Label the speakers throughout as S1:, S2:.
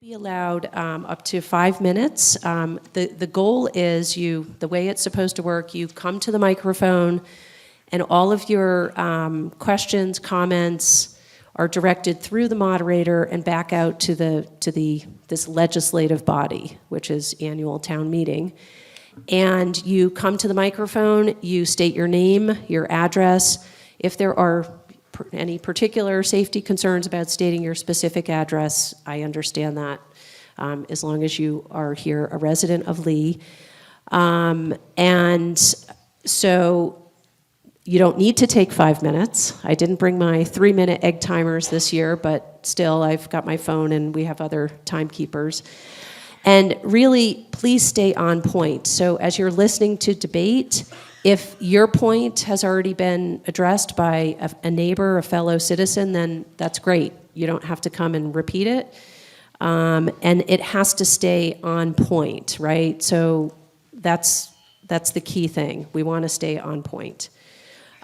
S1: Be allowed up to 5 minutes. The goal is the way it's supposed to work, you come to the microphone and all of your questions, comments are directed through the moderator and back out to this legislative body, which is annual town meeting. And you come to the microphone, you state your name, your address. If there are any particular safety concerns about stating your specific address, I understand that, as long as you are here a resident of Lee. And so you don't need to take 5 minutes. I didn't bring my 3-minute egg timers this year, but still I've got my phone and we have other timekeepers. And really, please stay on point. So as you're listening to debate, if your point has already been addressed by a neighbor, a fellow citizen, then that's great. You don't have to come and repeat it. And it has to stay on point, right? So that's the key thing. We want to stay on point.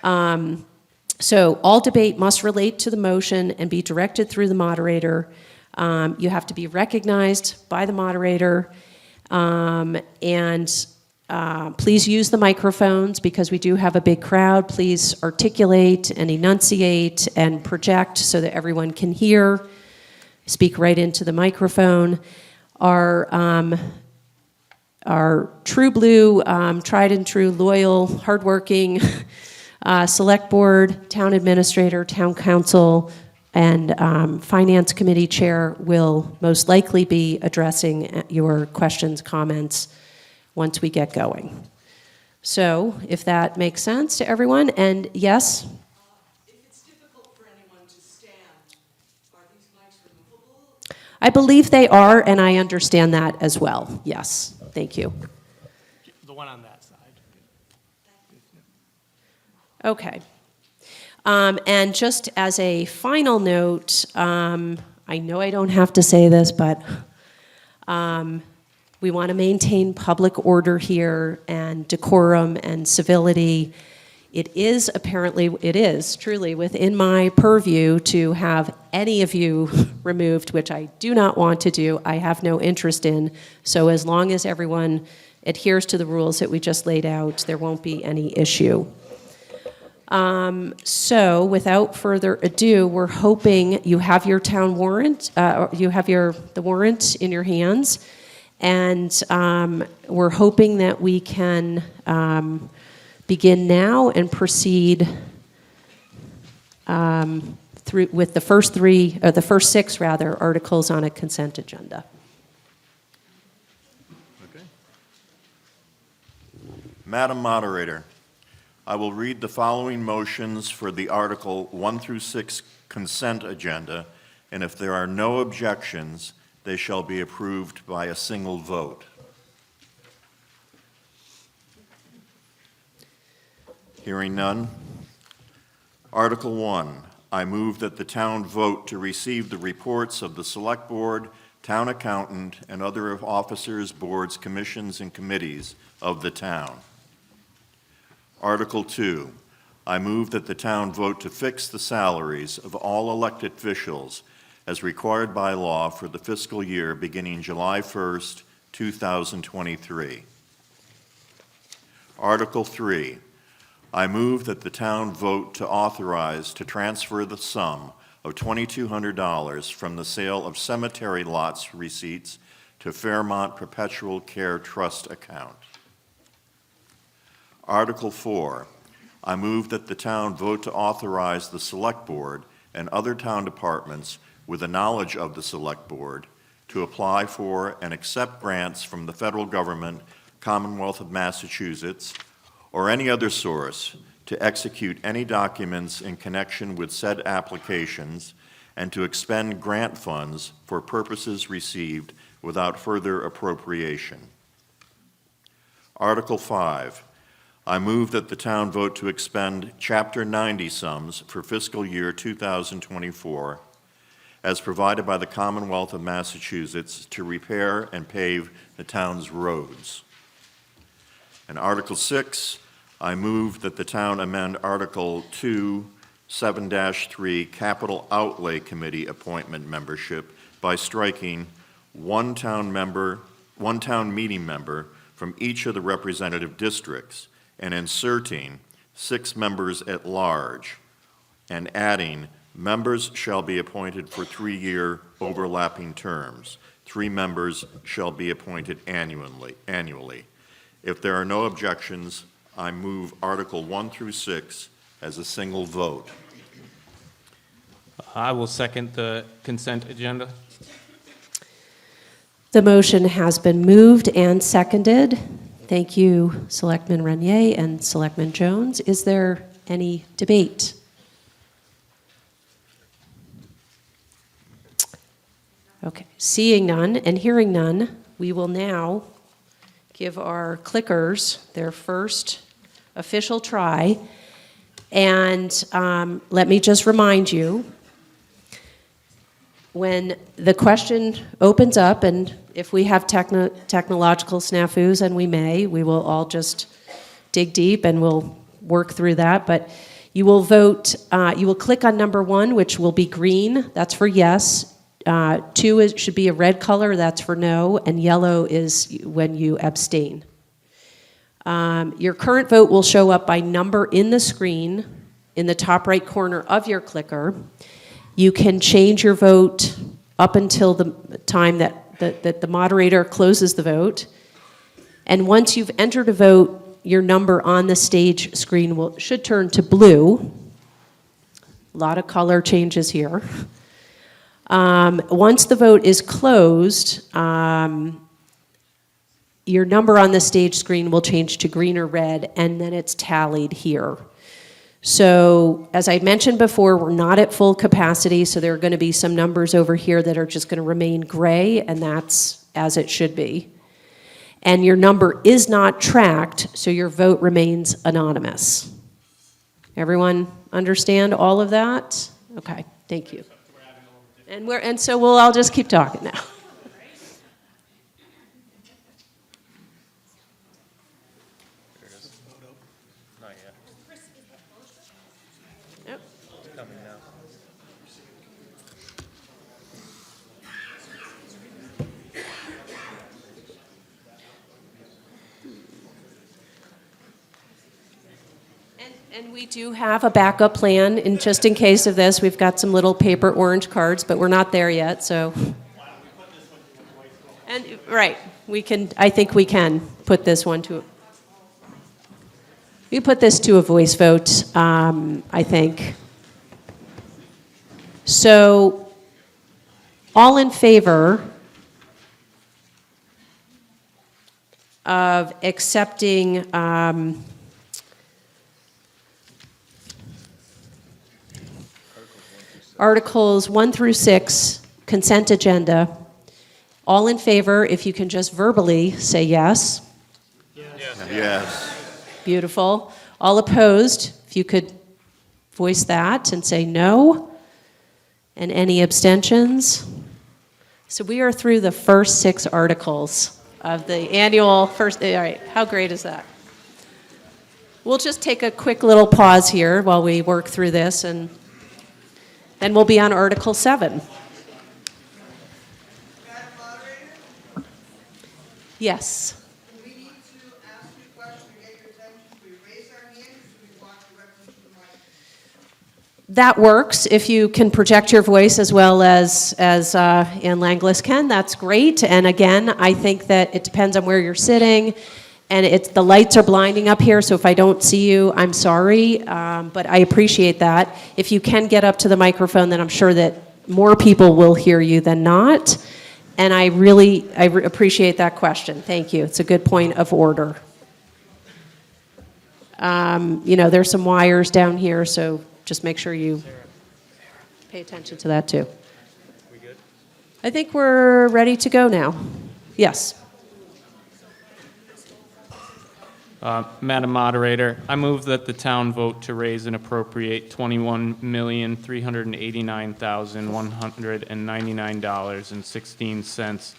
S1: So all debate must relate to the motion and be directed through the moderator. You have to be recognized by the moderator. Please use the microphones because we do have a big crowd. Please articulate and enunciate and project so that everyone can hear. Speak right into the microphone. Our true blue, tried and true, loyal, hardworking select board, town administrator, town council, and finance committee chair will most likely be addressing your questions, comments, once we get going. So, if that makes sense to everyone, and yes?
S2: If it's difficult for anyone to stand, are these mics removable?
S1: I believe they are, and I understand that as well. Yes, thank you.
S3: The one on that side.
S1: Okay. And just as a final note, I know I don't have to say this, but we want to maintain public order here and decorum and civility. It is truly within my purview to have any of you removed, which I do not want to do. I have no interest in. So as long as everyone adheres to the rules that we just laid out, there won't be any issue. So without further ado, we're hoping you have your town warrant, you have the warrant in your hands. And we're hoping that we can begin now and proceed through with the first six articles on a consent agenda.
S4: Okay. Madam Moderator, I will read the following motions for the Article 1 through 6 consent agenda, and if there are no objections, they shall be approved by a single vote. Hearing none. Article 1, I move that the town vote to receive the reports of the Select Board, Town Accountant, and other officers, boards, commissions, and committees of the town. Article 2, I move that the town vote to fix the salaries of all elected officials as required by law for the fiscal year beginning July 1st, 2023. Article 3, I move that the town vote to authorize to transfer the sum of $2,200 from the sale of cemetery lots receipts to Fairmont Perpetual Care Trust account. Article 4, I move that the town vote to authorize the Select Board and other town departments with the knowledge of the Select Board to apply for and accept grants from the federal government, Commonwealth of Massachusetts, or any other source to execute any documents in connection with said applications and to expend grant funds for purposes received without further appropriation. Article 5, I move that the town vote to expend Chapter 90 sums for fiscal year 2024 as provided by the Commonwealth of Massachusetts to repair and pave the town's roads. And Article 6, I move that the town amend Article 2, 7-3 Capital Outlay Committee appointment membership by striking one town meeting member from each of the representative districts, and inserting 6 members at large, and adding, members shall be appointed for 3-year overlapping terms. 3 members shall be appointed annually. If there are no objections, I move Article 1 through 6 as a single vote.
S5: I will second the consent agenda.
S1: The motion has been moved and seconded. Thank you, Selectman Renier and Selectman Jones. Is there any debate? Okay, seeing none and hearing none, we will now give our clickers their first official try. And let me just remind you, when the question opens up, and if we have technological snafus, and we will all just dig deep and we'll work through that. But you will vote, you will click on number 1, which will be green, that's for yes. 2 should be a red color, that's for no, and yellow is when you abstain. Your current vote will show up by number in the screen in the top right corner of your clicker. You can change your vote up until the time that the moderator closes the vote. And once you've entered a vote, your number on the stage screen should turn to blue. A lot of color changes here. Once the vote is closed, your number on the stage screen will change to green or red, and then it's tallied here. So, as I mentioned before, we're not at full capacity, so there are going to be some numbers over here that are just going to remain gray, and that's as it should be. And your number is not tracked, so your vote remains anonymous. Everyone understand all of that? Okay, thank you. And so I'll just keep talking now. Yep. And we do have a backup plan, and just in case of this, we've got some little paper orange cards, but we're not there yet, so. And, right, I think we can put this one to, we put this to a voice vote, I think. So, all in favor of accepting, Articles 1 through 6, consent agenda. All in favor, if you can just verbally say yes.
S4: Yes.
S1: Beautiful. All opposed, if you could voice that and say no. And any abstentions? So we are through the first 6 articles of the annual first, all right, how great is that? We'll just take a quick little pause here while we work through this, and then we'll be on Article 7.
S2: Madam Moderator,
S1: Yes.
S2: we need to ask you a question to get your attention. Do we raise our hand or should we walk directly to the mic?
S1: That works. If you can project your voice as well as Ann Langlis can, that's great. And again, I think that it depends on where you're sitting. And the lights are blinding up here, so if I don't see you, I'm sorry, but I appreciate that. If you can get up to the microphone, then I'm sure that more people will hear you than not. And I appreciate that question. Thank you. It's a good point of order. There's some wires down here, so just make sure you pay attention to that too.
S5: We good?
S1: I think we're ready to go now. Yes.
S5: Madam Moderator, I move that the town vote to raise and appropriate $21,389,199.16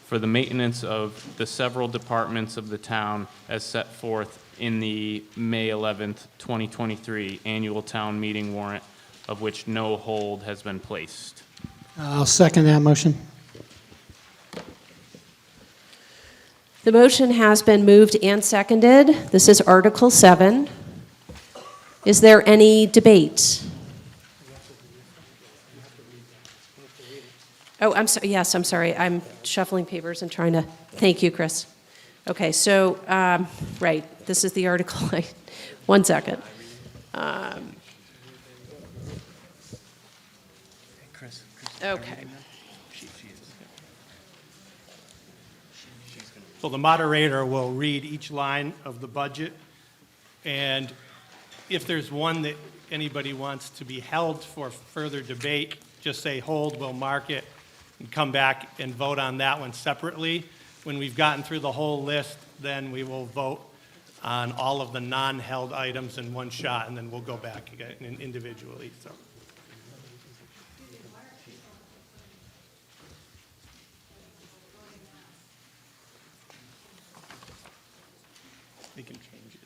S5: for the maintenance of the several departments of the town as set forth in the May 11th, 2023 annual town meeting warrant, of which no hold has been placed.
S6: I'll second that motion.
S1: The motion has been moved and seconded. This is Article 7. Is there any debate? Oh, I'm sorry. Yes, I'm sorry. I'm shuffling papers and trying to. Thank you, Chris. Okay, so, right, this is the article. 1 second. Okay.
S3: So the moderator will read each line of the budget, and if there's one that anybody wants to be held for further debate, just say hold, we'll mark it, and come back and vote on that one separately. When we've gotten through the whole list, then we will vote on all of the non-held items in one shot, and then we'll go back again individually, so. We can change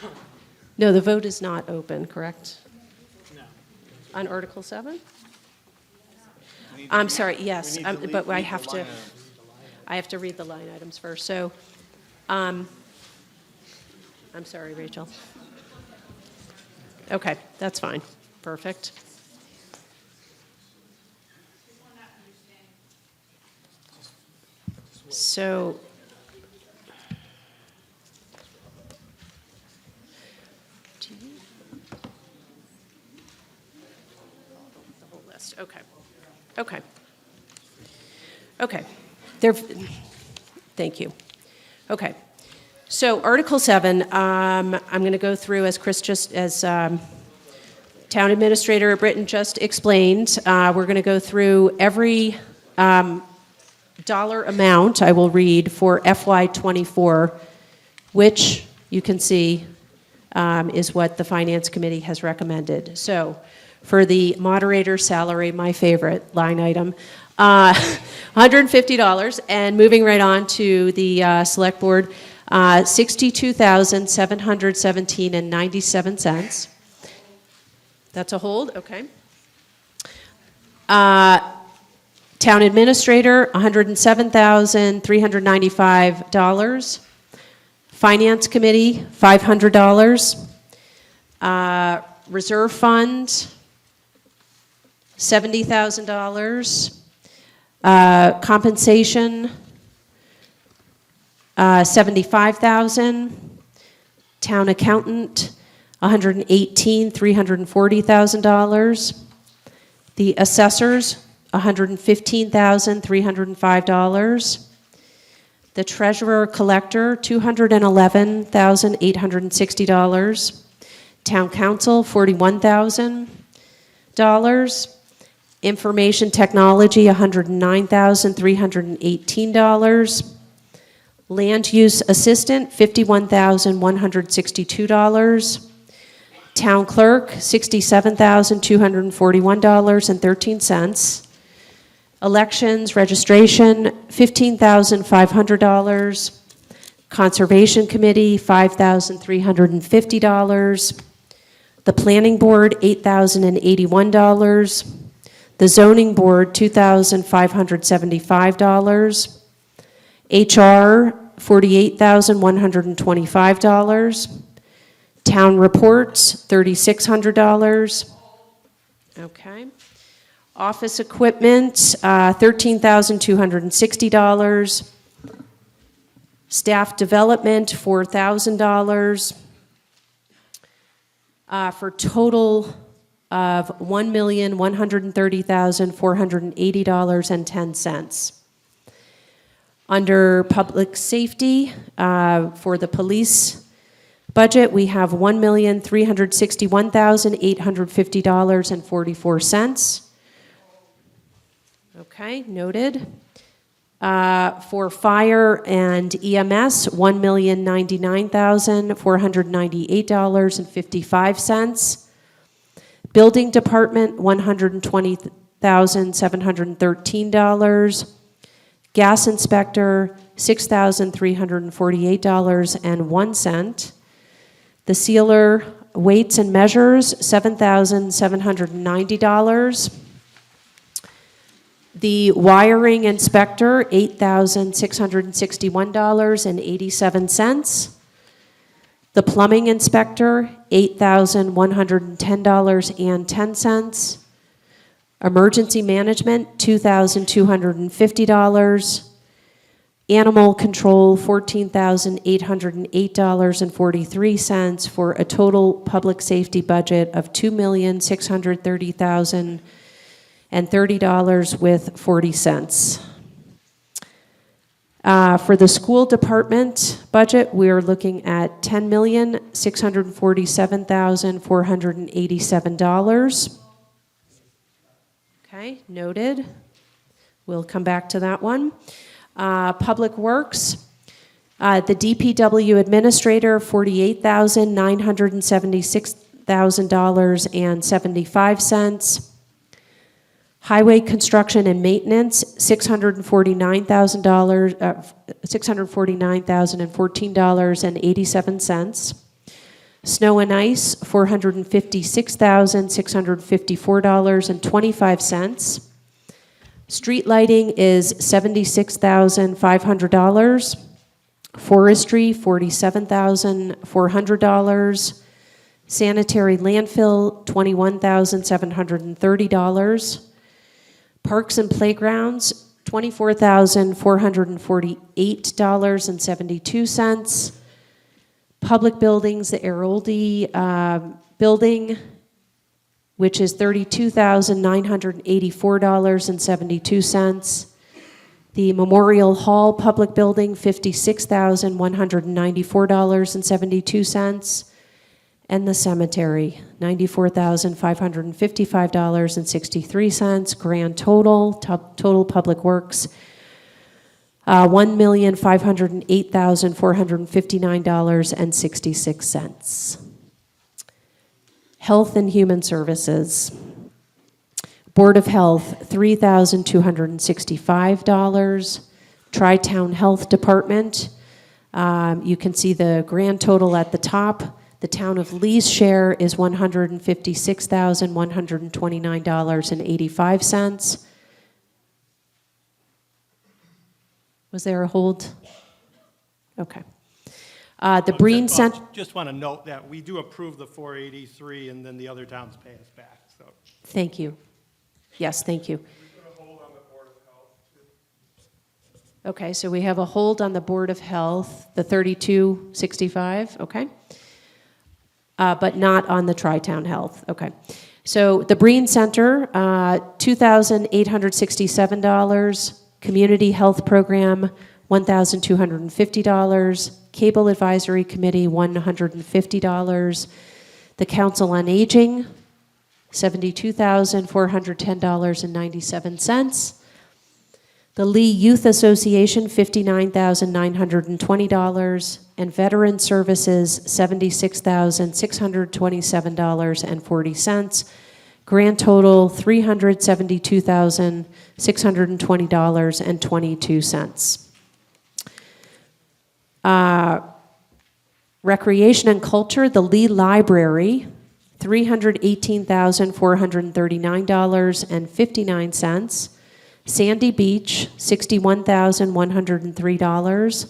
S3: it.
S1: No, the vote is not open, correct?
S3: No.
S1: On Article 7? I'm sorry, yes, but I have to read the line items first. So, I'm sorry, Rachel. Okay, that's fine. Perfect. So, the whole list, okay. Okay. Okay. Thank you. Okay. So Article 7, I'm going to go through as Town Administrator Britton just explained. We're going to go through every dollar amount I will read for FY24, which you can see is what the Finance Committee has recommended. So for the moderator salary, my favorite line item, $150, and moving right on to the Select Board, $62,717.97. That's a hold, okay. Town Administrator, $107,395. Finance Committee, $500. Reserve Fund, $70,000. Compensation, $75,000. Town Accountant, $118,340,000. The Assessors, $115,305. The Treasurer Collector, $211,860. Town Council, $41,000. Information Technology, $109,318. Land Use Assistant, $51,162. Town Clerk, $67,241.13. Elections Registration, $15,500. Conservation Committee, $5,350. The Planning Board, $8,081. The Zoning Board, $2,575. HR, $48,125. Town Reports, $3,600. Okay. Office Equipment, $13,260. Staff Development, $4,000. For total of $1,130,480.10. Under Public Safety, for the police budget, we have $1,361,850.44. Okay, noted. For fire and EMS, $1,099,498.55. Building Department, $120,713. Gas Inspector, $6,348.01. The Sealer Weights and Measures, $7,790. The wiring inspector, $8,661.87. The plumbing inspector, $8,110.10. Emergency management, $2,250. Animal control, $14,808.43 for a total public safety budget of $2,630,030.40. For the school department budget, we're looking at $10,647,487. Okay, noted. We'll come back to that one. Public Works, the DPW administrator, $48,976,000.75. Highway construction and maintenance, $649,014.87. Snow and ice, $456,654.25. Street lighting is $76,500. Forestry, $47,400. Sanitary landfill, $21,730. Parks and playgrounds, $24,448.72. Public buildings, the Airoldi building, which is $32,984.72. The Memorial Hall Public Building, $56,194.72. And the cemetery, $94,555.63. Grand total public works, $1,508,459.66. Health and Human Services. Board of Health, $3,265. Tri-Town Health Department, you can see the grand total at the top. The town of Lee's share is $156,129.85. Was there a hold? Okay. The Breen Center.
S3: Just want to note that we do approve the 483, and then the other towns pay us back, so.
S1: Thank you. Yes, thank you. Okay, so we have a hold on the Board of Health, the 3265, okay? But not on the Tri-Town Health, okay. So the Breen Center, $2,867. Community Health Program, $1,250. Cable Advisory Committee, $150. The Council on Aging, $72,410.97. The Lee Youth Association, $59,920, and Veteran Services, $76,627.40. Grand total, $372,620.22. Recreation and Culture, the Lee Library, $318,439.59. Sandy Beach, $61,103.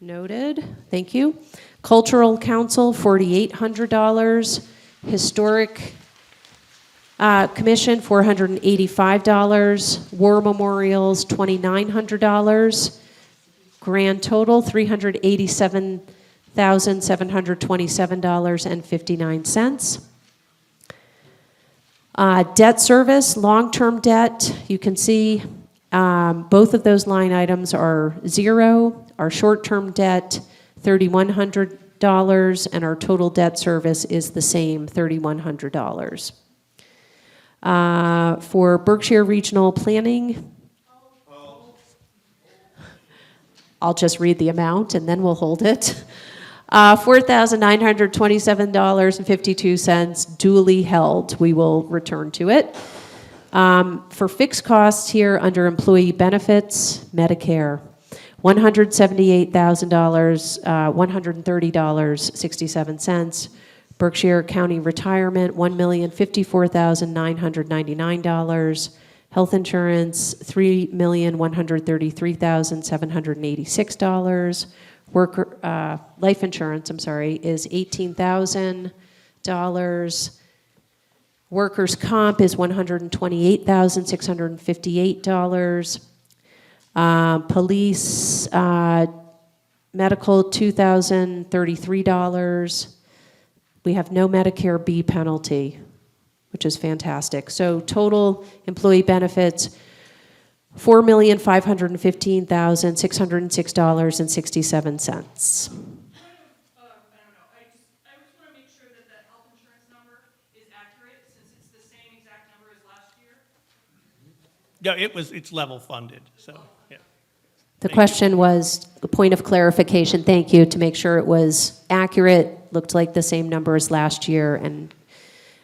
S1: Noted, thank you. Cultural Council, $4,800. Historic Commission, $485. War Memorials, $2,900. Grand total, $387,727.59. Debt service, long-term debt, you can see both of those line items are zero. Our short-term debt, $3,100, and our total debt service is the same, $3,100. For Berkshire Regional Planning, I'll just read the amount and then we'll hold it. $4,927.52 duly held. We will return to it. For fixed costs here under employee benefits, Medicare, $178,000, $130.67. Berkshire County Retirement, $1,054,999. Health insurance, $3,133,786. Life insurance, is $18,000. Workers' comp is $128,658. Police, medical, $2,033. We have no Medicare B penalty, which is fantastic. So total employee benefits, $4,515,606.67.
S6: I just want to make sure that the health insurance number is accurate, since it's the same exact number as last year.
S3: Yeah, it's level funded, so, yeah.
S1: The question was, a point of clarification, thank you, to make sure it was accurate, looked like the same number as last year, and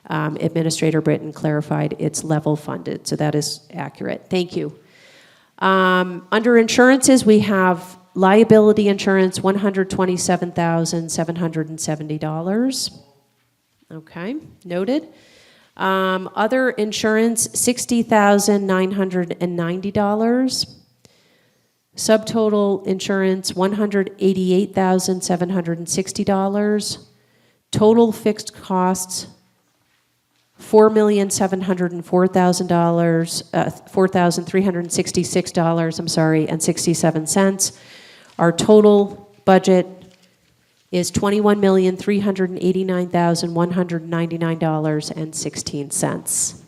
S1: Administrator Britton clarified it's level funded, so that is accurate. Thank you. Under insurances, we have liability insurance, $127,770. Okay, noted. Other insurance, $60,990. Subtotal insurance, $188,760. Total fixed costs, $4,366, and 67 cents. Our total budget is $21,389,199.16.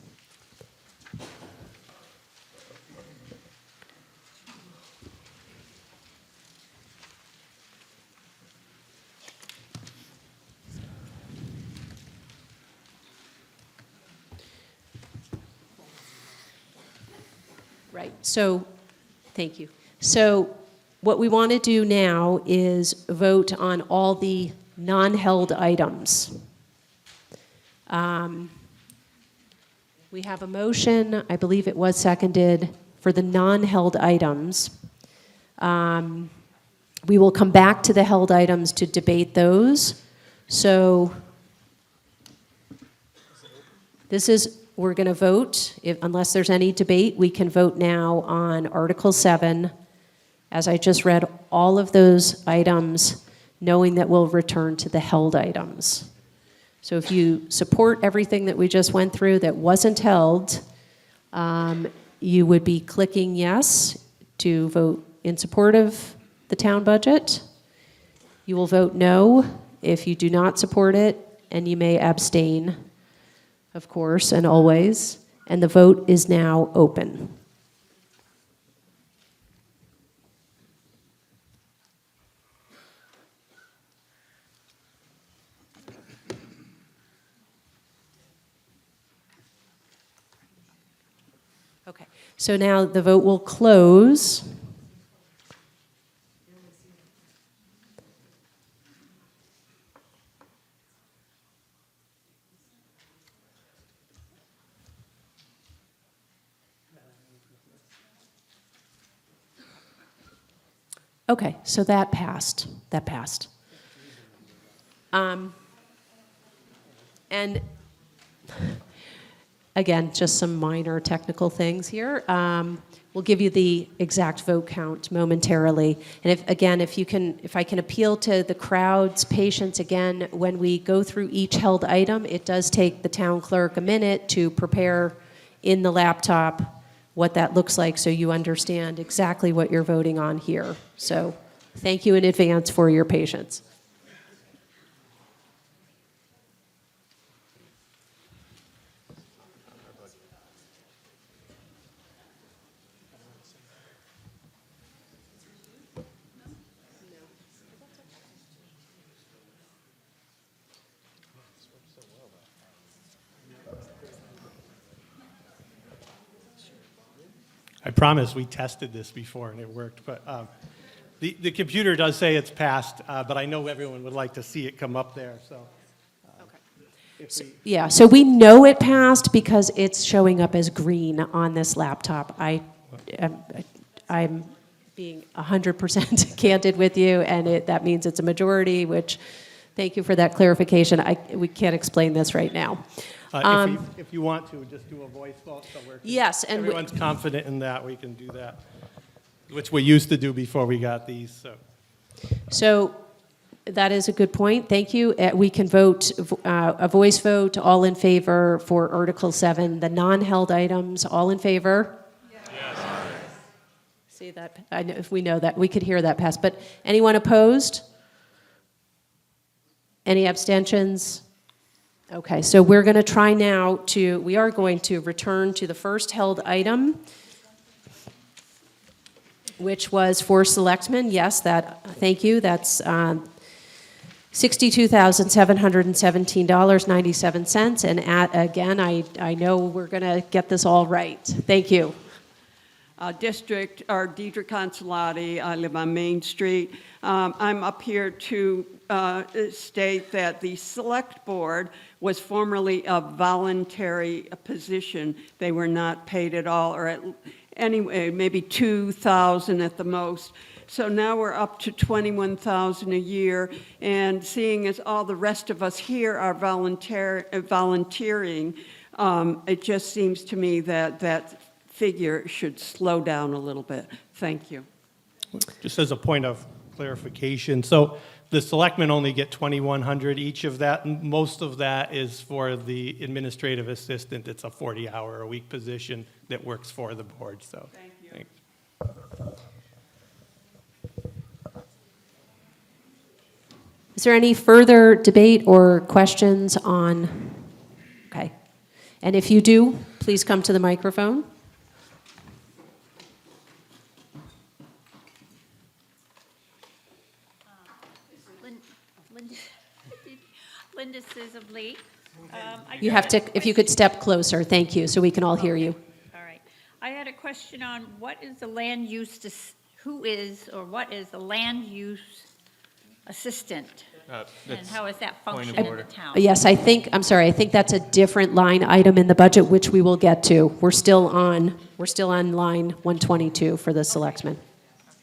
S1: Right, so, thank you. So what we want to do now is vote on all the non-held items. We have a motion, I believe it was seconded, for the non-held items. We will come back to the held items to debate those. So this is, we're going to vote. Unless there's any debate, we can vote now on Article 7. As I just read all of those items, knowing that we'll return to the held items. So if you support everything that we just went through that wasn't held, you would be clicking yes to vote in support of the town budget. You will vote no if you do not support it, and you may abstain, of course, and always. And the vote is now open. Okay, so now the vote will close. Okay, so that passed. That passed. And again, just some minor technical things here. We'll give you the exact vote count momentarily. And if I can appeal to the crowd's patience again, when we go through each held item, it does take the town clerk a minute to prepare in the laptop what that looks like so you understand exactly what you're voting on here. So thank you in advance for your patience.
S3: I promise we tested this before and it worked, but the computer does say it's passed, but I know everyone would like to see it come up there, so.
S1: Yeah, so we know it passed because it's showing up as green on this laptop. I'm being 100% candid with you, and that means it's a majority, which, thank you for that clarification. We can't explain this right now.
S3: If you want to, just do a voice vote, so we're.
S1: Yes, and we-
S3: Everyone's confident in that, we can do that, which we used to do before we got these, so.
S1: So that is a good point. Thank you. We can vote, a voice vote, all in favor for Article 7, the non-held items, all in favor? Yes. See that, I know, if we know that, we could hear that pass, but anyone opposed? Any abstentions? Okay, so we're going to try now we are going to return to the first held item, which was for selectmen. Yes, thank you, that's $62,717.97. And again, I know we're going to get this all right. Thank you.
S7: District, or Deidre Consolati, I live on Main Street. I'm up here to state that the Select Board was formerly a voluntary position. They were not paid at all, or anyway, maybe $2,000 at the most. So now we're up to $21,000 a year, and seeing as all the rest of us here are volunteering, it just seems to me that that figure should slow down a little bit. Thank you.
S3: Just as a point of clarification, so the selectmen only get $2,100 each of that, and most of that is for the administrative assistant. It's a 40-hour-a-week position that works for the board, so.
S7: Thank you.
S3: Thanks.
S1: Is there any further debate or questions on, okay. And if you do, please come to the microphone.
S8: Linda Sizzle-Lee.
S1: You have to, if you could step closer, thank you, so we can all hear you.
S8: All right. I had a question on what is the land use, who is or what is the land use assistant? And how is that
S5: point of
S8: function in the
S5: order.
S8: town?
S1: Yes, I think that's a different line item in the budget, which we will get to. We're still on line 122 for the selectmen.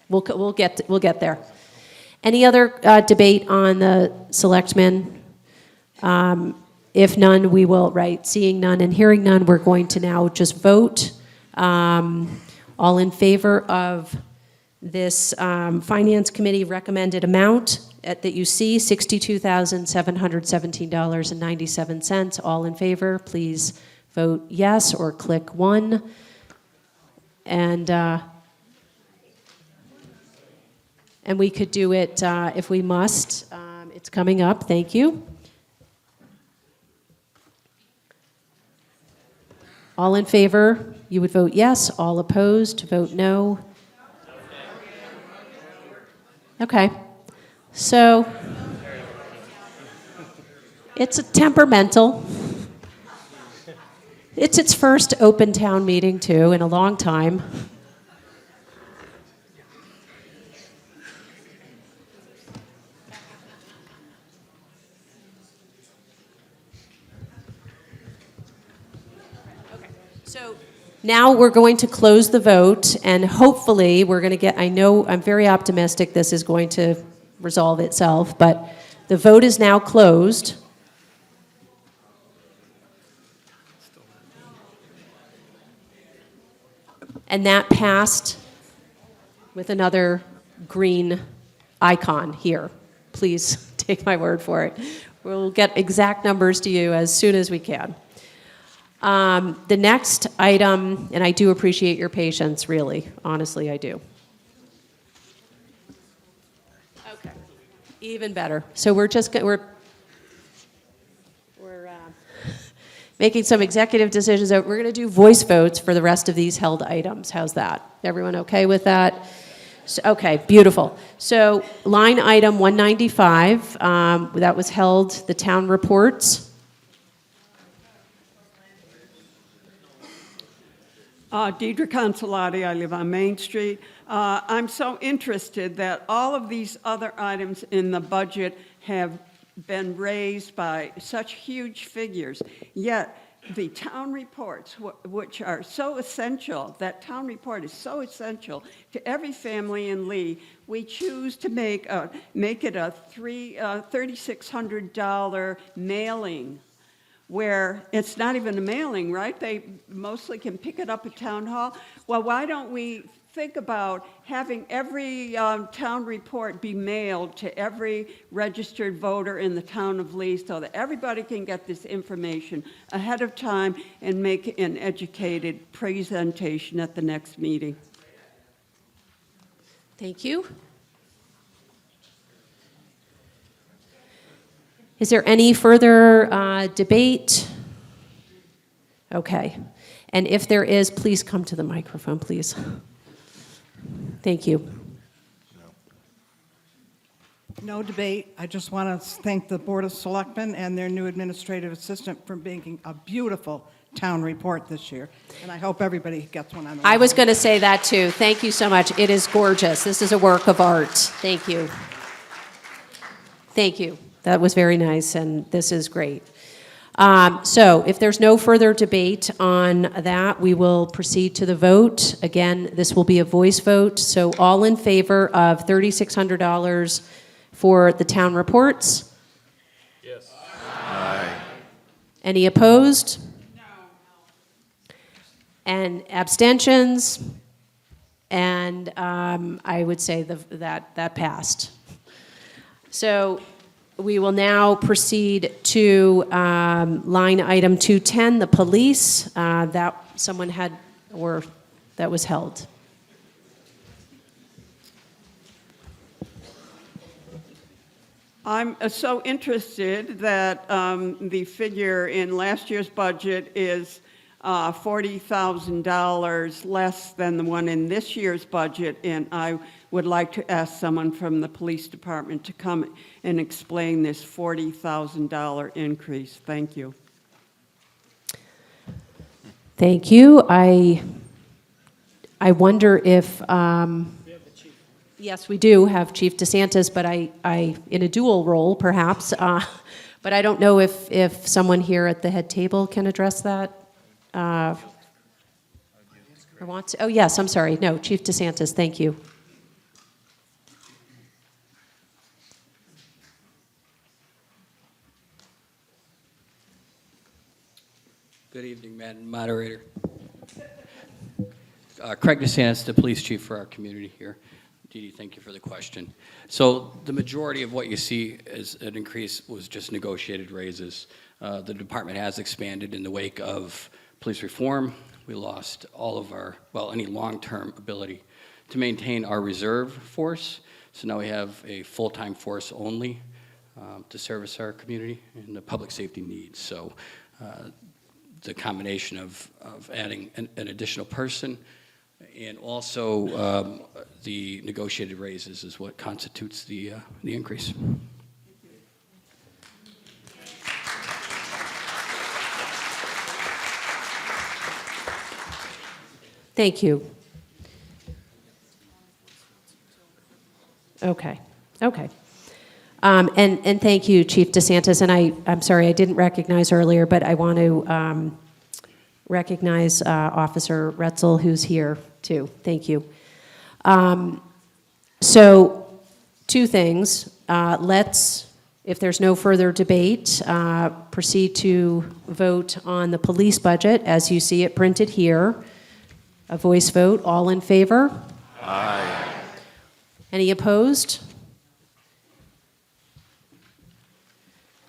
S1: We'll get there. Any other debate on the selectmen? If none, we will, seeing none and hearing none, we're going to now just vote. All in favor of this Finance Committee recommended amount that you see, $62,717.97. All in favor, please vote yes or click 1. And we could do it if we must. It's coming up. Thank you. All in favor, you would vote yes. All opposed, vote no. Okay. So it's a temperamental. It's its first open town meeting, too, in a long time. So now we're going to close the vote, and hopefully we're going to get, I'm very optimistic this is going to resolve itself, but the vote is now closed. And that passed with another green icon here. Please take my word for it. We'll get exact numbers to you as soon as we can. The next item, and I do appreciate your patience, really, honestly, I do. Okay, even better. So we're making some executive decisions. We're going to do voice votes for the rest of these held items. How's that? Everyone okay with that? So, okay, beautiful. So line item 195, that was held, the town reports.
S7: Deidre Consolati, I live on Main Street. I'm so interested that all of these other items in the budget have been raised by such huge figures, yet the town reports, which are so essential, that town report is so essential to every family in Lee, we choose to make it a $3,600 mailing, where it's not even a mailing, right? They mostly can pick it up at town hall. Well, why don't we think about having every town report be mailed to every registered voter in the town of Lee so that everybody can get this information ahead of time and make an educated presentation at the next meeting?
S1: Thank you. Is there any further debate? Okay. And if there is, please come to the microphone, please. Thank you.
S2: No debate. I just want to thank the Board of Selectmen and their new administrative assistant for making a beautiful town report this year. And I hope everybody gets one on the way.
S1: I was going to say that too. Thank you so much. It is gorgeous. This is a work of art. Thank you. Thank you. That was very nice, and this is great. So if there's no further debate on that, we will proceed to the vote. Again, this will be a voice vote. So all in favor of $3,600 for the town reports?
S5: Yes.
S1: Any opposed? No. And abstentions? And I would say that passed. So we will now proceed to line item 210, the police, that someone had, or that was held.
S7: I'm so interested that the figure in last year's budget is $40,000 less than the one in this year's budget, and I would like to ask someone from the police department to come and explain this $40,000 increase. Thank you.
S1: Thank you. I wonder if, yes, we do have Chief DeSantis, but I in a dual role, perhaps. But I don't know if someone here at the head table can address that. Or wants to. Oh, yes, I'm sorry. No, Chief DeSantis, thank you.
S9: Good evening, Madam Moderator. Craig DeSantis, the police chief for our community here. Dee Dee, thank you for the question. So the majority of what you see as an increase was just negotiated raises. The department has expanded in the wake of police reform. We lost all of our, well, any long-term ability to maintain our reserve force. So now we have a full-time force only to service our community and the public safety needs. So the combination of adding an additional person and also the negotiated raises is what constitutes the increase.
S1: Thank you. Okay. And thank you, Chief DeSantis. And I'm sorry, I didn't recognize earlier, but I want to recognize Officer Retzel, who's here too. Thank you. So, two things. Let's, if there's no further debate, proceed to vote on the police budget as you see it printed here. A voice vote. All in favor?
S4: Aye.
S1: Any opposed?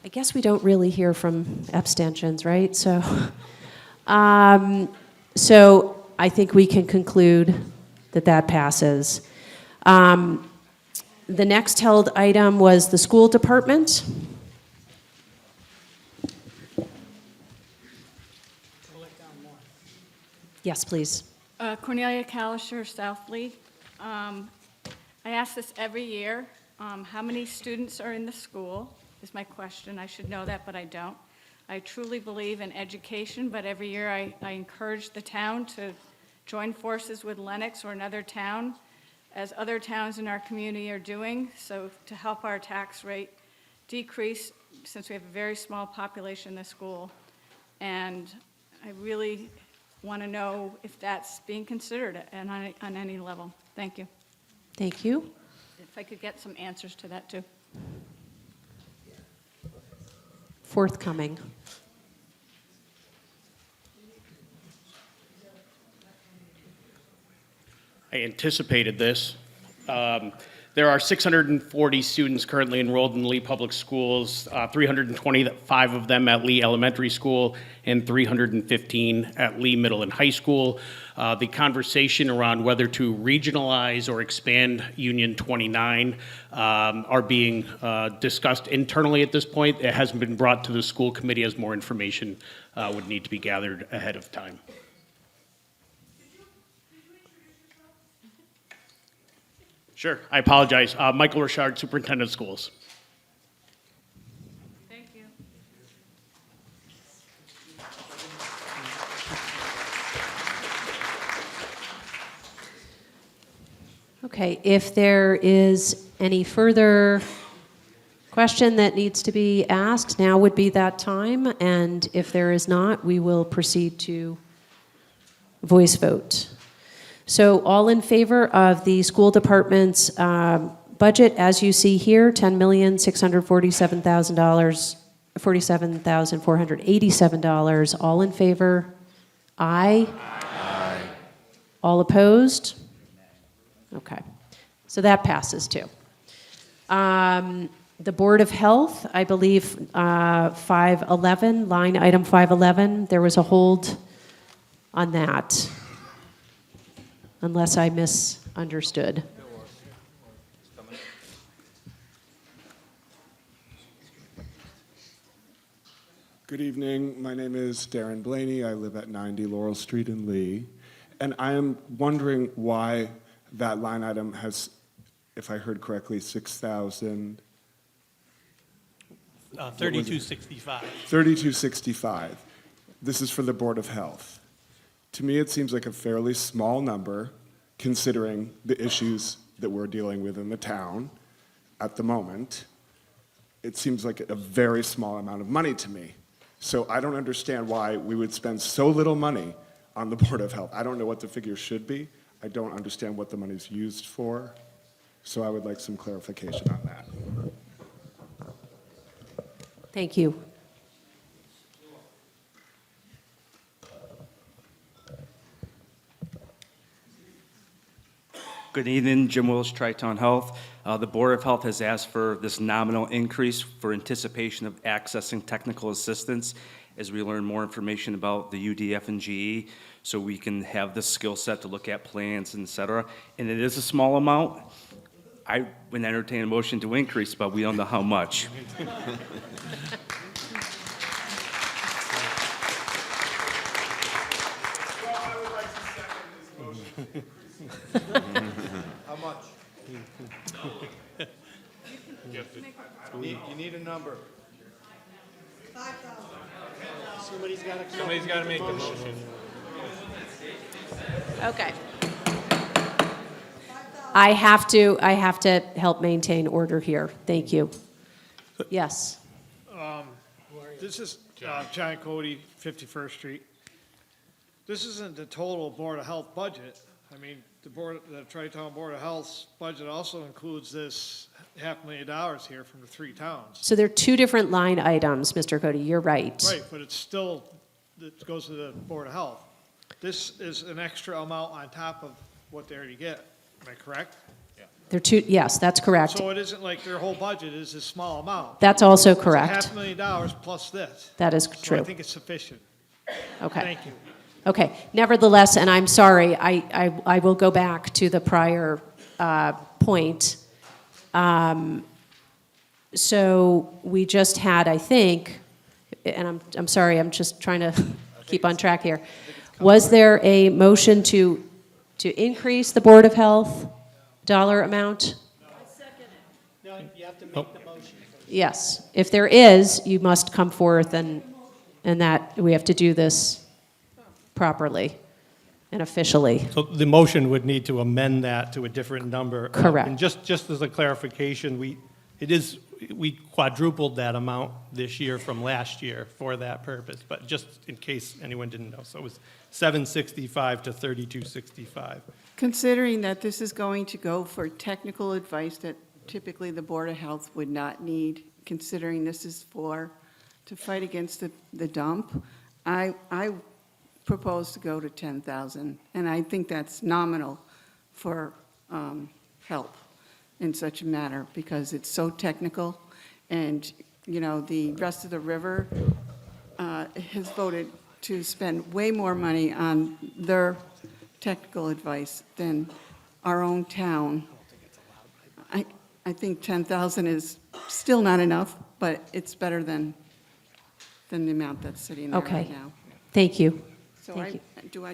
S1: I guess we don't really hear from abstentions, right? So I think we can conclude that passes. The next held item was the school department. Yes, please.
S6: Cornelia Kalisher, South Lee. I ask this every year. How many students are in the school is my question. I should know that, but I don't. I truly believe in education, but every year I encourage the town to join forces with Lenox or another town, as other towns in our community are doing, so to help our tax rate decrease, since we have a very small population in the school. And I really want to know if that's being considered on any level. Thank you.
S1: Thank you.
S6: If I could get some answers to that, too.
S1: Forthcoming.
S10: I anticipated this. There are 640 students currently enrolled in Lee Public Schools, 325 of them at Lee Elementary School and 315 at Lee Middle and High School. The conversation around whether to regionalize or expand Union 29 are being discussed internally at this point. It hasn't been brought to the school committee as more information would need to be gathered ahead of time. Sure, I apologize. Michael Richard, Superintendent of Schools.
S6: Thank you.
S1: Okay, if there is any further question that needs to be asked, now would be that time, and if there is not, we will proceed to voice vote. So all in favor of the school department's budget, as you see here, $10,647,000, $47,487. All in favor? Aye. Aye. All opposed? Okay. So that passes too. The Board of Health, I believe 511, line item 511, there was a hold on that. Unless I misunderstood.
S11: Good evening. My name is Darren Blaney. I live at 90 Laurel Street in Lee. And I am wondering why that line item has, if I heard correctly, 6,000.
S3: 3265.
S11: 3265. This is for the Board of Health. To me, it seems like a fairly small number, considering the issues that we're dealing with in the town at the moment. It seems like a very small amount of money to me. So I don't understand why we would spend so little money on the Board of Health. I don't know what the figure should be. I don't understand what the money's used for. So I would like some clarification on that.
S1: Thank you.
S12: Good evening, Jim Willis, Tri-Town Health. The Board of Health has asked for this nominal increase for anticipation of accessing technical assistance as we learn more information about the UDF and GE, so we can have the skill set to look at plans, et cetera. And it is a small amount. I would entertain a motion to increase, but we don't know how much.
S13: How much? You need a number. 5,000. Somebody's got to make a motion.
S1: Okay. I have to help maintain order here. Thank you. Yes.
S13: This is John Cody, 51st Street. This isn't the total Board of Health budget. I mean, the Tri-Town Board of Health's budget also includes this $500,000 here from the three towns.
S1: So there are two different line items, Mr. Cody. You're right.
S13: Right, but it's still, it goes to the Board of Health. This is an extra amount on top of what they already get. Am I correct?
S1: There are two. Yes, that's correct.
S13: So it isn't like their whole budget is a small amount.
S1: That's also
S13: It's
S1: correct.
S13: $500,000 plus this.
S1: That is
S13: So I
S1: true.
S13: think it's sufficient.
S1: Okay.
S13: Thank you.
S1: Okay. Nevertheless, and I'm sorry, I will go back to the prior point. So we just had, I think, and I'm sorry, I'm just trying to keep on track here. Was there a motion to increase the Board of Health dollar amount?
S13: No, you have to make the motion.
S1: Yes. If there is, you must come forth and that we have to do this properly and officially.
S3: So the motion would need to amend that to a different number.
S1: Correct.
S3: And just as a clarification, we quadrupled that amount this year from last year for that purpose, but just in case anyone didn't know. So it was 765 to 3265.
S14: Considering that this is going to go for technical advice that typically the Board of Health would not need, considering this is to fight against the dump, I propose to go to 10,000, and I think that's nominal for help in such a matter, because it's so technical. And, you know, the rest of the river has voted to spend way more money on their technical advice than our own town. I think 10,000 is still not enough, but it's better than the amount that's sitting there
S1: Okay.
S14: right now.
S1: Thank you.
S14: So
S1: Thank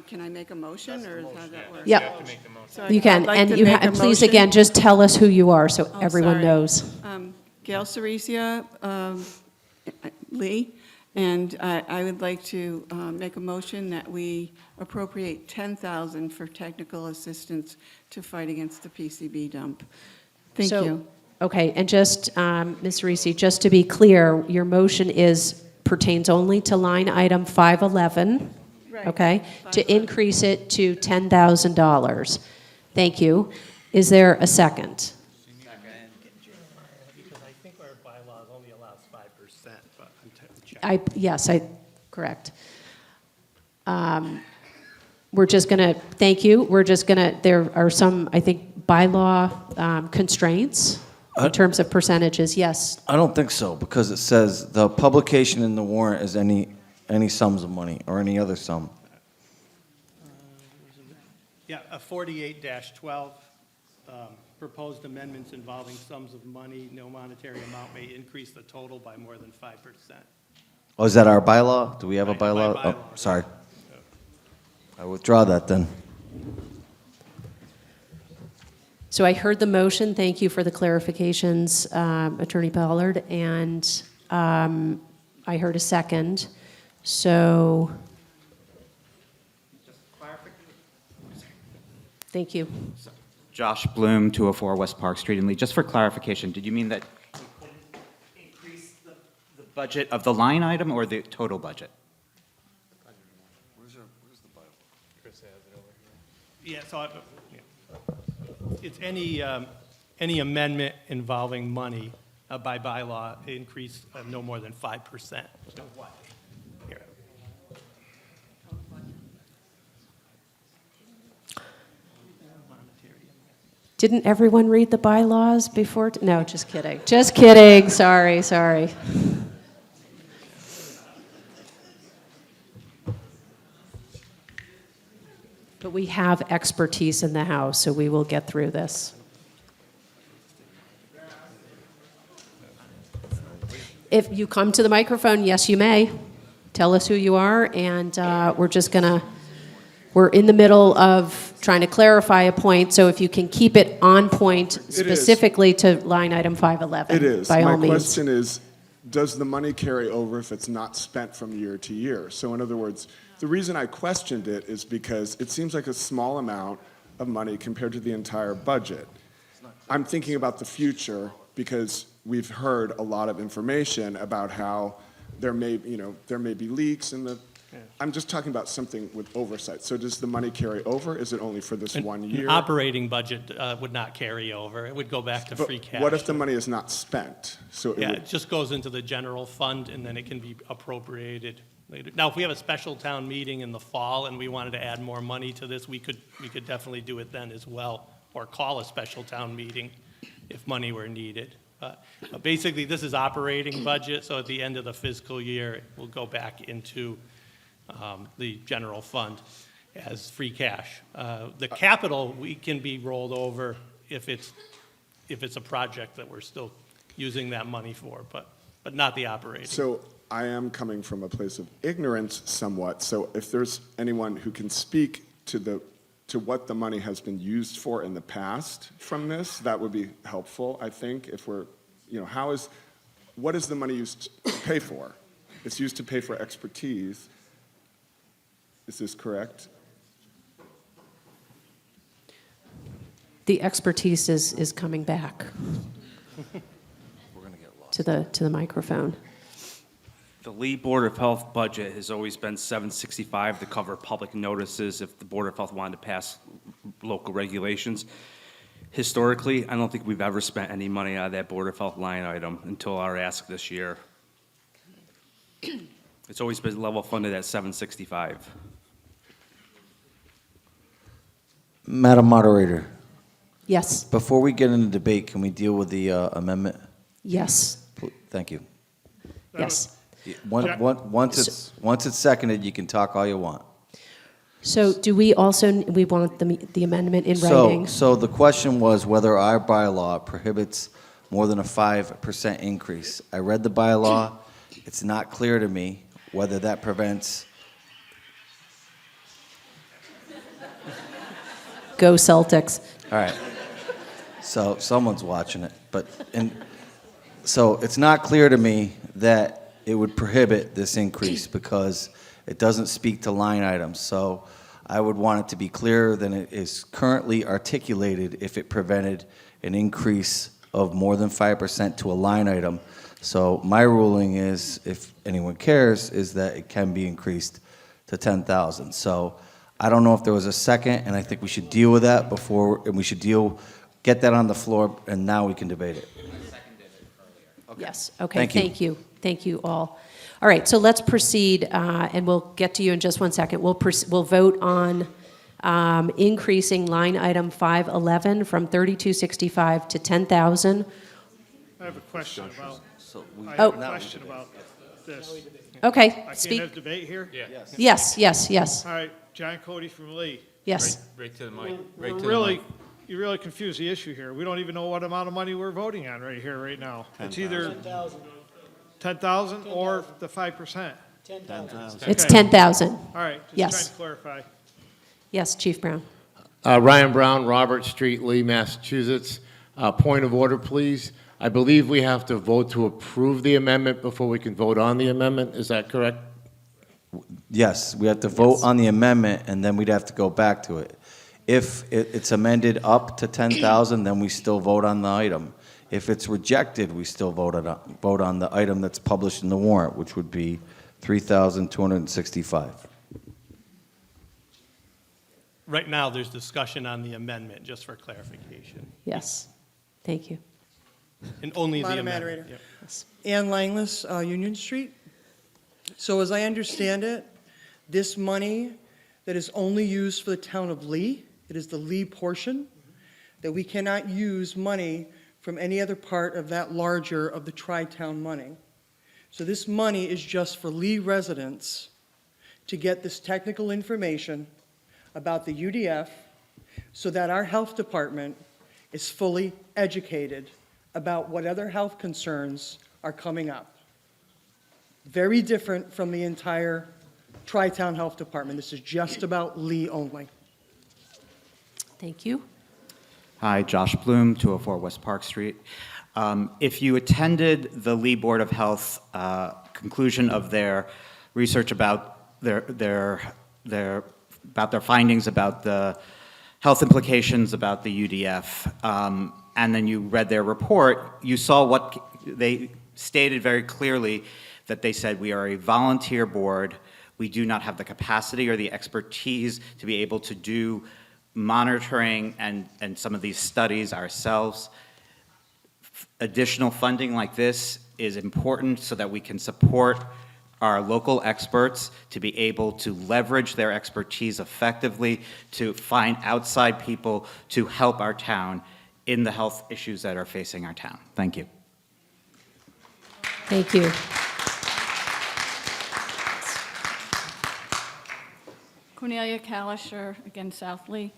S14: can I make a motion, or how does that work?
S1: Yep.
S14: So
S1: You
S14: I'd
S1: can,
S14: like
S1: and
S14: to
S1: you,
S14: make a
S1: and please
S14: motion.
S1: again, just tell us who you are so
S14: Oh,
S1: everyone
S14: sorry.
S1: knows.
S14: Gail Cericia, Lee, and I would like to make a motion that we appropriate $10,000 for technical assistance to fight against the PCB dump. Thank
S1: So-
S14: you.
S1: Okay, and just, Ms. Risi, just to be clear, your motion pertains only to line item 511,
S14: Right.
S1: okay? To increase it to $10,000. Thank you. Is there a second?
S3: Because I think our bylaws only allows 5%, but I'm checking.
S1: Yes, correct. We're just going to, thank you. We're just going to, there are some, I think, bylaw constraints in terms of percentages. Yes.
S15: I don't think so, because it says the publication in the warrant is any sums of money or any other sum.
S3: Yeah, a 48-12, proposed amendments involving sums of money, no monetary amount may increase the total by more than 5%.
S15: Oh, is that our bylaw? Do we have a
S3: By
S15: bylaw?
S3: bylaw.
S15: Oh, sorry. I withdraw that then.
S1: So I heard the motion. Thank you for the clarifications, Attorney Ballard. And I heard a second. So, thank you.
S16: Josh Bloom, 204 West Park Street in Lee. Just for clarification, did you mean that you couldn't increase the budget of the line item or the total budget?
S3: Yeah, so it's any amendment involving money by bylaw increase of no more than 5%. So what? Here.
S1: Didn't everyone read the bylaws before? No, just kidding. Just kidding. Sorry, sorry. But we have expertise in the House, so we will get through this. If you come to the microphone, yes, you may. Tell us who you are, and we're in the middle of trying to clarify a point, so if you can keep it on point specifically to line item 511,
S11: It is.
S1: by all
S11: My
S1: means.
S11: question is, does the money carry over if it's not spent from year to year? So in other words, the reason I questioned it is because it seems like a small amount of money compared to the entire budget. I'm thinking about the future because we've heard a lot of information about how there may be leaks in the. I'm just talking about something with oversight. So does the money carry over? Is it only for this 1 year?
S3: An operating budget would not carry over. It would go back to
S11: But
S3: free cash.
S11: what if the money is not spent? So
S3: Yeah, it just goes into the general fund, and then it can be appropriated later. Now, if we have a special town meeting in the fall and we wanted to add more money to this, we could definitely do it then as well, or call a special town meeting if money were needed. But basically, this is operating budget, so at the end of the fiscal year, it will go back into the general fund as free cash. The capital, we can be rolled over if it's a project that we're still using that money for, but not the operating.
S11: So I am coming from a place of ignorance somewhat. So if there's anyone who can speak to what the money has been used for in the past from this, that would be helpful, I think. If we're, what is the money used to pay for? It's used to pay for expertise. Is this correct?
S1: The expertise is coming back to the microphone.
S12: The Lee Board of Health budget has always been $765 to cover public notices if the Board of Health wanted to pass local regulations. Historically, I don't think we've ever spent any money out of that Board of Health line item until our ask this year. It's always been level funded at $765.
S15: Madam Moderator,
S1: Yes,
S15: before we get into debate, can we deal with the amendment?
S1: yes,
S15: Thank you.
S1: yes.
S15: Once it's seconded, you can talk all you want.
S1: So do we also, we want the amendment in
S15: So,
S1: writing?
S15: so the question was whether our bylaw prohibits more than a 5% increase. I read the bylaw. It's not clear to me whether that prevents.
S1: Go Celtics.
S15: All right. So someone's watching it, so it's not clear to me that it would prohibit this increase because it doesn't speak to line items. So I would want it to be clearer than it is currently articulated if it prevented an increase of more than 5% to a line item. So my ruling is, if anyone cares, is that it can be increased to 10,000. So I don't know if there was a second, and I think we should deal with that before, and we should get that on the floor, and now we can debate it.
S1: Yes, okay,
S15: Thank you.
S1: thank you. Thank you all. All right, so let's proceed, and we'll get to you in just one second. We'll vote on increasing line item 511 from 3265 to 10,000.
S13: I have a question about, I
S1: Oh.
S13: have a question about this.
S1: Okay,
S13: I can't
S1: speak.
S13: have debate here?
S1: Yes, yes, yes,
S13: All right, John Cody from Lee.
S1: yes.
S5: Right to the mic, right to
S13: We're
S5: the
S13: really,
S5: mic.
S13: you really confuse the issue here. We don't even know what amount of money we're voting on right here, right now. It's either 10,000 or the 5%.
S1: It's 10,000.
S13: All right,
S1: Yes.
S13: just trying to clarify.
S1: Yes, Chief Brown.
S17: Ryan Brown, Robert Street, Lee, Massachusetts. Point of order, please. I believe we have to vote to approve the amendment before we can vote on the amendment. Is that correct?
S15: Yes, we have to vote on the amendment, and then we'd have to go back to it. If it's amended up to 10,000, then we still vote on the item. If it's rejected, we still vote on the item that's published in the warrant, which would be 3,265.
S3: Right now, there's discussion on the amendment, just for clarification.
S1: Yes, thank you.
S3: And only the
S18: Madam
S3: amendment.
S18: Moderator.
S3: Yep.
S18: Ann Langless, Union Street. So as I understand it, this money that is only used for the town of Lee, it is the Lee portion, that we cannot use money from any other part of that larger of the tri-town money. So this money is just for Lee residents to get this technical information about the UDF so that our health department is fully educated about what other health concerns are coming up. Very different from the entire Tri-Town Health Department. This is just about Lee only.
S1: Thank you.
S16: Hi, Josh Bloom, 204 West Park Street. If you attended the Lee Board of Health conclusion of their research about their findings about the health implications about the UDF, and then you read their report, you saw what they stated very clearly, that they said we are a volunteer board. We do not have the capacity or the expertise to be able to do monitoring and some of these studies ourselves. Additional funding like this is important so that we can support our local experts to be able to leverage their expertise effectively to find outside people to help our town in the health issues that are facing our town. Thank you.
S1: Thank you.
S6: Cornelia Kalischer, again, South Lee.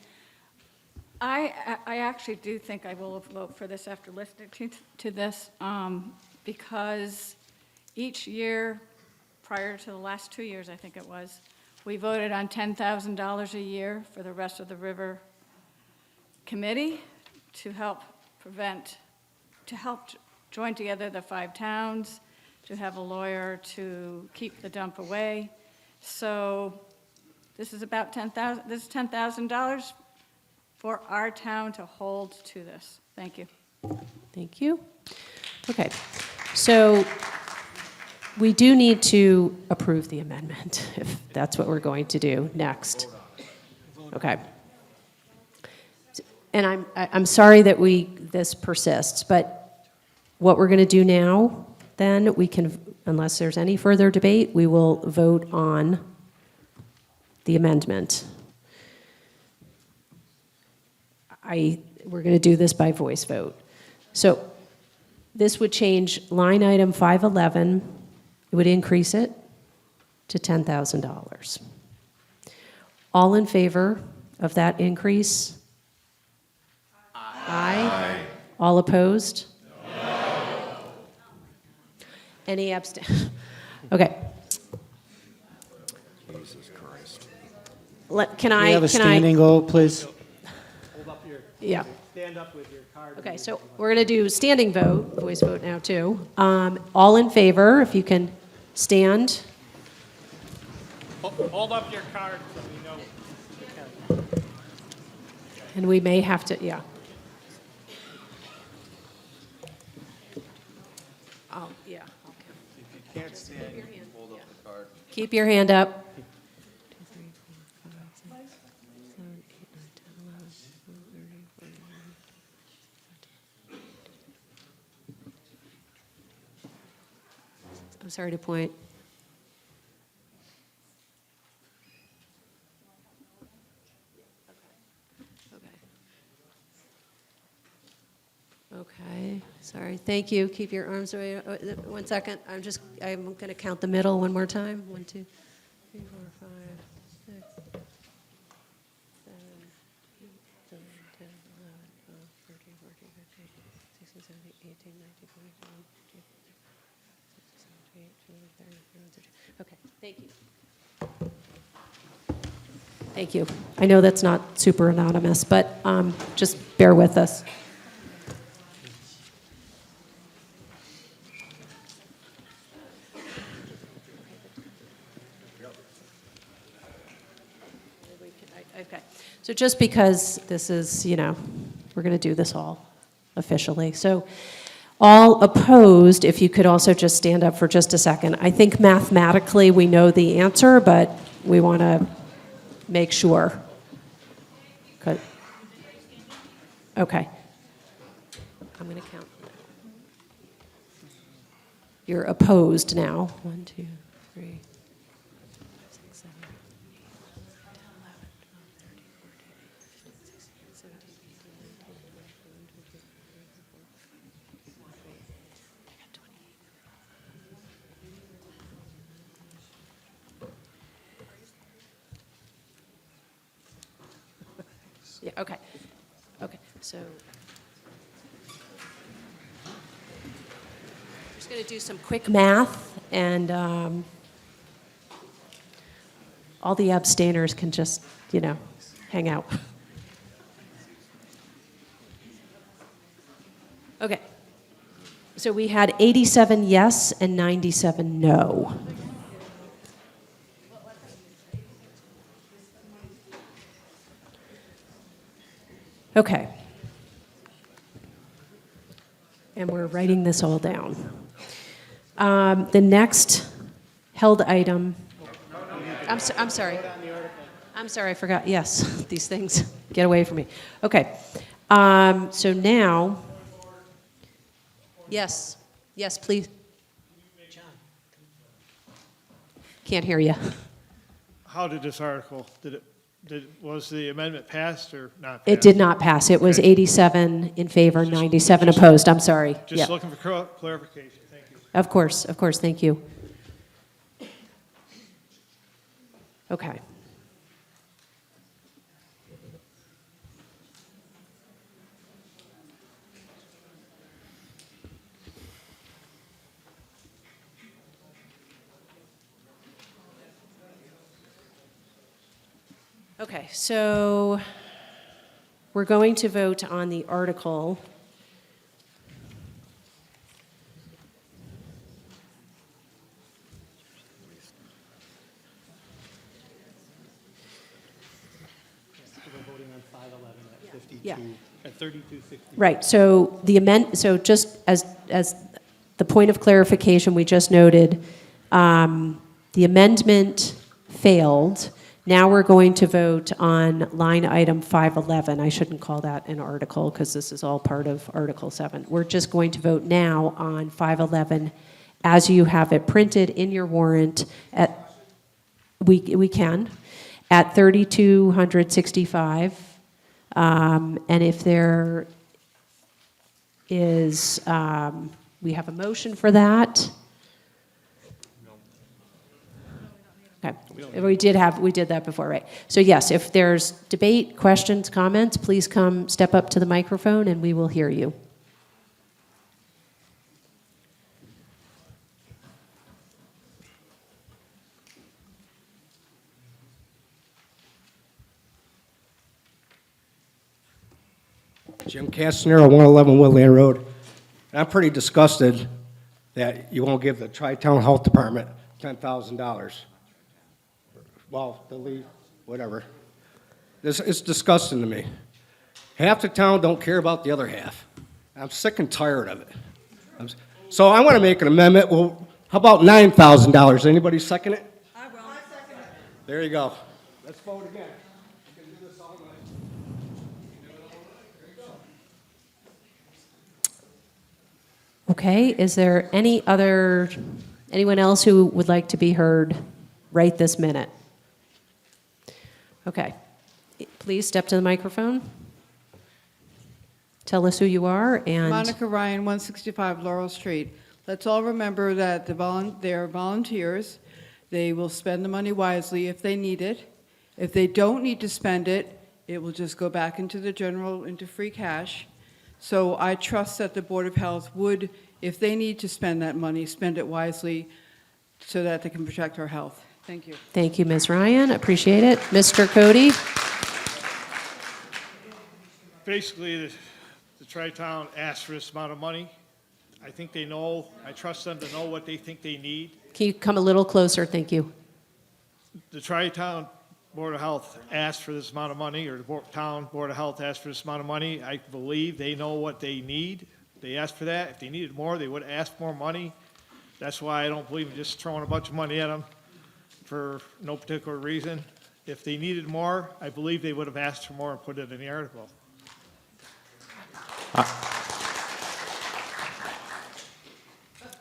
S6: I actually do think I will vote for this after listening to this, because each year, prior to the last 2 years, I think it was, we voted on $10,000 a year for the Rest of the River Committee to help join together the 5 towns, to have a lawyer to keep the dump away. So this is about $10,000 for our town to hold to this. Thank you.
S1: Thank you. Okay, so we do need to approve the amendment, if that's what we're going to do next. Okay. And I'm sorry that this persists, but what we're going to do now, then, we can, unless there's any further debate, we will vote on the amendment. we're going to do this by voice vote. So this would change line item 511, it would increase it to $10,000. All in favor of that increase? Aye. All opposed? No. Any abstain? Okay.
S4: Jesus Christ.
S1: Can I?
S19: We have a
S1: can
S19: standing vote, please.
S3: Hold up your,
S1: Yeah.
S3: stand up with your card.
S1: Okay, so we're going to do standing vote, voice vote now too. All in favor, if you can stand.
S3: Hold up your card so we know.
S1: And we may have to, yeah. Oh, yeah.
S3: Can't stand.
S1: Keep your hand up. I'm sorry to point. Okay, sorry, thank you. Keep your arms away. 1 second, I'm going to count the middle one more time. 1, 2, 3, 4, 5, 6, 7, 8, 9, 10, 11, 12, 13, 14, 15, 16, 17, 18, 19, 20, 21, 22, 23, 24, 25, 26, 27, 28, 29, 30, 31, 32. Okay, thank you. Thank you. I know that's not super anonymous, but just bear with us. Okay, so just because this is, we're going to do this all officially. So all opposed, if you could also just stand up for just a second. I think mathematically we know the answer, but we want to make sure. Good. Okay. I'm going to count. You're opposed now. 1, 2, 3. 6, 7, 8, 10, 11, 12, 13, 14, 15, 16, 17, 18, 19, 20, 21, 22, 23, 24. I got 28. Yeah, okay. Okay, so just going to do some quick math, and all the abstainers can just, hang out. Okay. So we had 87 yes and 97 no. Okay. And we're writing this all down. The next held item. I'm sorry. I'm sorry, I forgot. Yes, these things get away from me. Okay. So now, yes, please. Can't hear you.
S13: How did this article, was the amendment passed or not passed?
S1: It did not pass. It was 87 in favor, 97 opposed. I'm sorry.
S13: Just
S1: Yeah.
S13: looking for clarification, thank you.
S1: Of course, thank you. Okay. Okay, so we're going to vote on the article.
S3: We're voting on 511 at 52,
S1: Yeah.
S3: at 3260.
S1: Right, so so just as the point of clarification we just noted, the amendment failed. Now we're going to vote on line item 511. I shouldn't call that an article because this is all part of Article 7. We're just going to vote now on 511 as you have it printed in your warrant at, we can, at $3,265. And if there is, we have a motion for that. Okay, we did that before, right? So yes, if there's debate, questions, comments, please come step up to the microphone and we will hear you.
S19: Jim Castner, 111 Woodland Road. And I'm pretty disgusted that you won't give the Tri-Town Health Department $10,000. Well, the lead, whatever. It's disgusting to me. Half the town don't care about the other half. I'm sick and tired of it. So I want to make an amendment. Well, how about $9,000? Anybody second it? I will. I second it. There you go. Let's vote again. We can do this all night.
S1: Okay, is there anyone else who would like to be heard right this minute? Okay, please step to the microphone. Tell us who you are and...
S14: Monica Ryan, 165 Laurel Street. Let's all remember that they're volunteers. They will spend the money wisely if they need it. If they don't need to spend it, it will just go back into free cash. So I trust that the Board of Health would, if they need to spend that money, spend it wisely so that they can protect our health. Thank you.
S1: Thank you, Ms. Ryan. Appreciate it. Mr. Cody?
S13: Basically, the Tri-Town asked for this amount of money. I think they know, I trust them to know what they think they need.
S1: Can you come a little closer? Thank you.
S13: The Tri-Town Board of Health asked for this amount of money, or the Town Board of Health asked for this amount of money. I believe they know what they need. They asked for that. If they needed more, they would have asked more money. That's why I don't believe in just throwing a bunch of money at them for no particular reason. If they needed more, I believe they would have asked for more and put it in the article.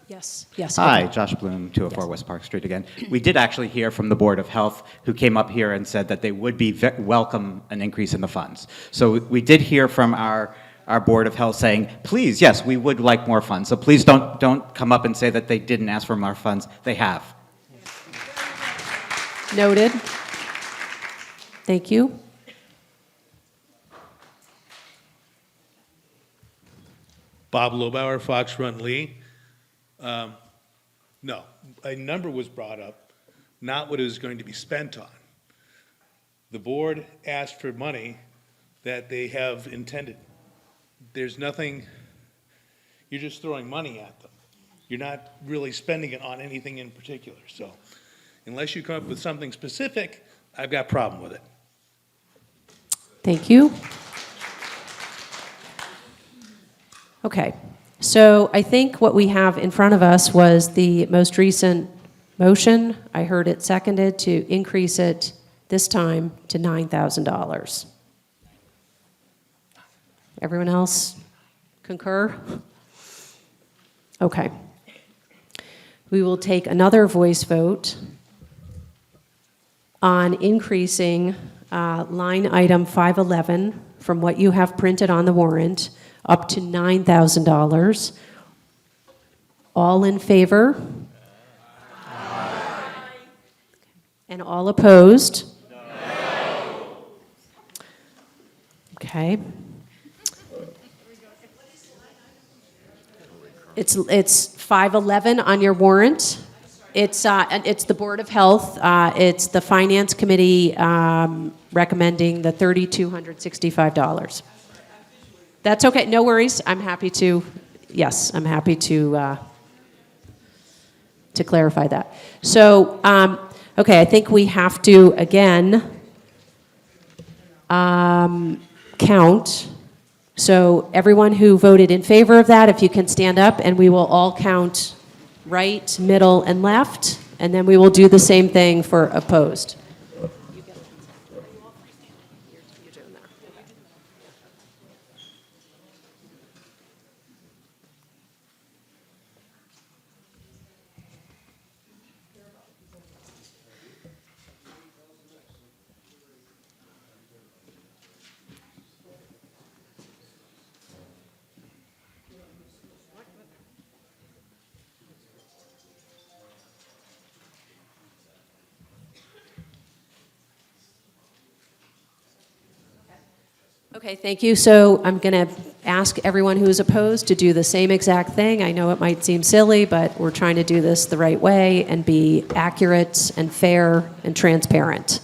S1: Yes. Yes.
S16: Hi, Josh Bloom, 204 West Park Street again. We did actually hear from the Board of Health, who came up here and said that they would be welcome an increase in the funds. So we did hear from our Board of Health saying, please, yes, we would like more funds. So please don't come up and say that they didn't ask for more funds. They have.
S1: Noted. Thank you.
S20: Bob Lobauer, Fox Run Lee. No, a number was brought up, not what it was going to be spent on. The board asked for money that they have intended. There's nothing, you're just throwing money at them. You're not really spending it on anything in particular. So unless you come up with something specific, I've got a problem with it.
S1: Thank you. Okay, so I think what we have in front of us was the most recent motion. I heard it seconded to increase it this time to $9,000. Everyone else concur? Okay. We will take another voice vote on increasing line item 511 from what you have printed on the warrant up to $9,000. All in favor? Aye. And all opposed? No. Okay. It's 511 on your warrant. It's the Board of Health. It's the Finance Committee recommending the $3,265. That's okay, no worries. I'm happy to clarify that. So, okay, I think we have to, again, count. So everyone who voted in favor of that, if you can stand up, and we will all count right, middle, and left, and then we will do the same thing for opposed. Okay, thank you. So I'm going to ask everyone who is opposed to do the same exact thing. I know it might seem silly, but we're trying to do this the right way and be accurate and fair and transparent.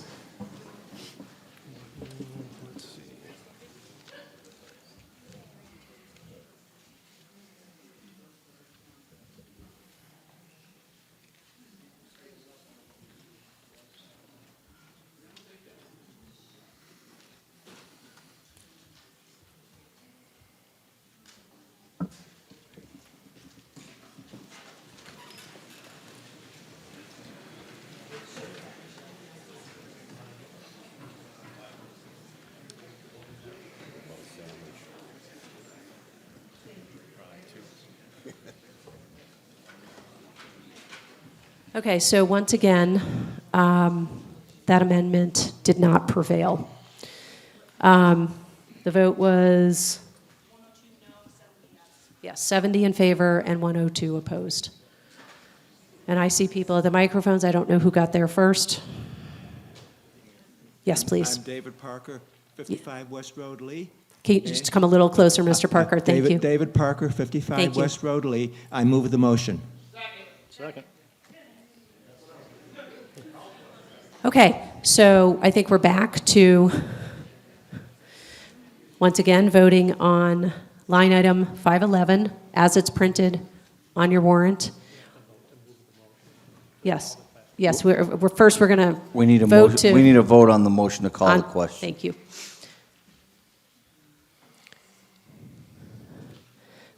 S1: Okay, so once again, that amendment did not prevail. The vote was, yes, 70 in favor and 102 opposed. And I see people at the microphones. I don't know who got there first. Yes, please.
S21: I'm David Parker, 55 West Road, Lee.
S1: Can you just come a little closer, Mr. Parker? Thank you.
S21: David Parker, 55
S1: Thank you.
S21: West Road, Lee. I move the motion.
S13: Second.
S1: Okay, so I think we're back to, once again, voting on line item 511 as it's printed on your warrant. Yes, yes, we're first we're going to
S15: We need a
S1: vote
S15: motion,
S1: to.
S15: we need a vote on the motion to call the
S1: on-
S15: question.
S1: Thank you.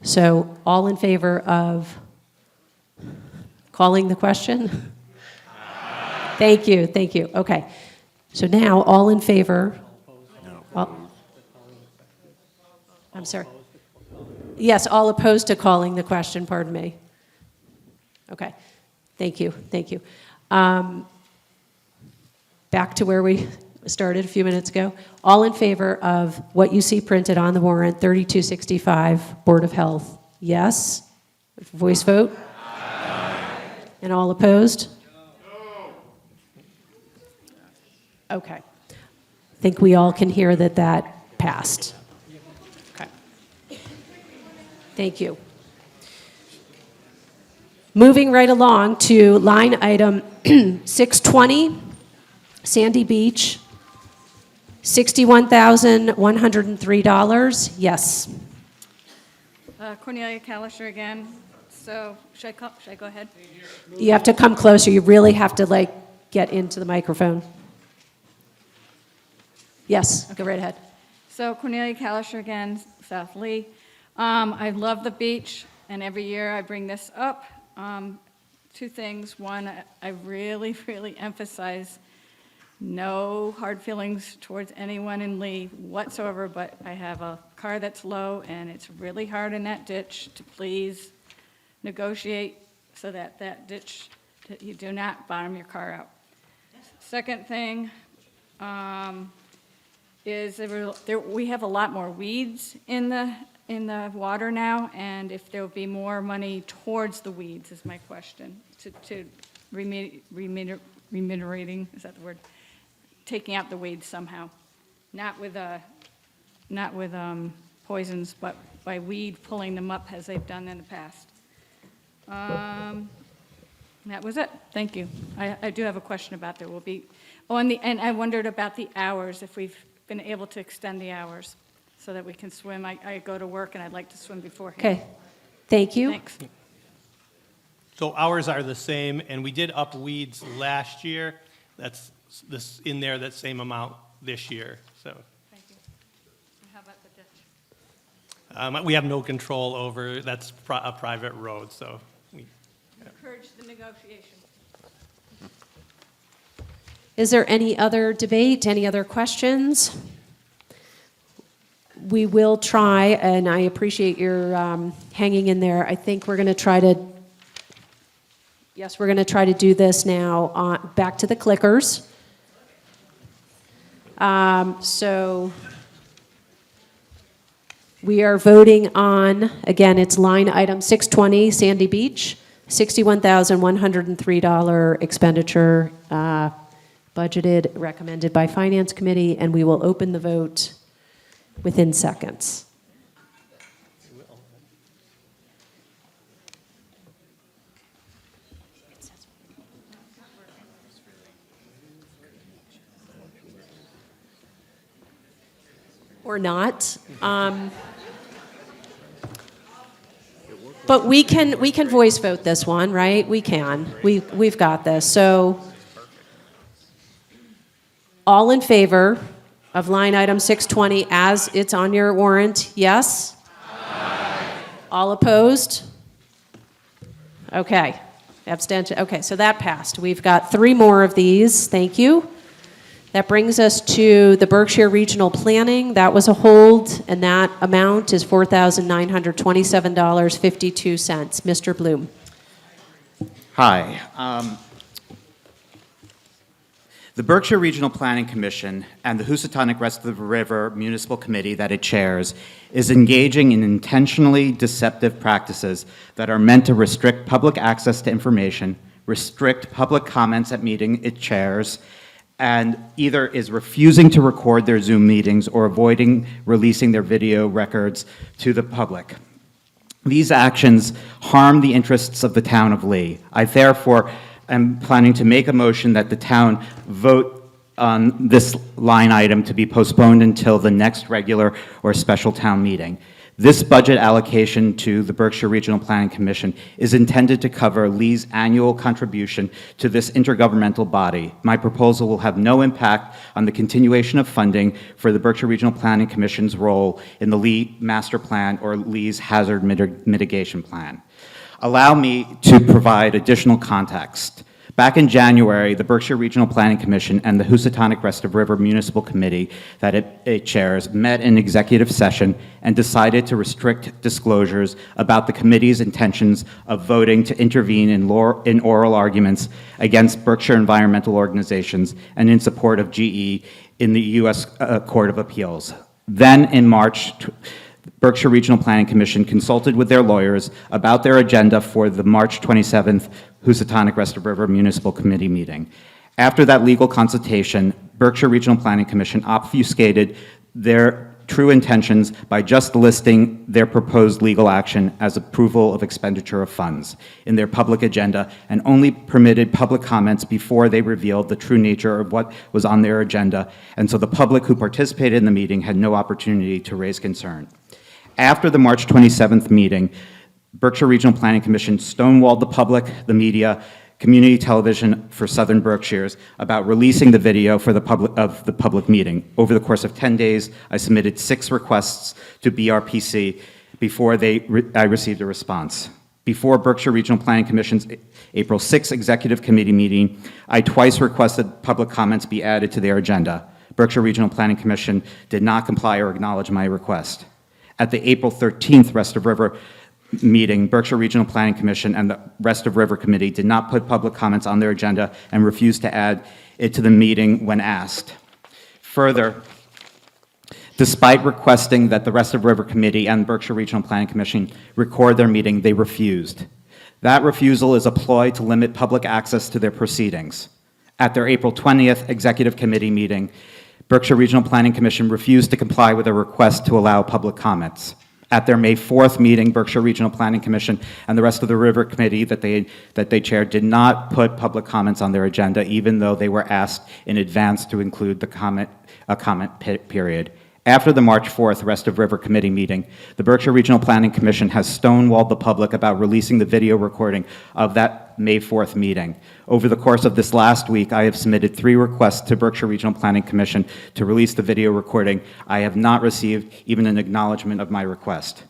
S1: So all in favor of calling the question? Thank you, thank you. Okay. So now, all in favor? I'm sorry. Yes, all opposed to calling the question, pardon me. Okay. Thank you, thank you. Back to where we started a few minutes ago. All in favor of what you see printed on the warrant, 3265, Board of Health? Yes? Voice vote? And all opposed? Okay. I think we all can hear that that passed. Okay. Thank you. Moving right along to line item 620, Sandy Beach, $61,103. Yes.
S6: Cornelia Kalischer again. So should I go ahead?
S1: You have to come closer. You really have to get into the microphone. Yes, go right ahead.
S6: So Cornelia Kalischer again, South Lee. I love the beach, and every year I bring this up. Two things. One, I really, really emphasize no hard feelings towards anyone in Lee whatsoever, but I have a car that's low, and it's really hard in that ditch to please negotiate so that that ditch, that you do not bottom your car out. Second thing, is we have a lot more weeds in the water now, and if there will be more money towards the weeds is my question, to remunerating, is that the word? Taking out the weeds somehow, not with poisons, but by weed pulling them up as they've done in the past. That was it. Thank you. I do have a question about there will be. Oh, and I wondered about the hours, if we've been able to extend the hours so that we can swim. I go to work and I'd like to swim beforehand.
S1: Okay. Thank you.
S6: Thanks.
S3: So ours are the same, and we did up weeds last year. That's this in there, that same amount this year, so.
S6: Thank you. And how about the ditch?
S3: We have no control over, that's a private road, so.
S6: Encourage the negotiation.
S1: Is there any other debate, any other questions? We will try, and I appreciate your hanging in there. I think we're going to try to, yes, we're going to try to do this now. Back to the clickers. So we are voting on, again, it's line item 620, Sandy Beach, $61,103 expenditure budgeted, recommended by Finance Committee, and we will open the vote within seconds. Or not. But we can voice vote this one, right? We can. We've got this. So, all in favor of line item 620 as it's on your warrant, yes? Aye. All opposed? Okay. Abstention. Okay, so that passed. We've got 3 more of these. Thank you. That brings us to the Berkshire Regional Planning. That was a hold, and that amount is $4,927.52. Mr. Bloom.
S16: Hi. The Berkshire Regional Planning Commission and the Housatonic Rest of the River Municipal Committee that it chairs is engaging in intentionally deceptive practices that are meant to restrict public access to information, restrict public comments at meeting it chairs, and either is refusing to record their Zoom meetings or avoiding releasing their video records to the public. These actions harm the interests of the town of Lee. I therefore am planning to make a motion that the town vote on this line item to be postponed until the next regular or special town meeting. This budget allocation to the Berkshire Regional Planning Commission is intended to cover Lee's annual contribution to this intergovernmental body. My proposal will have no impact on the continuation of funding for the Berkshire Regional Planning Commission's role in the Lee Master Plan or Lee's Hazard Mitigation Plan. Allow me to provide additional context. Back in January, the Berkshire Regional Planning Commission and the Housatonic Rest of River Municipal Committee that it chairs met in executive session and decided to restrict disclosures about the committee's intentions of voting to intervene in oral arguments against Berkshire environmental organizations and in support of GE in the U.S. Court of Appeals. Then in March, Berkshire Regional Planning Commission consulted with their lawyers about their agenda for the March 27th Housatonic Rest of River Municipal Committee meeting. After that legal consultation, Berkshire Regional Planning Commission obfuscated their true intentions by just listing their proposed legal action as approval of expenditure of funds in their public agenda and only permitted public comments before they revealed the true nature of what was on their agenda, and so the public who participated in the meeting had no opportunity to raise concern. After the March 27th meeting, Berkshire Regional Planning Commission stonewalled the public, the media, community television for Southern Berkshires about releasing the video for the public meeting. Over the course of 10 days, I submitted 6 requests to BRPC before I received a response. Before Berkshire Regional Planning Commission's April 6th Executive Committee meeting, I twice requested public comments be added to their agenda. Berkshire Regional Planning Commission did not comply or acknowledge my request. At the April 13th Rest of River meeting, Berkshire Regional Planning Commission and the Rest of River Committee did not put public comments on their agenda and refused to add it to the meeting when asked. Further, despite requesting that the Rest of River Committee and Berkshire Regional Planning Commission record their meeting, they refused. That refusal is a ploy to limit public access to their proceedings. At their April 20th Executive Committee meeting, Berkshire Regional Planning Commission refused to comply with a request to allow public comments. At their May 4th meeting, Berkshire Regional Planning Commission and the Rest of the River Committee that they chaired did not put public comments on their agenda, even though they were asked in advance to include a comment period. After the March 4th Rest of River Committee meeting, the Berkshire Regional Planning Commission has stonewalled the public about releasing the video recording of that May 4th meeting. Over the course of this last week, I have submitted 3 requests to Berkshire Regional Planning Commission to release the video recording. I have not received even an acknowledgement of my request.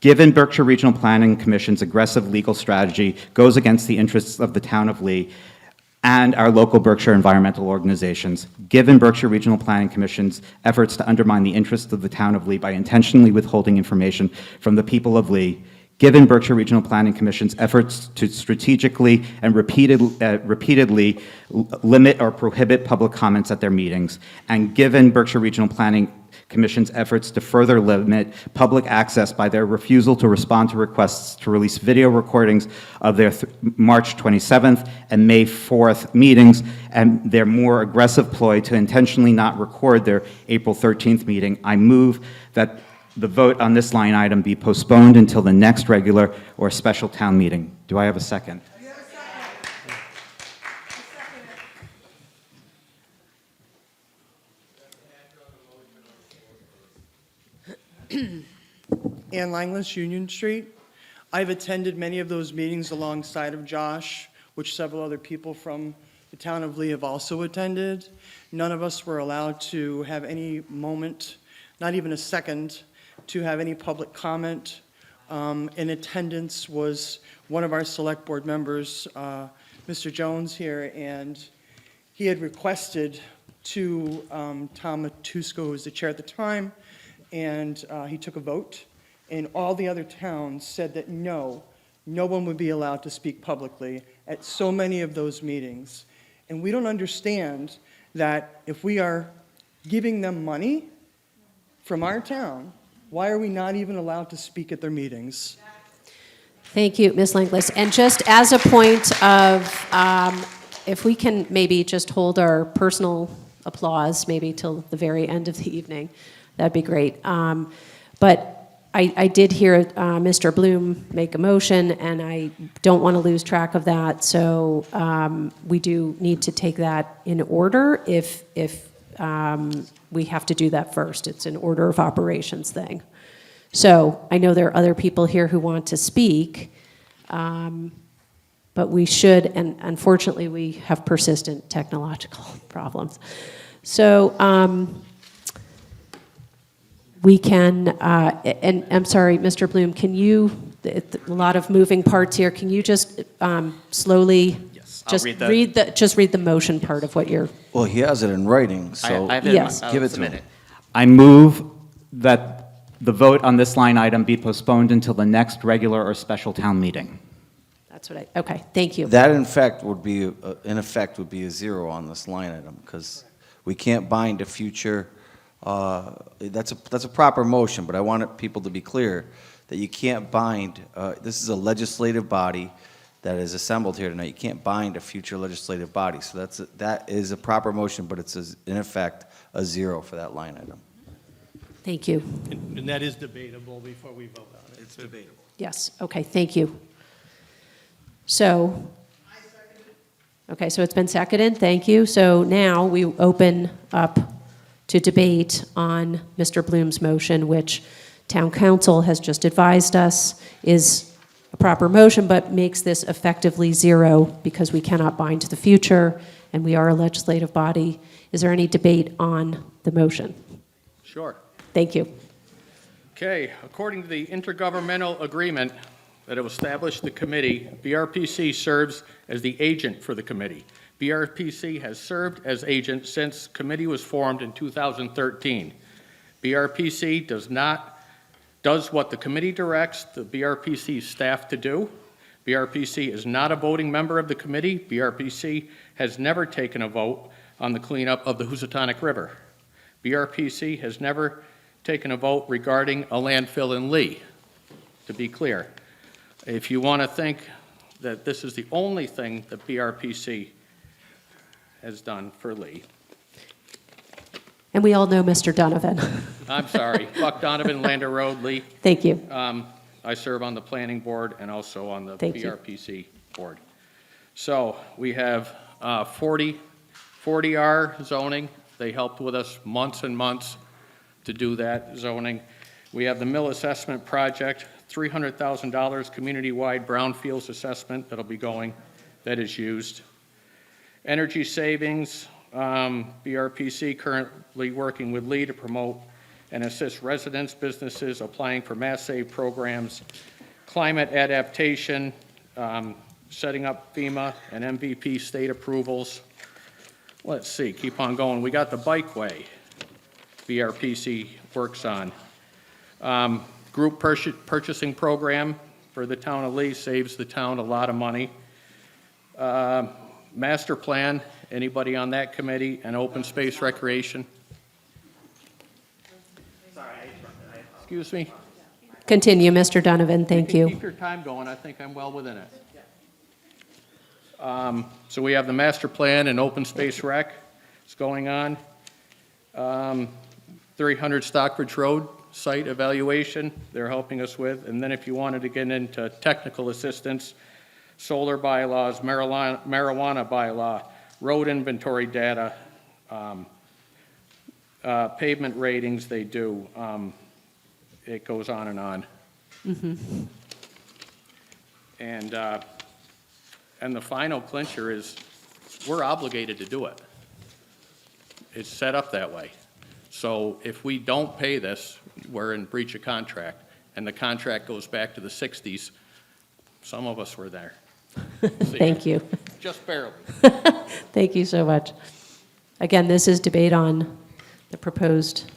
S16: Given Berkshire Regional Planning Commission's aggressive legal strategy goes against the interests of the town of Lee and our local Berkshire environmental organizations, given Berkshire Regional Planning Commission's efforts to undermine the interests of the town of Lee by intentionally withholding information from the people of Lee, Given Berkshire Regional Planning Commission's efforts to strategically and repeatedly limit or prohibit public comments at their meetings, and given Berkshire Regional Planning Commission's efforts to further limit public access by their refusal to respond to requests to release video recordings of their March 27th and May 4th meetings, and their more aggressive ploy to intentionally not record their April 13th meeting, I move that the vote on this line item be postponed until the next regular or special town meeting. Do I have a second?
S18: Ann Langlis, Union Street. I've attended many of those meetings alongside of Josh, which several other people from the town of Lee have also attended. None of us were allowed to have any moment, not even a second, to have any public comment. In attendance was one of our select board members, Mr. Jones here, and he had requested to Tom Matusko, who was the chair at the time, and he took a vote, and all the other towns said that no one would be allowed to speak publicly at so many of those meetings. And we don't understand that if we are giving them money from our town, why are we not even allowed to speak at their meetings?
S1: Thank you, Ms. Langlis. And just as a point of, if we can maybe just hold our personal applause maybe till the very end of the evening, that'd be great. But I did hear Mr. Bloom make a motion, and I don't want to lose track of that, so we do need to take that in order if we have to do that first. It's an order of operations thing. So I know there are other people here who want to speak, but we should, and unfortunately we have persistent technological problems. So we can, and I'm sorry, Mr. Bloom, can you, a lot of moving parts here, can you just slowly just read the motion part of what you're...
S15: Well, he has it in writing, so
S1: Yes.
S15: give it to him.
S16: I move that the vote on this line item be postponed until the next regular or special town meeting.
S1: That's what okay, thank you.
S15: That in effect would be a zero on this line item, because we can't bind a future, that's a proper motion, but I want people to be clear that you can't bind, this is a legislative body that is assembled here tonight. You can't bind a future legislative body. So that is a proper motion, but it's in effect a zero for that line item.
S1: Thank you.
S3: And that is debatable before we vote on it.
S15: It's debatable.
S1: Yes, okay, thank you. So, okay, so it's been seconded, thank you. So now we open up to debate on Mr. Bloom's motion, which Town Council has just advised us is a proper motion, but makes this effectively zero because we cannot bind to the future, and we are a legislative body. Is there any debate on the motion?
S10: Sure.
S1: Thank you.
S10: Okay, according to the intergovernmental agreement that have established the committee, BRPC serves as the agent for the committee. BRPC has served as agent since committee was formed in 2013. BRPC does what the committee directs the BRPC staff to do. BRPC is not a voting member of the committee. BRPC has never taken a vote on the cleanup of the Housatonic River. BRPC has never taken a vote regarding a landfill in Lee, to be clear. If you want to think that this is the only thing that BRPC has done for Lee.
S1: And we all know Mr. Donovan.
S10: I'm sorry, Buck Donovan, Lander Road, Lee.
S1: Thank you.
S10: I serve on the planning board and also on the
S1: Thank you.
S10: BRPC board. So we have 40R zoning. They helped with us months and months to do that zoning. We have the mill assessment project, $300,000 community-wide brownfields assessment that'll be going, that is used. Energy savings, BRPC currently working with Lee to promote and assist residents, businesses applying for mass save programs, climate adaptation, setting up FEMA and MVP state approvals. Let's see, keep on going. We got the bikeway BRPC works on. Group purchasing program
S8: for the town of Lee, saves the town a lot of money. Master plan, anybody on that committee, and open space recreation? Excuse me?
S1: Continue, Mr. Donovan, thank
S8: can
S1: you.
S8: Keep your time going, I think I'm well within it. So we have the master plan and open space rec is going on. 300 Stockbridge Road site evaluation they're helping us with. And then if you wanted to get into technical assistance, solar bylaws, marijuana bylaw, road inventory data, pavement ratings they do. It goes on and on.
S1: Mm-hmm.
S8: And the final clincher is we're obligated to do it. It's set up that way. So if we don't pay this, we're in breach of contract, and the contract goes back to the 60s. Some of us were there.
S1: Thank you.
S8: Just barely.
S1: Thank you so much. Again, this is debate on the proposed,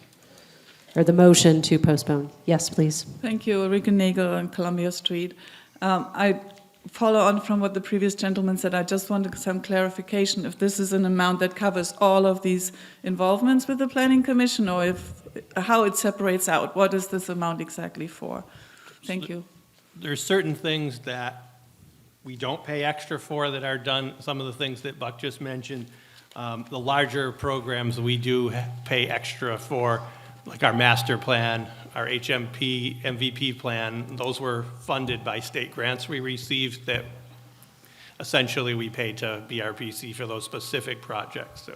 S1: or the motion to postpone. Yes, please.
S22: Thank you. Ulrike Nagel on Columbia Street. I follow on from what the previous gentleman said. I just wanted some clarification if this is an amount that covers all of these involvements with the Planning Commission, or how it separates out. What is this amount exactly for? Thank you.
S3: There's certain things that we don't pay extra for that are done, some of the things that Buck just mentioned. The larger programs we do pay extra for, like our master plan, our HMP, MVP plan. Those were funded by state grants we received that essentially we pay to BRPC for those specific projects.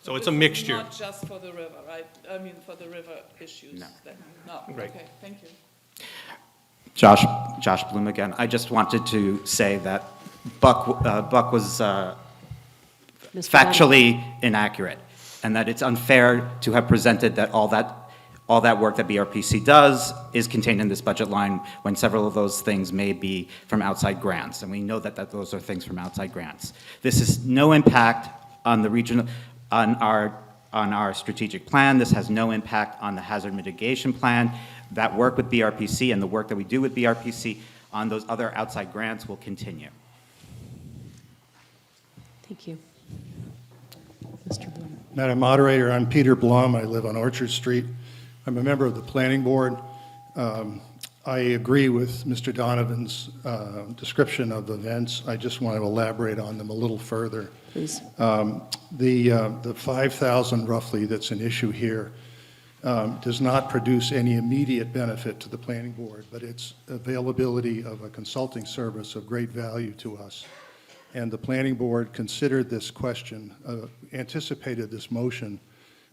S3: So it's a mixture.
S22: Not just for the river, right? I mean, for the river issues.
S16: No.
S22: No.
S3: Right.
S22: Okay, thank you.
S16: Josh Bloom again. I just wanted to say that Buck was factually inaccurate, and that it's unfair to have presented that all that work that BRPC does is contained in this budget line when several of those things may be from outside grants, and we know that those are things from outside grants. This has no impact on the regional, on our strategic plan. This has no impact on the hazard mitigation plan. That work with BRPC and the work that we do with BRPC on those other outside grants will continue.
S1: Thank you. Mr. Bloom.
S23: Madam Moderator, I'm Peter Blum. I live on Orchard Street. I'm a member of the Planning Board. I agree with Mr. Donovan's description of the events. I just want to elaborate on them a little further.
S1: Please.
S23: The 5,000 roughly that's an issue here does not produce any immediate benefit to the Planning Board, but its availability of a consulting service of great value to us. And the Planning Board considered this question, anticipated this motion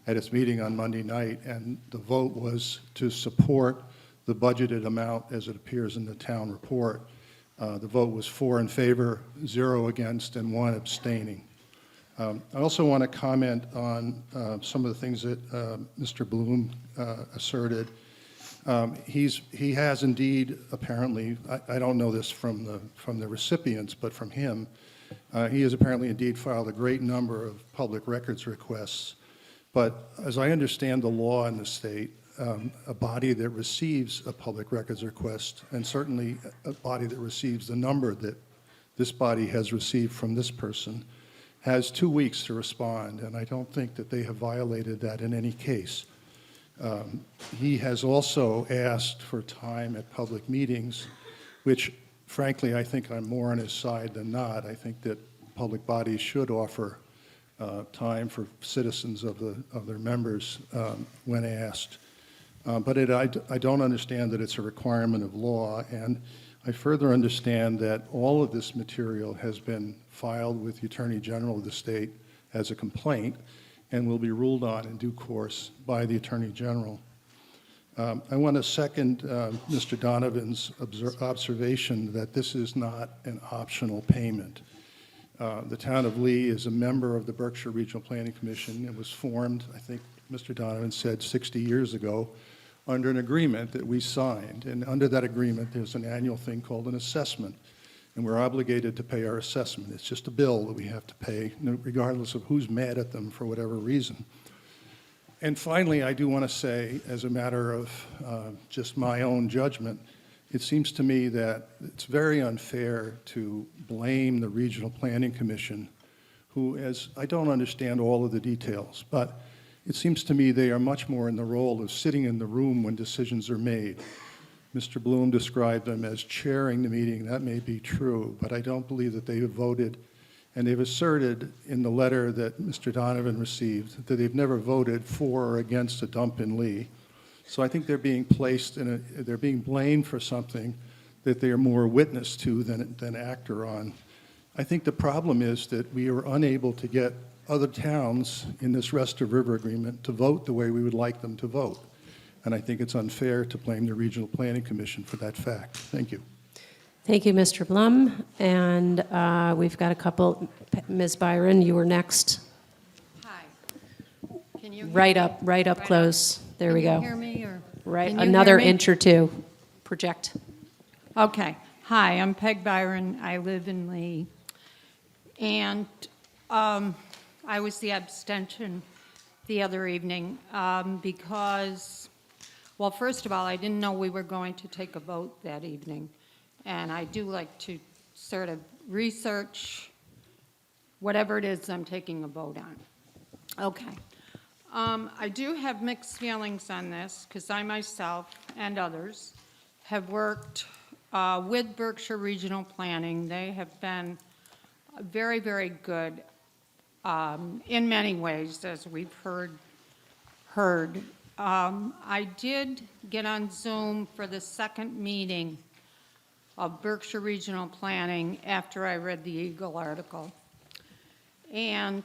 S23: at its meeting on Monday night, and the vote was to support the budgeted amount as it appears in the town report. The vote was 4 in favor, 0 against, and 1 abstaining. I also want to comment on some of the things that Mr. Bloom asserted. He has indeed, apparently, I don't know this from the recipients, but from him, he has apparently indeed filed a great number of public records requests. But as I understand the law in the state, a body that receives a public records request, and certainly a body that receives the number that this body has received from this person, has 2 weeks to respond, and I don't think that they have violated that in any case. He has also asked for time at public meetings, which frankly I think I'm more on his side than not. I think that public bodies should offer time for citizens of their members when asked. But I don't understand that it's a requirement of law, and I further understand that all of this material has been filed with the Attorney General of the state as a complaint and will be ruled on in due course by the Attorney General. I want to second Mr. Donovan's observation that this is not an optional payment. The town of Lee is a member of the Berkshire Regional Planning Commission. It was formed, I think Mr. Donovan said, 60 years ago under an agreement that we signed. And under that agreement, there's an annual thing called an assessment. And we're obligated to pay our assessment. It's just a bill that we have to pay, regardless of who's mad at them for whatever reason. And finally, I do want to say, as a matter of just my own judgment, it seems to me that it's very unfair to blame the Regional Planning Commission, who, as I don't understand all of the details, but it seems to me they are much more in the role of sitting in the room when decisions are made. Mr. Bloom described them as chairing the meeting. That may be true, but I don't believe that they have voted. And they've asserted in the letter that Mr. Donovan received that they've never voted for or against a dump in Lee. So I think they're being they're being blamed for something that they are more witness to than actor on. I think the problem is that we are unable to get other towns in this Rest of River agreement to vote the way we would like them to vote. And I think it's unfair to blame the Regional Planning Commission for that fact. Thank you.
S1: Thank you, Mr. Blum. And we've got a couple. Ms. Byron, you were next.
S2: Hi. Can you hear
S1: Right
S2: me?
S1: up close. There we go.
S2: Can you hear me, or?
S1: Right,
S2: Can you
S1: another
S2: hear me?
S1: inch or two. Project.
S2: Okay. Hi, I'm Peg Byron. I live in Lee. And I was the abstention the other evening because, well, first of all, I didn't know we were going to take a vote that evening. And I do like to sort of research whatever it is I'm taking a vote on. Okay. I do have mixed feelings on this because I myself and others have worked with Berkshire Regional Planning. They have been very, very good in many ways, as we've heard. I did get on Zoom for the second meeting of Berkshire Regional Planning after I read the Eagle article. And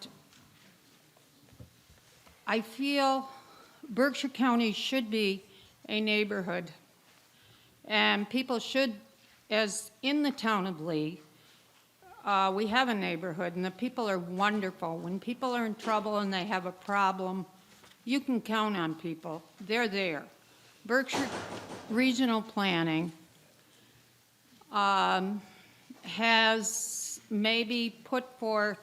S2: I feel Berkshire County should be a neighborhood. And people should, as in the town of Lee, we have a neighborhood and the people are wonderful. When people are in trouble and they have a problem, you can count on people. They're there. Berkshire Regional Planning has maybe put forth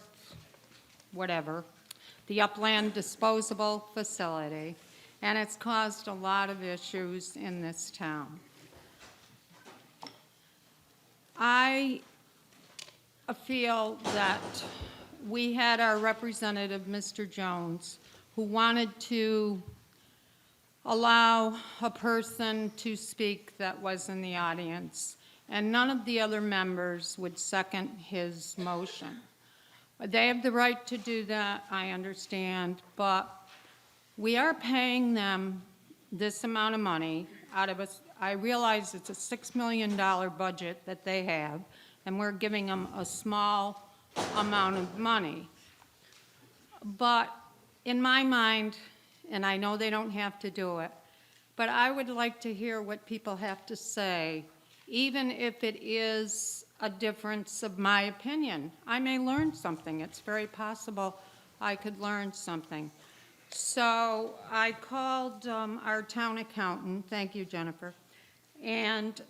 S2: whatever, the upland disposable facility, and it's caused a lot of issues in this town. I feel that we had our representative, Mr. Jones, who wanted to allow a person to speak that was in the audience, and none of the other members would second his motion. They have the right to do that, I understand, but we are paying them this amount of money out of I realize it's a $6 million budget that they have, and we're giving them a small amount of money. But in my mind, and I know they don't have to do it, but I would like to hear what people have to say, even if it is a difference of my opinion. I may learn something. It's very possible I could learn something. So I called our town accountant, thank you, Jennifer, and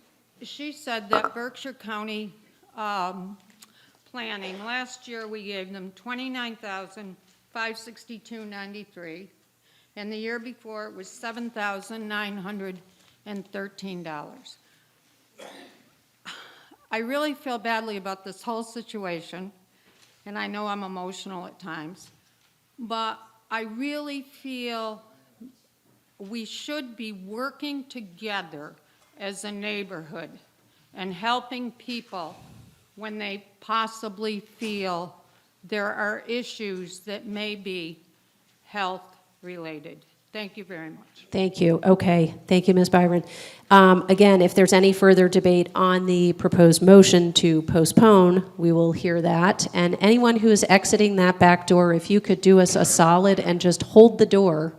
S2: she said that Berkshire County Planning, last year we gave them $29,562.93, and the year before it was $7,913. I really feel badly about this whole situation, and I know I'm emotional at times, but I really feel we should be working together as a neighborhood and helping people when they possibly feel there are issues that may be health-related. Thank you very much.
S1: Thank you. Okay. Thank you, Ms. Byron. Again, if there's any further debate on the proposed motion to postpone, we will hear that. And anyone who is exiting that back door, if you could do us a solid and just hold the door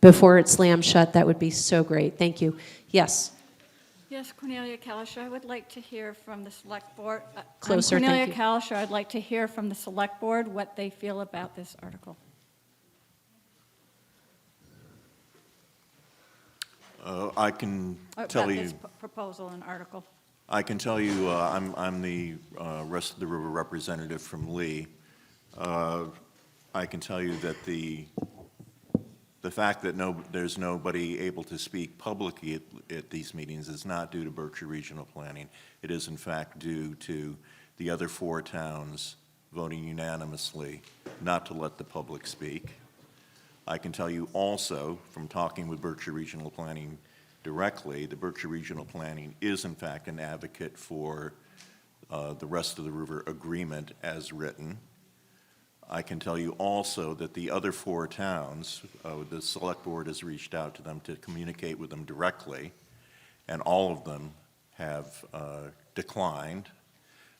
S1: before it slams shut, that would be so great. Thank you. Yes.
S6: Yes, Cornelia Kalischer, I would like to hear from the select board.
S1: Closer, thank
S6: Cornelia
S1: you.
S6: Kalischer, I'd like to hear from the select board what they feel about this article.
S4: I can tell
S6: About
S4: you.
S6: this proposal and article.
S4: I can tell you, I'm the Rest of the River representative from Lee. I can tell you that the The fact that there's nobody able to speak publicly at these meetings is not due to Berkshire Regional Planning. It is in fact due to the other 4 towns voting unanimously not to let the public speak. I can tell you also, from talking with Berkshire Regional Planning directly, the Berkshire Regional Planning is in fact an advocate for the Rest of the River Agreement as written. I can tell you also that the other 4 towns, the Select Board has reached out to them to communicate with them directly, and all of them have declined.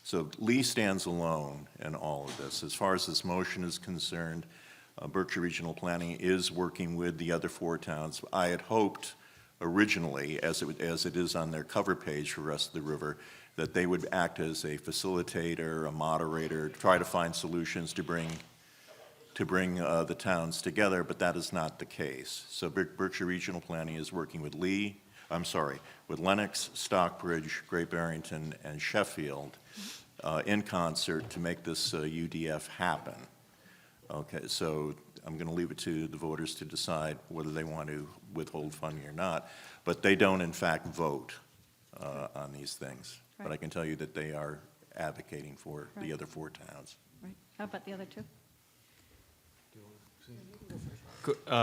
S4: So Lee stands alone in all of this. As far as this motion is concerned, Berkshire Regional Planning is working with the other 4 towns. I had hoped originally, as it is on their cover page for Rest of the River, that they would act as a facilitator, a moderator, try to find solutions to bring the towns together, but that is not the case. So Berkshire Regional Planning is working with with Lennox, Stockbridge, Great Barrington, and Sheffield in concert to make this UDF happen. Okay, so I'm going to leave it to the voters to decide whether they want to withhold funding or not, but they don't in fact vote on these things. But I can tell you that they are advocating for the other 4 towns.
S6: Right. How about the other 2?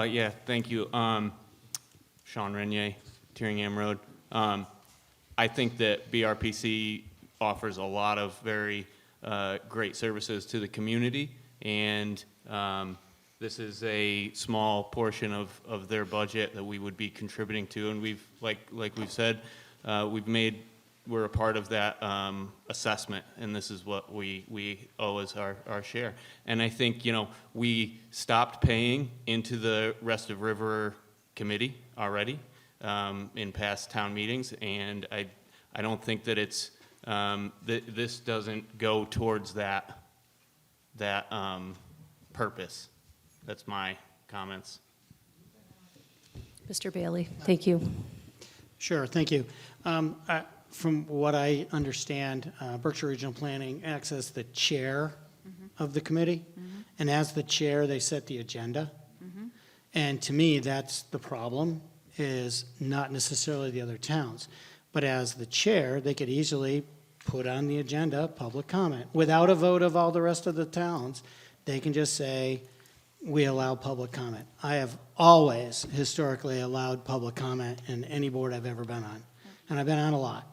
S5: Yeah, thank you. Sean Renier, Tyringham Road. I think that BRPC offers a lot of very great services to the community, and this is a small portion of their budget that we would be contributing to, and we've, like we've said, we're a part of that assessment, and this is what we owe as our share. And I think, we stopped paying into the Rest of River Committee already in past town meetings, and I don't think that it's, this doesn't go towards that purpose. That's my comments.
S1: Mr. Bailey, thank you.
S7: Sure, thank you. From what I understand, Berkshire Regional Planning acts as the chair of the committee, and as the chair, they set the agenda. And to me, that's the problem, is not necessarily the other towns. But as the chair, they could easily put on the agenda public comment. Without a vote of all the rest of the towns, they can just say, we allow public comment. I have always historically allowed public comment in any board I've ever been on, and I've been on a lot.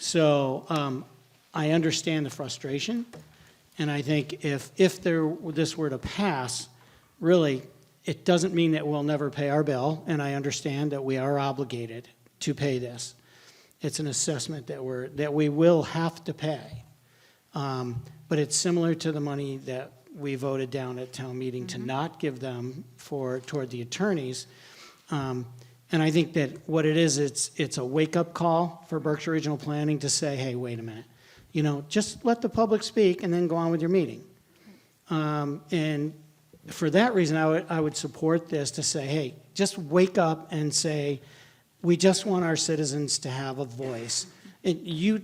S7: So I understand the frustration, and I think if this were to pass, really, it doesn't mean that we'll never pay our bill, and I understand that we are obligated to pay this. It's an assessment that we will have to pay. But it's similar to the money that we voted down at town meeting to not give them toward the attorneys. And I think that what it is, it's a wake-up call for Berkshire Regional Planning to say, hey, wait a minute. Just let the public speak and then go on with your meeting. And for that reason, I would support this to say, hey, just wake up and say, we just want our citizens to have a voice. And you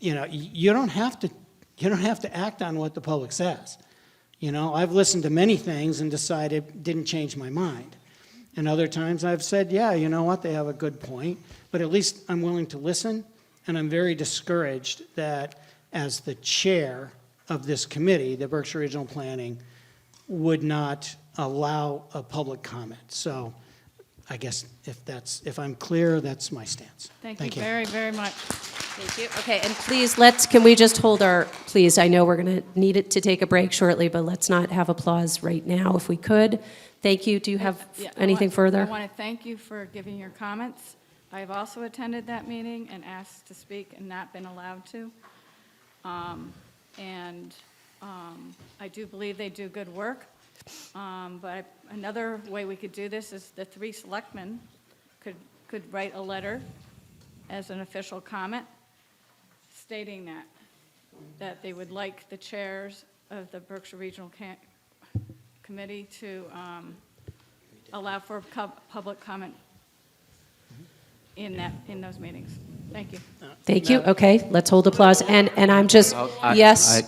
S7: don't have to act on what the public says. I've listened to many things and decided didn't change my mind. And other times I've said, yeah, you know what, they have a good point, but at least I'm willing to listen, and I'm very discouraged that as the chair of this committee, the Berkshire Regional Planning would not allow a public comment. So I guess if I'm clear, that's my stance.
S6: Thank you very, very much.
S1: Thank you. Okay, and please, can we just hold please, I know we're going to need it to take a break shortly, but let's not have applause right now if we could. Thank you. Do you have anything further?
S6: I want to thank you for giving your comments. I've also attended that meeting and asked to speak and not been allowed to. I do believe they do good work. But another way we could do this is the 3 selectmen could write a letter as an official comment stating that they would like the chairs of the Berkshire Regional Committee to allow for public comment in those meetings. Thank you.
S1: Thank you. Okay, let's hold applause. And I'm just, yes.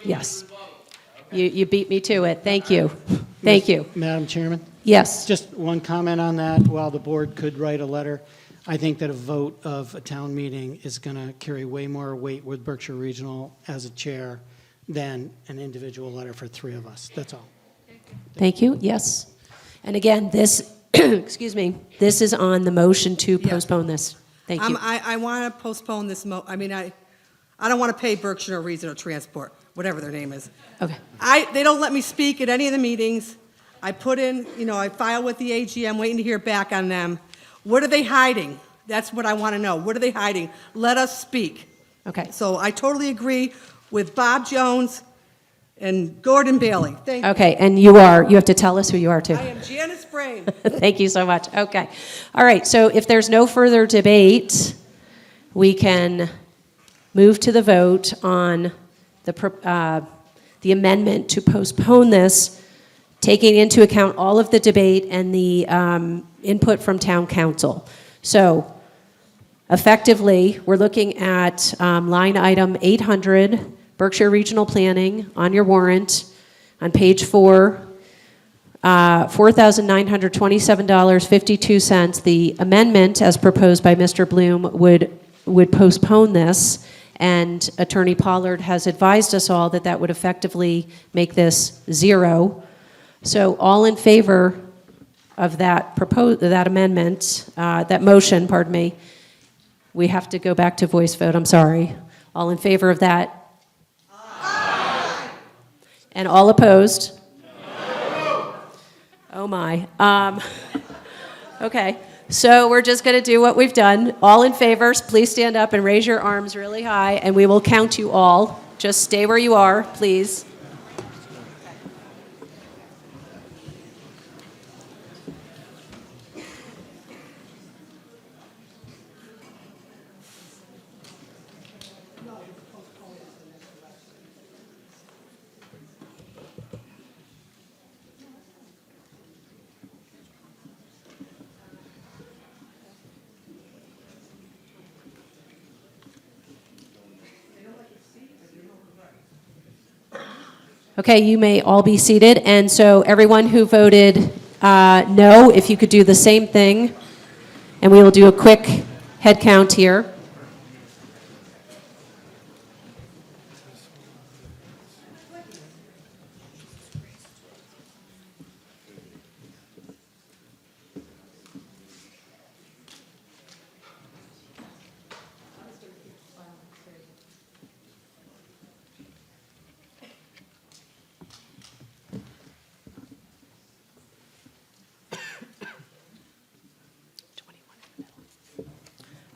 S1: Yes. You beat me to it. Thank you. Thank you.
S7: Madam Chairman?
S1: Yes.
S7: Just one comment on that. While the board could write a letter, I think that a vote of a town meeting is going to carry way more weight with Berkshire Regional as a chair than an individual letter for three of us. That's all.
S1: Thank you. Yes. And again, this, excuse me, this is on the motion to postpone this. Thank you.
S9: I want to postpone this, I don't want to pay Berkshire Regional Transport, whatever their name is.
S1: Okay.
S9: They don't let me speak at any of the meetings. I put in, I file with the AG, I'm waiting to hear back on them. What are they hiding? That's what I want to know. What are they hiding? Let us speak.
S1: Okay.
S9: So I totally agree with Bob Jones and Gordon Bailey. Thank you.
S1: Okay, and you have to tell us who you are too.
S9: I am Janice Brain.
S1: Thank you so much. Okay. All right, so if there's no further debate, we can move to the vote on the amendment to postpone this, taking into account all of the debate and the input from town council. So effectively, we're looking at line item 800, Berkshire Regional Planning, on your warrant, on page 4, $4,927.52. The amendment, as proposed by Mr. Bloom, would postpone this, and Attorney Pollard has advised us all that that would effectively make this zero. So all in favor of that amendment, that motion, pardon me, we have to go back to voice vote, I'm sorry. All in favor of that? Aye. And all opposed? No. Oh my. Okay, so we're just going to do what we've done. All in favor, please stand up and raise your arms really high, and we will count you all. Just stay where you are, please. Okay, you may all be seated. And so everyone who voted no, if you could do the same thing, and we will do a quick head count here.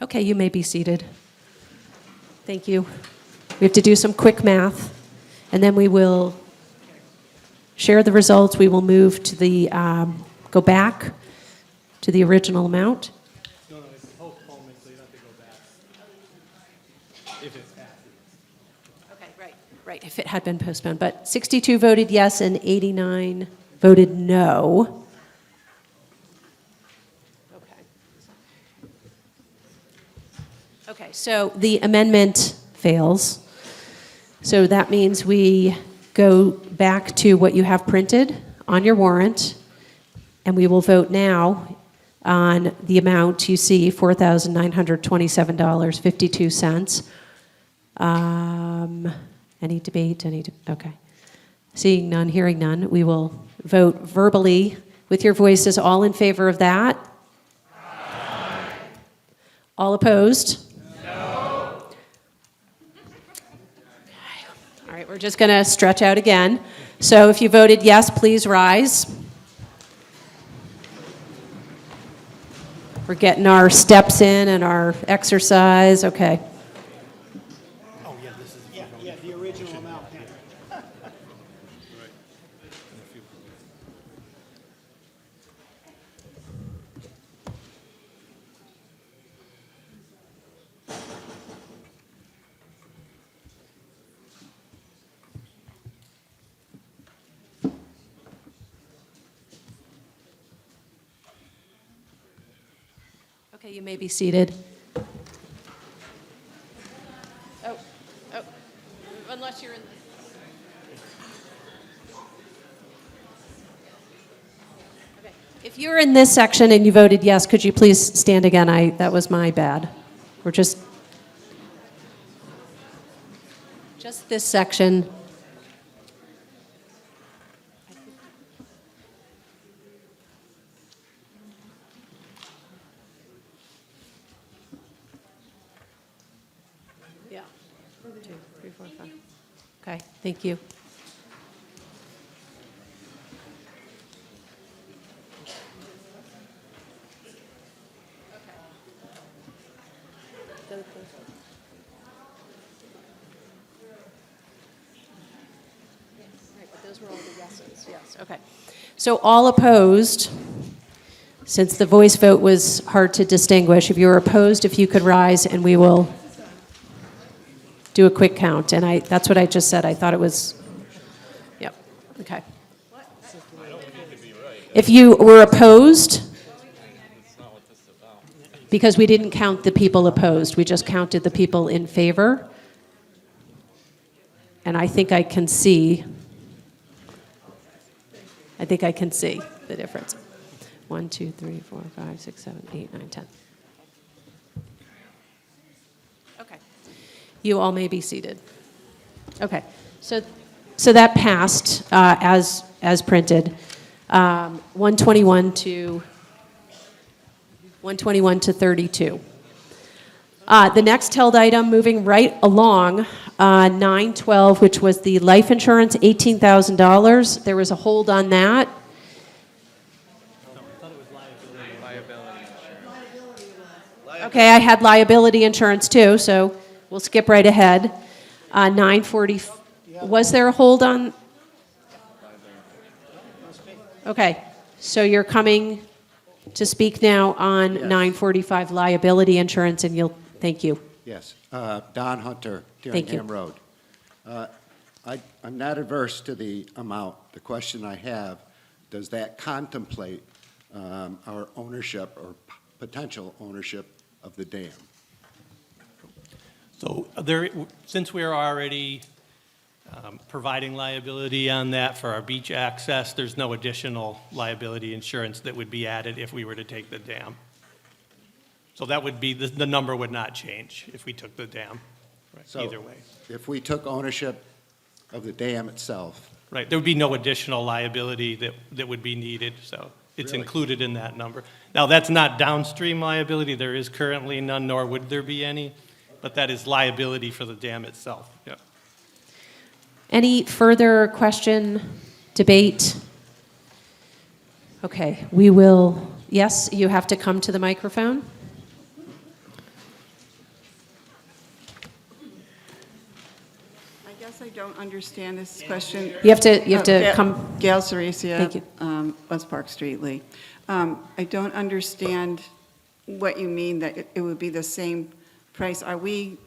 S1: Okay, you may be seated. Thank you. We have to do some quick math, and then we will share the results. We will move to the, go back to the original amount.
S3: No, it's postponement, so you don't have to go back. If it's passed.
S1: Okay, right, if it had been postponed. But 62 voted yes and 89 voted no. Okay, so the amendment fails. So that means we go back to what you have printed on your warrant, and we will vote now on the amount you see, $4,927.52. Any debate? Okay. Seeing none, hearing none, we will vote verbally with your voices. All in favor of that? Aye. All opposed? All right, we're just going to stretch out again. So if you voted yes, please rise. We're getting our steps in and our exercise. Okay.
S7: Oh, yeah, this is. Yeah, the original amount.
S1: Okay, you may be seated. Oh, unless you're in. If you're in this section and you voted yes, could you please stand again? That was my bad. We're just this section. Yeah. 1, 2, 3, 4, 5. Okay, thank you. Those were all the yeses, yes, okay. So all opposed, since the voice vote was hard to distinguish, if you're opposed, if you could rise, and we will do a quick count. And that's what I just said. I thought it was, yep, okay. If you were opposed, because we didn't count the people opposed, we just counted the people in favor. And I think I can see the difference. 1, 2, 3, 4, 5, 6, 7, 8, 9, 10. Okay. You all may be seated. Okay. So that passed as printed. 121 to 32. The next held item, moving right along, 912, which was the life insurance, $18,000. There was a hold on that. Okay, I had liability insurance too, so we'll skip right ahead. 940, was there a hold on? Okay, so you're coming to speak now on 945 liability insurance, and thank you.
S11: Yes, Don Hunter,
S1: Thank you.
S11: Deeringham Road. I'm not averse to the amount. The question I have, does that contemplate our ownership or potential ownership of the dam?
S3: So since we're already providing liability on that for our beach access, there's no additional liability insurance that would be added if we were to take the dam. So that would be, the number would not change if we took the dam,
S11: So
S3: either way.
S11: if we took ownership of the dam itself,
S3: Right, there would be no additional liability that would be needed, so it's
S11: Really?
S3: included in that number. Now, that's not downstream liability, there is currently none, nor would there be any, but that is liability for the dam itself, yeah.
S1: Any further question, debate? Okay, we will, yes, you have to come to the microphone.
S14: I guess I don't understand this question.
S1: You have to come.
S14: Gail Cerisia.
S1: Thank you.
S14: West Park Street, Lee. I don't understand what you mean that it would be the same price. Are we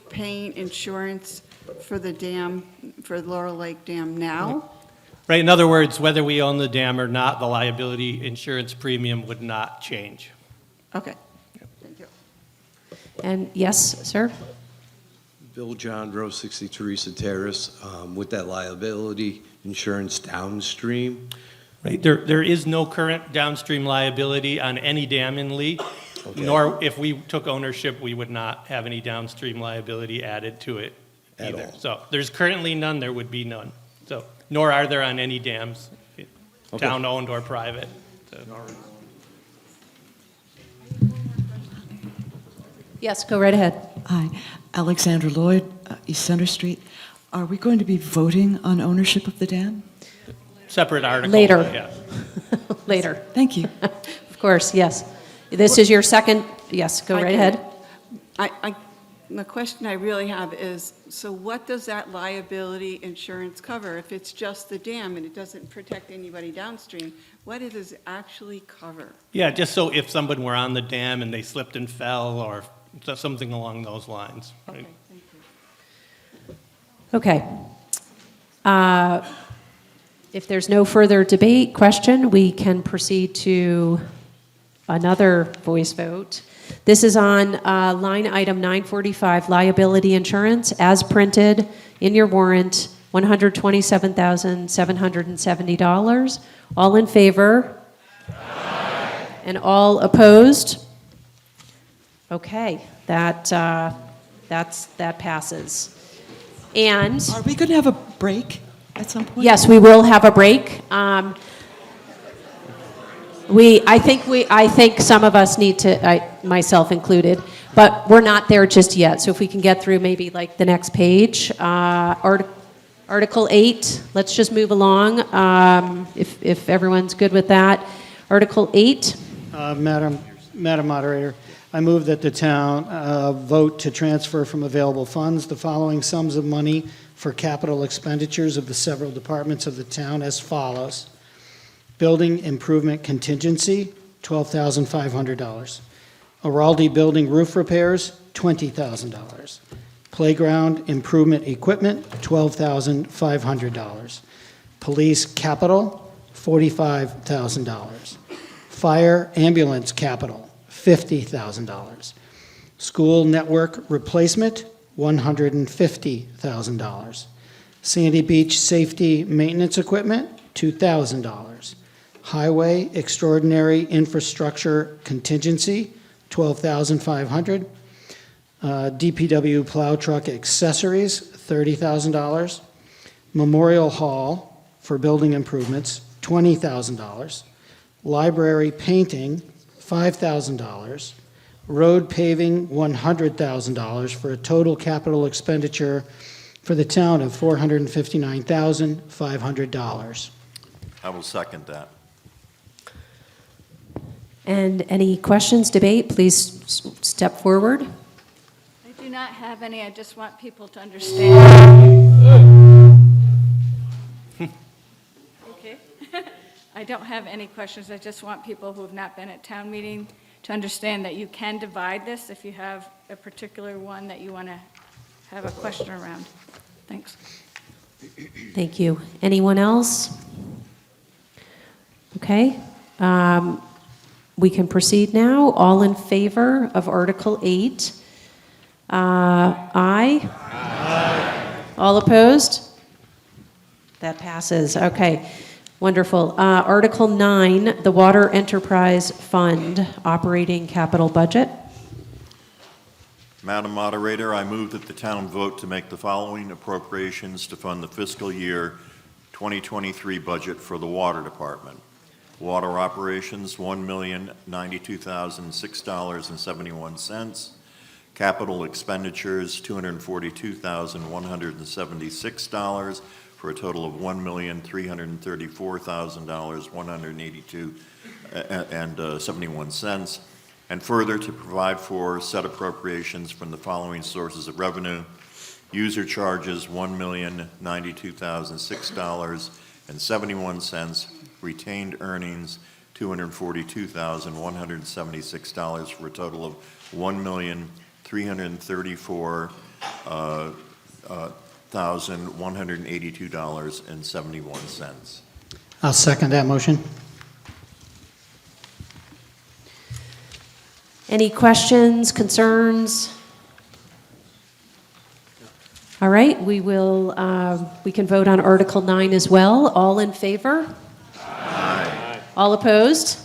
S14: paying insurance for the dam, for Laurel Lake Dam now?
S3: Right, in other words, whether we own the dam or not, the liability insurance premium would not change.
S14: Okay. Thank you.
S1: And yes, sir?
S12: Bill John, Row 60 Teresa Terrace, with that liability insurance downstream.
S3: Right, there is no current downstream liability on any dam in Lee, nor if we took ownership, we would not have any downstream liability added to it
S12: At
S3: either.
S12: all.
S3: So there's currently none, there would be none. So, nor are there on any dams, town-owned or private. So.
S1: Yes, go right ahead.
S17: Hi, Alexandra Lloyd, East Center Street. Are we going to be voting on ownership of the dam?
S3: Separate article.
S1: Later.
S3: Yeah.
S1: Later.
S17: Thank you.
S1: Of course, yes. This is your second, yes, go right ahead.
S14: The question I really have is, so what does that liability insurance cover? If it's just the dam and it doesn't protect anybody downstream, what does it actually cover?
S3: Yeah, just so if someone were on the dam and they slipped and fell or something along those lines. Right?
S14: Okay, thank you.
S1: Okay. If there's no further debate, question, we can proceed to another voice vote. This is on line item 945, liability insurance, as printed in your warrant, $127,770. All in favor? And all opposed? Okay, that passes. And
S17: Are we going to have a break at some point?
S1: yes, we will have a break. I think some of us need to, myself included, but we're not there just yet. So if we can get through maybe like the next page, Article 8, let's just move along, if everyone's good with that. Article 8,
S7: Madam Moderator, I move that the town vote to transfer from available funds the following sums of money for capital expenditures of the several departments of the town as follows. Building improvement contingency, $12,500. Araldi building roof repairs, $20,000. Playground improvement equipment, $12,500. Police capital, $45,000. Fire ambulance capital, $50,000. School network replacement, $150,000. Sandy Beach safety maintenance equipment, $2,000. Highway extraordinary infrastructure contingency, $12,500. DPW plow truck accessories, $30,000. Memorial Hall for building improvements, $20,000. Library painting, $5,000. Road paving, $100,000 for a total capital expenditure for the town of $459,500.
S4: I will second that.
S1: and any questions, debate, please step forward.
S6: I do not have any, I just want people to understand. Okay. I don't have any questions, I just want people who have not been at town meeting to understand that you can divide this if you have a particular one that you want to have a question around. Thanks.
S1: Thank you. Anyone else? Okay. We can proceed now. All in favor of Article 8? Aye? Aye. All opposed? That passes. Okay. Wonderful. Article 9, the Water Enterprise Fund Operating Capital Budget.
S4: Madam Moderator, I move that the town vote to make the following appropriations to fund the fiscal year 2023 budget for the Water Department. Water operations, $1,092,006.71. Capital expenditures, $242,176 for a total of $1,334,182.71. And further, to provide for said appropriations from the following sources of revenue: user charges, $1,092,006.71, retained earnings, $242,176 for a total of $1,334,182.71.
S7: I'll second that motion.
S1: Any questions, concerns? All right, we can vote on Article 9 as well. All in favor? Aye. All opposed?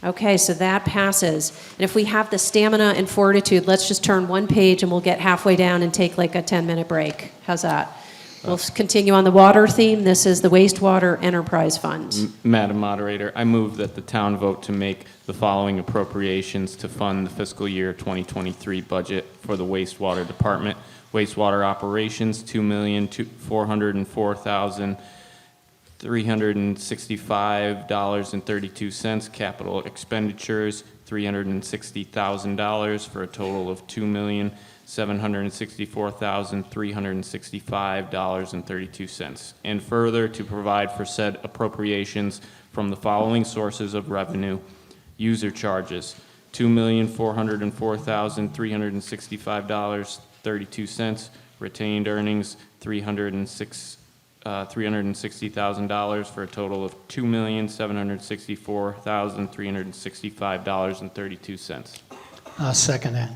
S1: Okay, so that passes. And if we have the stamina and fortitude, let's just turn one page and we'll get halfway down and take like a 10-minute break. How's that? We'll continue on the water theme. This is the Wastewater Enterprise Fund.
S5: Madam Moderator, I move that the town vote to make the following appropriations to fund the fiscal year 2023 budget for the wastewater department. Wastewater operations, $2,404,365.32. Capital expenditures, $360,000 for a total of $2,764,365.32. And further, to provide for said appropriations from the following sources of revenue: user charges, $2,404,365.32. Retained earnings, $360,000 for a total of $2,764,365.32.
S7: I'll second that.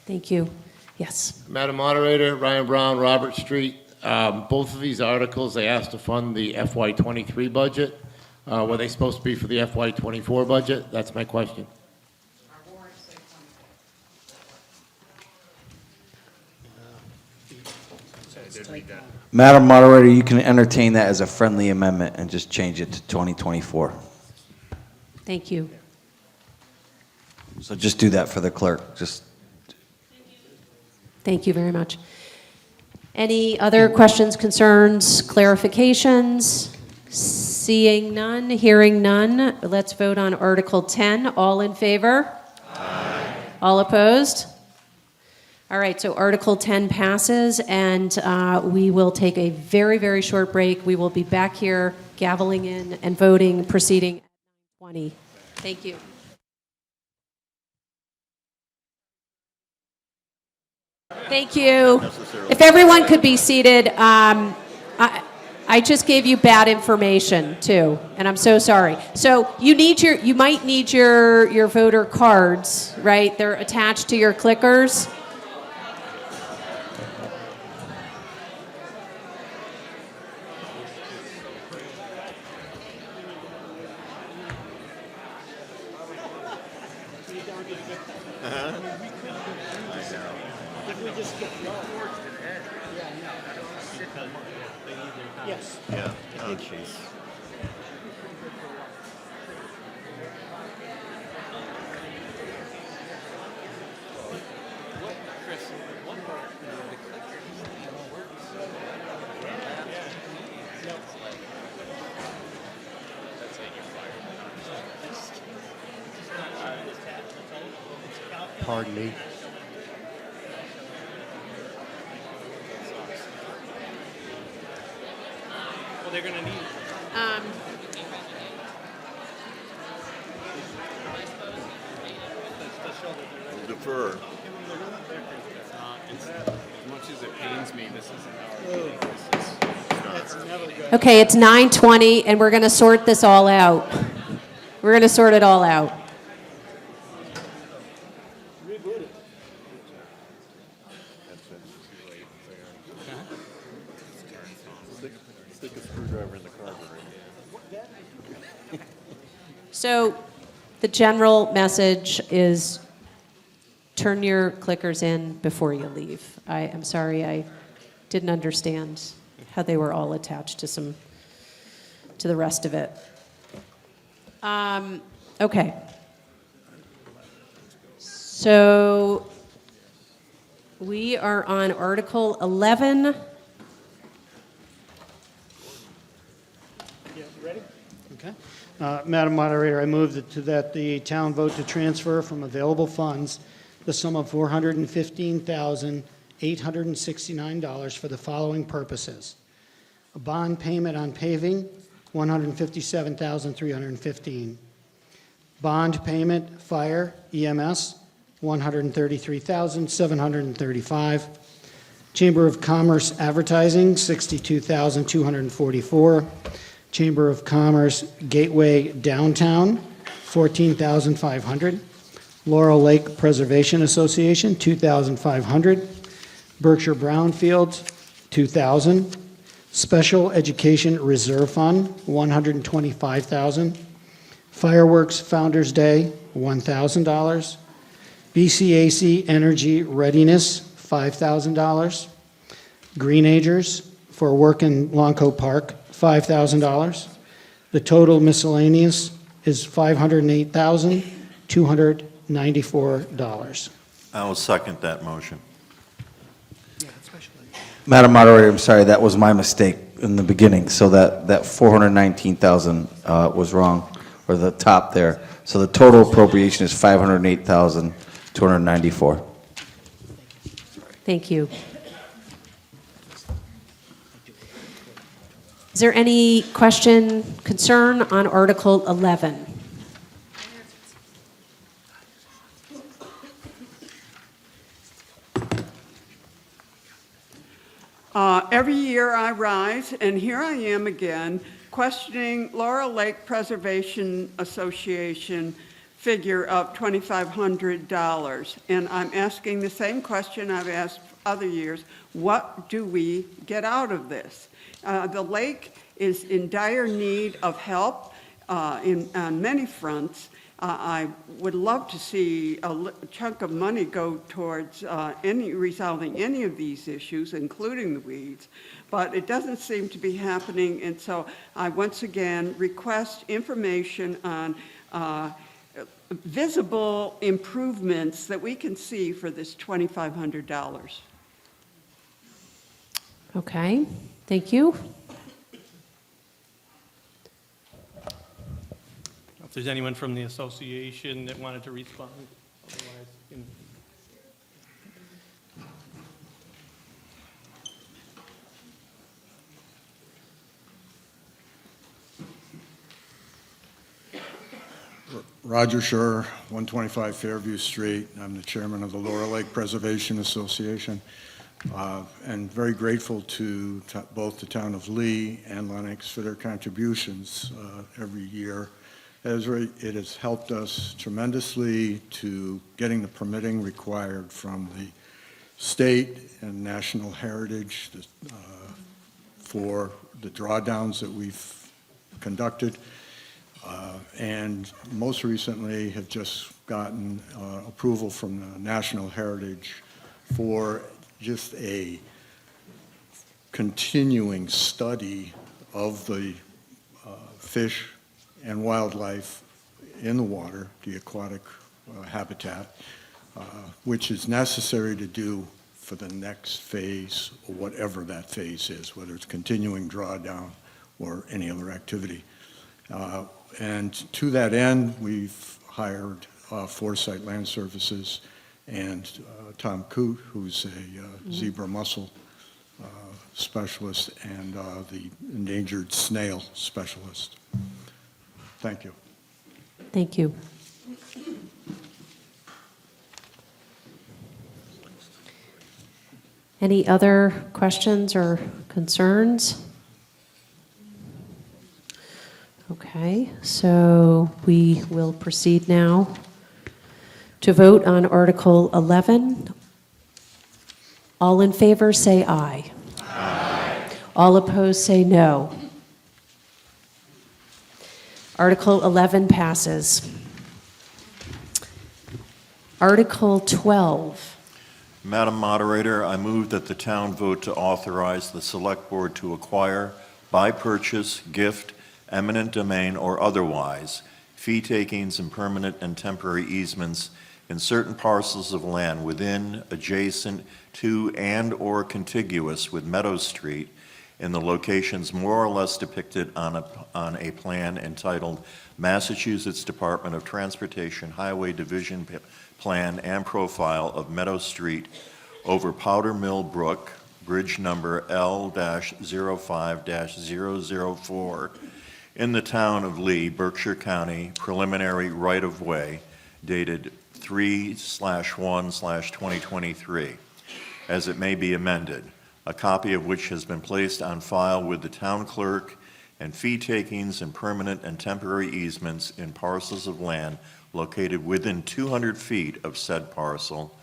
S1: Thank you. Yes.
S19: Madam Moderator, Ryan Brown, Robert Street. Both of these articles, they asked to fund the FY23 budget. Were they supposed to be for the FY '24 budget? That's my question.
S15: Madam Moderator, you can entertain that as a friendly amendment and just change it to 2024.
S1: Thank you.
S15: So just do that for the clerk, just.
S1: Thank you very much. Any other questions, concerns, clarifications? Seeing none, hearing none, let's vote on Article 10. All in favor? Aye. All opposed? All right, so Article 10 passes, and we will take a very, very short break. We will be back here gaveling in and voting, proceeding at 9:20. Thank you. Thank you. If everyone could be seated, I just gave you bad information too, and I'm so sorry. So you might need your voter cards, right? They're attached to your clickers.
S7: Yes.
S4: Yeah. Oh, jeez.
S19: Pardon me.
S3: Well, they're gonna need.
S4: Defer.
S5: As much as it pains me, this isn't our meeting. This is
S1: Okay, it's 9:20, and we're going to sort this all out. We're going to sort it all out.
S4: Stick a screwdriver in the carburetor.
S1: So the general message is turn your clickers in before you leave. I am sorry, I didn't understand how they were all attached to the rest of it. Okay. So we are on Article 11.
S7: Okay. Madam Moderator, I move that the town vote to transfer from available funds the sum of $415,869 for the following purposes. A bond payment on paving, $157,315. Bond payment, fire, EMS, $133,735. Chamber of Commerce advertising, $62,244. Chamber of Commerce Gateway Downtown, $14,500. Laurel Lake Preservation Association, $2,500. Berkshire Brownfields, $2,000. Special Education Reserve Fund, $125,000. Fireworks Founders Day, $1,000. BCAC Energy Readiness, $5,000. Greenagers for work in Longco Park, $5,000. The total miscellaneous is $508,294.
S4: I will second that motion.
S15: Madam Moderator, I'm sorry, that was my mistake in the beginning, so that 419,000 was wrong, or the top there. So the total appropriation is 508,294.
S1: Thank you. Is there any question, concern on Article 11?
S14: Every year I rise, and here I am again, questioning Laurel Lake Preservation Association figure of $2,500. And I'm asking the same question I've asked other years. What do we get out of this? The lake is in dire need of help. on many fronts. I would love to see a chunk of money go towards resolving any of these issues, including the weeds, but it doesn't seem to be happening, and so I once again request information on visible improvements that we can see for this $2,500.
S1: Okay, thank you.
S3: If there's anyone from the association that wanted to respond, otherwise,
S23: Roger Schur, 125 Fairview Street. I'm the chairman of the Laurel Lake Preservation Association, and very grateful to both the town of Lee and Lennox for their contributions every year. It has helped us tremendously to getting the permitting required from the state and national heritage for the drawdowns that we've conducted. And most recently have just gotten approval from the National Heritage for just a continuing study of the fish and wildlife in the water, the aquatic habitat, which is necessary to do for the next phase, or whatever that phase is, whether it's continuing drawdown or any other activity. And to that end, we've hired Foresight Land Services and Tom Coote, who's a zebra mussel specialist and the endangered snail specialist. Thank you.
S1: Thank you. Any other questions or concerns? Okay, so we will proceed now to vote on Article 11. All in favor, say aye. Aye. All opposed, say no. Article 11 passes. Article 12.
S4: Madam Moderator, I move that the town vote to authorize the Select Board to acquire, by purchase, gift, eminent domain, or otherwise, fee takings and permanent and temporary easements in certain parcels of land within, adjacent to, and/or contiguous with Meadow Street in the locations more or less depicted on a plan entitled Massachusetts Department of Transportation Highway Division Plan and Profile of Meadow Street over Powder Mill Brook, bridge number L-05-004, in the town of Lee, Berkshire County, preliminary right-of-way dated 3/1/2023, as it may be amended, a copy of which has been placed on file with the town clerk, and fee takings and permanent and temporary easements in parcels of land located within 200 feet of said parcel,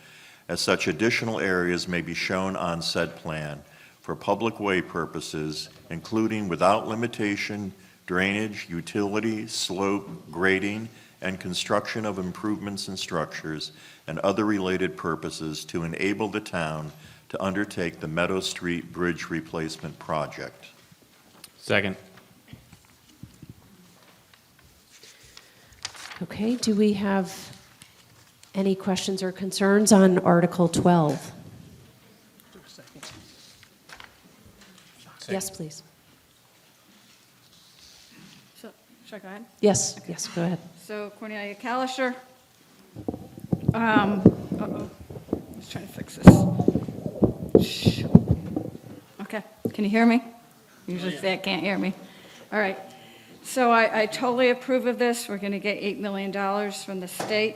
S4: as such additional areas may be shown on said plan for public way purposes, including without limitation drainage, utility, slope, grading, and construction of improvements and structures, and other related purposes to enable the town to undertake the Meadow Street Bridge Replacement Project.
S5: Second.
S1: Okay, do we have any questions or concerns on Article 12? Yes, please.
S6: So, should I go ahead?
S1: Yes, yes, go ahead.
S6: So Cornelia Kalischer. Uh-oh, I was trying to fix this. Shh. Okay, can you hear me? Usually say I can't hear me. All right, so I totally approve of this. We're gonna get $8 million from the state.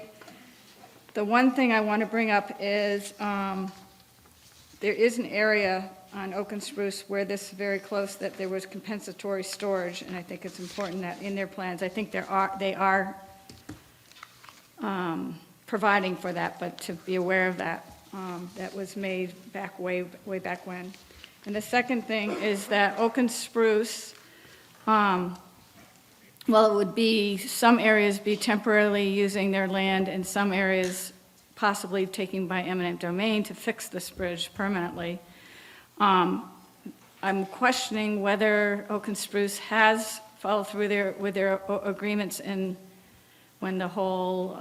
S6: The one thing I want to bring up is there is an area on Oak and Spruce where this is very close, that there was compensatory storage, and I think it's important that in their plans, I think they are providing for that, but to be aware of that. That was made back way back when. And the second thing is that Oak and Spruce well, it would be, some areas be temporarily using their land and some areas possibly taking by eminent domain to fix this bridge permanently. I'm questioning whether Oak and Spruce has followed through with their agreements when the whole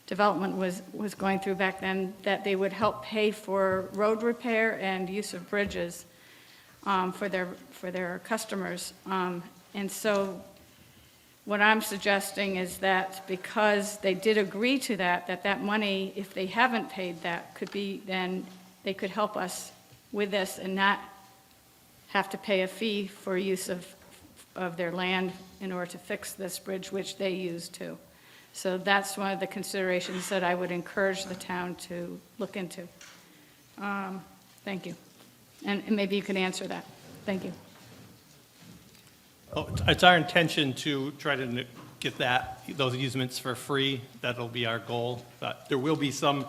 S6: development was going through back then, that they would help pay for road repair and use of bridges for their customers. And so what I'm suggesting is that because they did agree to that money, if they haven't paid that, could be, then they could help us with this and not have to pay a fee for use of their land in order to fix this bridge, which they use too. So that's one of the considerations that I would encourage the town to look into. Thank you. And maybe you can answer that. Thank you.
S3: Oh, it's our intention to try to get those easements for free. That'll be our goal. But there will be some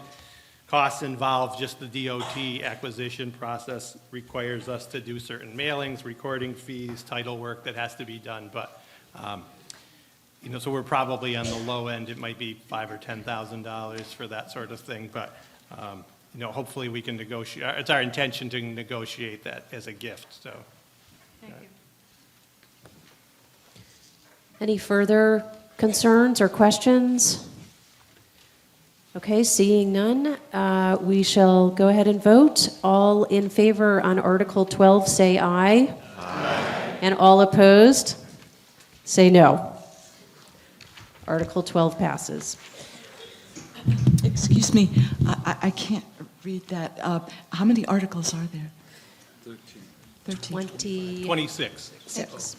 S3: costs involved. Just the DOT acquisition process requires us to do certain mailings, recording fees, title work that has to be done. But, so we're probably on the low end. It might be $5,000 or $10,000 for that sort of thing. But, hopefully we can negotiate. It's our intention to negotiate that as a gift, so.
S6: Thank you.
S1: Any further concerns or questions? Okay, seeing none, we shall go ahead and vote. All in favor on Article 12, say aye. Aye. And all opposed, say no. Article 12 passes.
S17: Excuse me, I can't read that. How many articles are there? 13.
S3: 26.
S1: 6.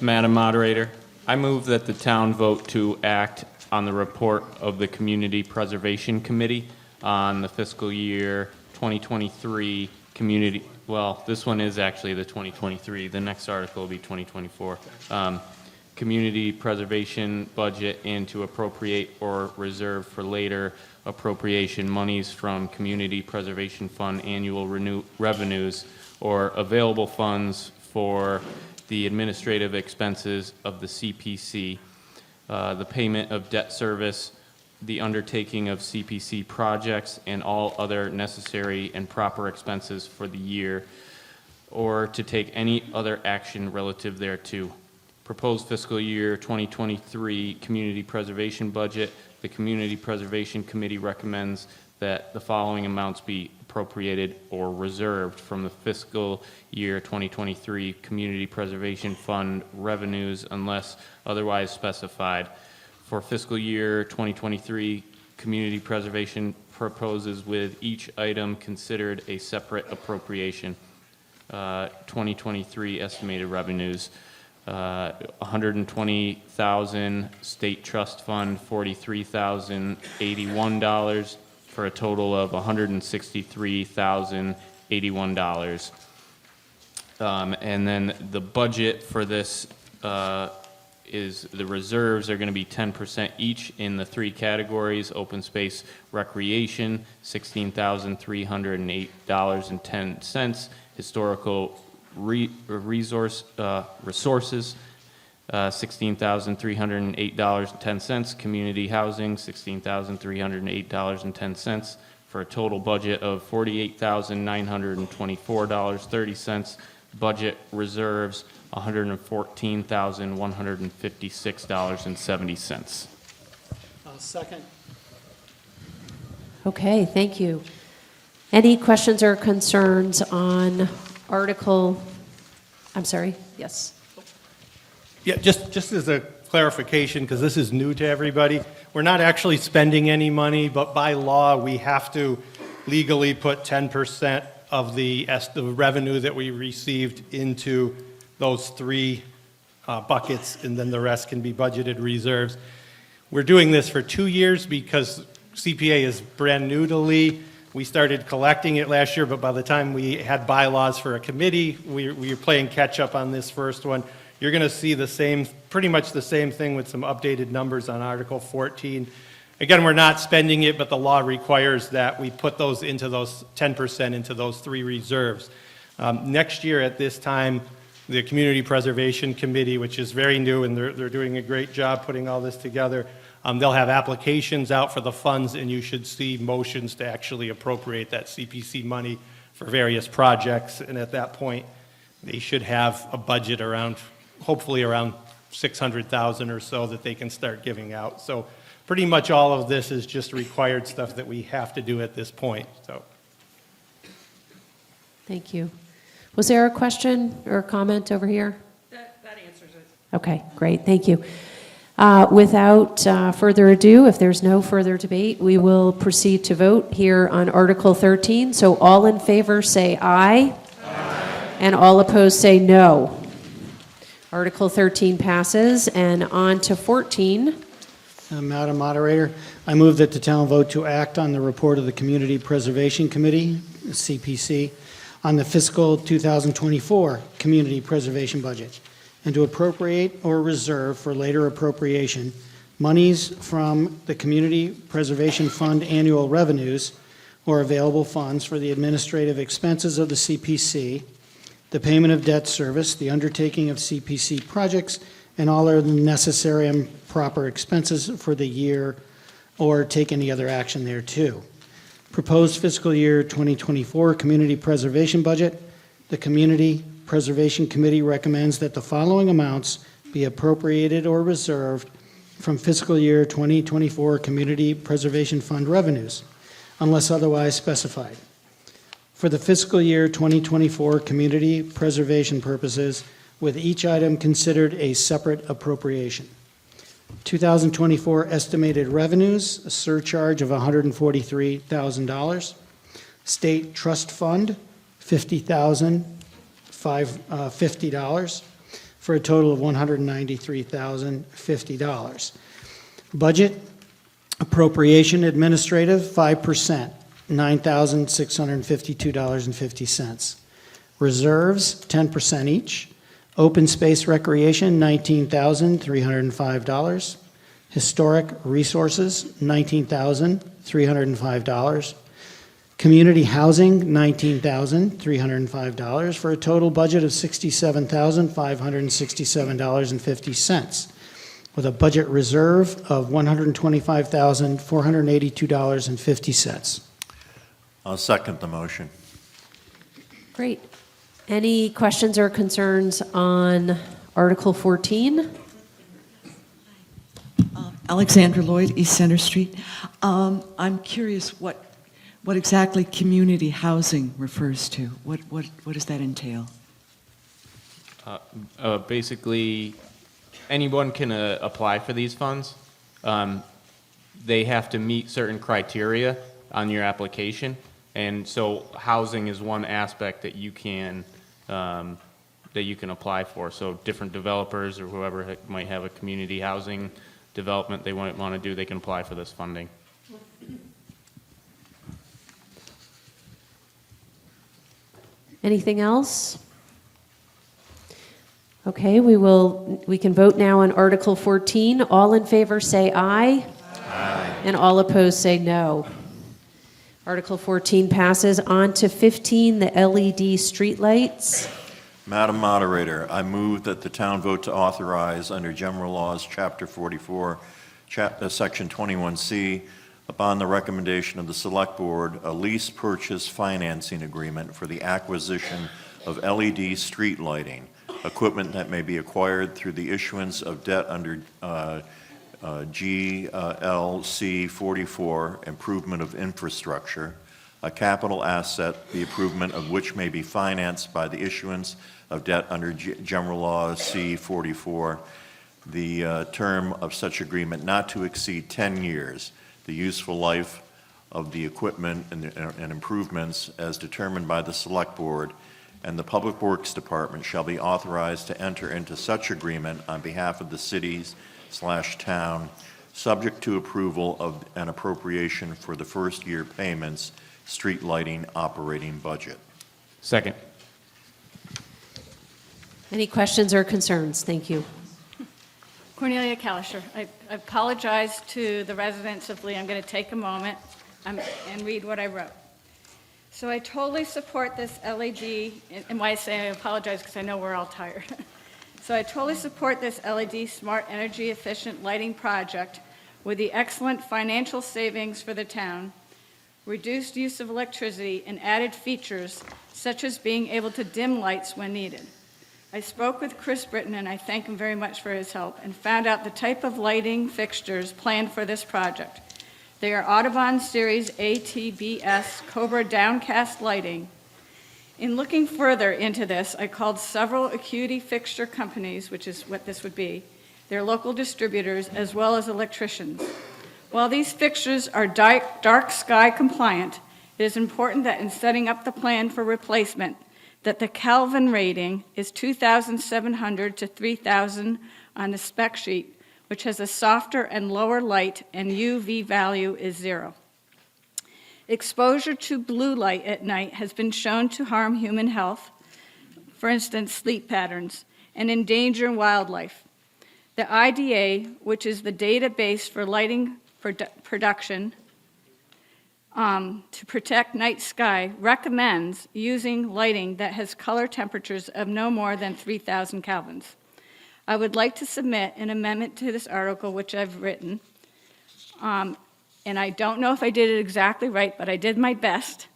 S5: Madam Moderator, I move that the town vote to act on the report of the Community Preservation Committee on the fiscal year 2023 community, well, this one is actually the 2023, the next article will be 2024. Community preservation budget and to appropriate or reserve for later appropriation monies from Community Preservation Fund annual revenues or available funds for the administrative expenses of the CPC, the payment of debt service, the undertaking of CPC projects, and all other necessary and proper expenses for the year, or to take any other action relative thereto. Proposed fiscal year 2023 community preservation budget. The Community Preservation Committee recommends that the following amounts be appropriated or reserved from the fiscal year 2023 Community Preservation Fund revenues unless otherwise specified. For fiscal year 2023, Community Preservation proposes with each item considered a separate appropriation. 2023 estimated revenues, $120,000, State Trust Fund $43,081, for a total of $163,081. And then the budget for this is the reserves are going to be 10% each in the three categories: open space recreation, $16,308.10, historical resources, $16,308.10, community housing, $16,308.10, for a total budget of $48,924.30. Budget reserves, $114,156.70.
S7: Second.
S1: Okay, thank you. Any questions or concerns on Article, I'm sorry, yes.
S3: Yeah, just as a clarification, because this is new to everybody, we're not actually spending any money, but by law, we have to legally put 10% of the revenue that we received into those three buckets, and then the rest can be budgeted reserves. We're doing this for 2 years because CPA is brand new to Lee. We started collecting it last year, but by the time we had bylaws for a committee, we were playing catch up on this first one. You're going to see the same, pretty much the same thing with some updated numbers on Article 14. Again, we're not spending it, but the law requires that we put those into those 10% into those three reserves. Next year at this time, the Community Preservation Committee, which is very new, and they're doing a great job putting all this together. They'll have applications out for the funds, and you should see motions to actually appropriate that CPC money for various projects. And at that point, they should have a budget around, hopefully around 600,000 or so that they can start giving out. So pretty much all of this is just required stuff that we have to do at this point, so.
S1: Thank you. Was there a question or a comment over here?
S2: That answers it.
S1: Okay, great, thank you. Without further ado, if there's no further debate, we will proceed to vote here on Article 13. So all in favor say aye. Aye. And all opposed say no. Article 13 passes, and on to 14.
S7: Madam Moderator, I move that the town vote to act on the report of the Community Preservation Committee, CPC, on the fiscal 2024 Community Preservation Budget, and to appropriate or reserve for later appropriation monies from the Community Preservation Fund annual revenues or available funds for the administrative expenses of the CPC, the payment of debt service, the undertaking of CPC projects, and all other necessary and proper expenses for the year, or take any other action thereto. Proposed fiscal year 2024 Community Preservation Budget, the Community Preservation Committee recommends that the following amounts be appropriated or reserved from fiscal year 2024 Community Preservation Fund revenues, unless otherwise specified. For the fiscal year 2024 community preservation purposes, with each item considered a separate appropriation. 2024 estimated revenues, a surcharge of $143,000. State trust fund, $50,550, for a total of $193,050. Budget appropriation administrative, 5%, $9,652.50. Reserves, 10% each. Open space recreation, $19,305. Historic resources, $19,305. Community housing, $19,305, for a total budget of $67,567.50, with a budget reserve of $125,482.50.
S4: I'll second the motion.
S1: Great. Any questions or concerns on Article 14?
S17: Alexandra Lloyd, East Center Street. I'm curious what exactly community housing refers to. What does that entail?
S5: Basically, anyone can apply for these funds. They have to meet certain criteria on your application, and so housing is one aspect that you can apply for. So different developers or whoever might have a community housing development they want to do, they can apply for this funding.
S1: Anything else? Okay, we can vote now on Article 14. All in favor say aye. Aye. And all opposed say no. Article 14 passes. On to 15, the LED streetlights.
S4: Madam Moderator, I move that the town vote to authorize under General Laws, Chapter 44, Section 21C, upon the recommendation of the Select Board, a lease purchase financing agreement for the acquisition of LED street lighting, equipment that may be acquired through the issuance of debt under GLC 44, improvement of infrastructure, a capital asset, the improvement of which may be financed by the issuance of debt under General Law C 44, the term of such agreement not to exceed 10 years, the useful life of the equipment and improvements as determined by the Select Board, and the Public Works Department shall be authorized to enter into such agreement on behalf of the cities/town, subject to approval of an appropriation for the first year payments, street lighting operating budget.
S5: Second.
S1: Any questions or concerns? Thank you.
S6: Cornelia Kalischer. I apologize to the residents of Lee. I'm going to take a moment and read what I wrote. So I totally support this LED, and why I say I apologize, because I know we're all tired. So I totally support this LED smart energy efficient lighting project with the excellent financial savings for the town, reduced use of electricity, and added features such as being able to dim lights when needed. I spoke with Chris Britton, and I thank him very much for his help, and found out the type of lighting fixtures planned for this project. They are Audubon Series ATBS Cobra downcast lighting. In looking further into this, I called several Acuity fixture companies, which is what this would be, their local distributors, as well as electricians. While these fixtures are dark sky compliant, it is important that in setting up the plan for replacement, that the Kelvin rating is 2,700 to 3,000 on the spec sheet, which has a softer and lower light, and UV value is 0. Exposure to blue light at night has been shown to harm human health, for instance, sleep patterns, and endanger wildlife. The IDA, which is the database for lighting production to protect night sky, recommends using lighting that has color temperatures of no more than 3,000 kelvins. I would like to submit an amendment to this article, which I've written, and I don't know if I did it exactly right, but I did my best.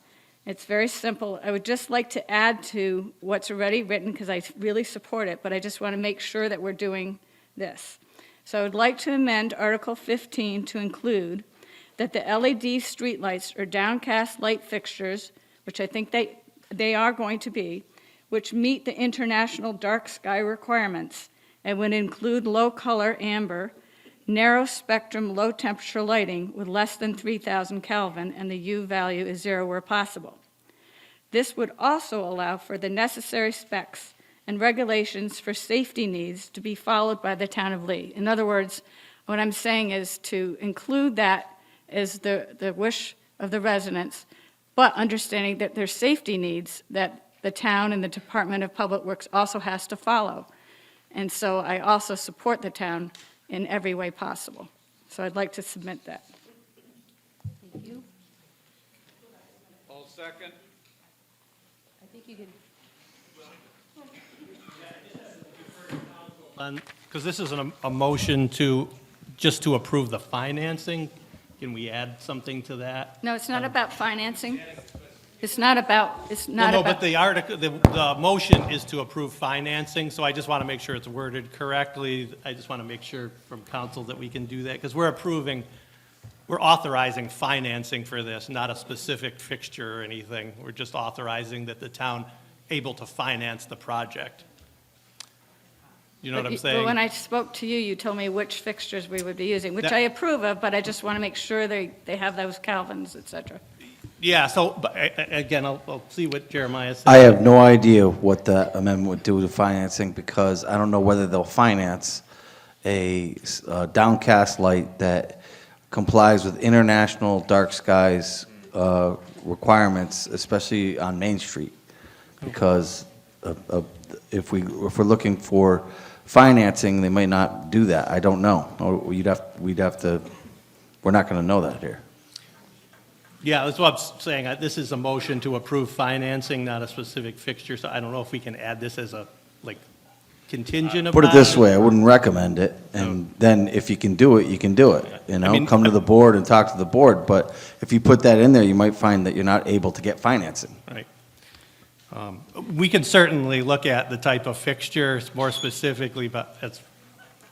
S6: It's very simple. I would just like to add to what's already written, because I really support it, but I just want to make sure that we're doing this. So I would like to amend Article 15 to include that the LED streetlights or downcast light fixtures, which I think they are going to be, which meet the international dark sky requirements, and would include low-color amber, narrow-spectrum, low-temperature lighting with less than 3,000 Kelvin, and the U value is 0 where possible. This would also allow for the necessary specs and regulations for safety needs to be followed by the town of Lee. In other words, what I'm saying is to include that as the wish of the residents, but understanding that there's safety needs that the town and the Department of Public Works also has to follow. And so I also support the town in every way possible. So I'd like to submit that.
S1: Thank you.
S8: All second.
S1: I think you can.
S3: Because this is a motion just to approve the financing, can we add something to that?
S6: No, it's not about financing. It's not about.
S3: No, but the article, the motion is to approve financing, so I just want to make sure it's worded correctly. I just want to make sure from council that we can do that, because we're authorizing financing for this, not a specific fixture or anything. We're just authorizing that the town able to finance the project. You know what I'm saying?
S6: But when I spoke to you, you told me which fixtures we would be using, which
S3: That-
S6: I approve of, but I just want to make sure they have those Kelvins, et cetera.
S3: Yeah, so, but again, I'll see what Jeremiah says.
S15: I have no idea what that amendment would do to financing, because I don't know whether they'll finance a downcast light that complies with international dark skies requirements, especially on Main Street. Because if we're looking for financing, they may not do that. I don't know. Or we'd have to, we're not going to know that here.
S3: Yeah, that's what I'm saying. This is a motion to approve financing, not a specific fixture, so I don't know if we can add this as a, contingent upon.
S15: Put it this way, I wouldn't recommend it, and then if you can do it, you can do it. You know, come to the board and talk to the board, but if you put that in there, you might find that you're not able to get financing.
S3: Right. We can certainly look at the type of fixtures more specifically, but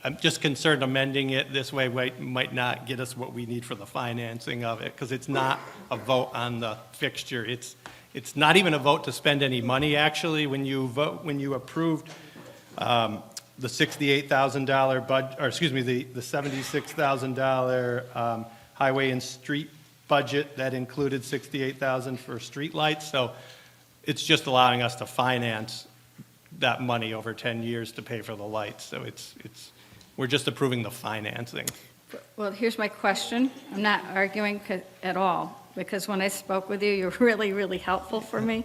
S3: I'm just concerned amending it this way might not get us what we need for the financing of it, because it's not a vote on the fixture. It's not even a vote to spend any money, actually. When you approved the $68,000 budget, or excuse me, the $76,000 highway and street budget, that included $68,000 for streetlights. So it's just allowing us to finance that money over 10 years to pay for the lights. So we're just approving the financing.
S6: Well, here's my question. I'm not arguing at all, because when I spoke with you, you're really, really helpful for me.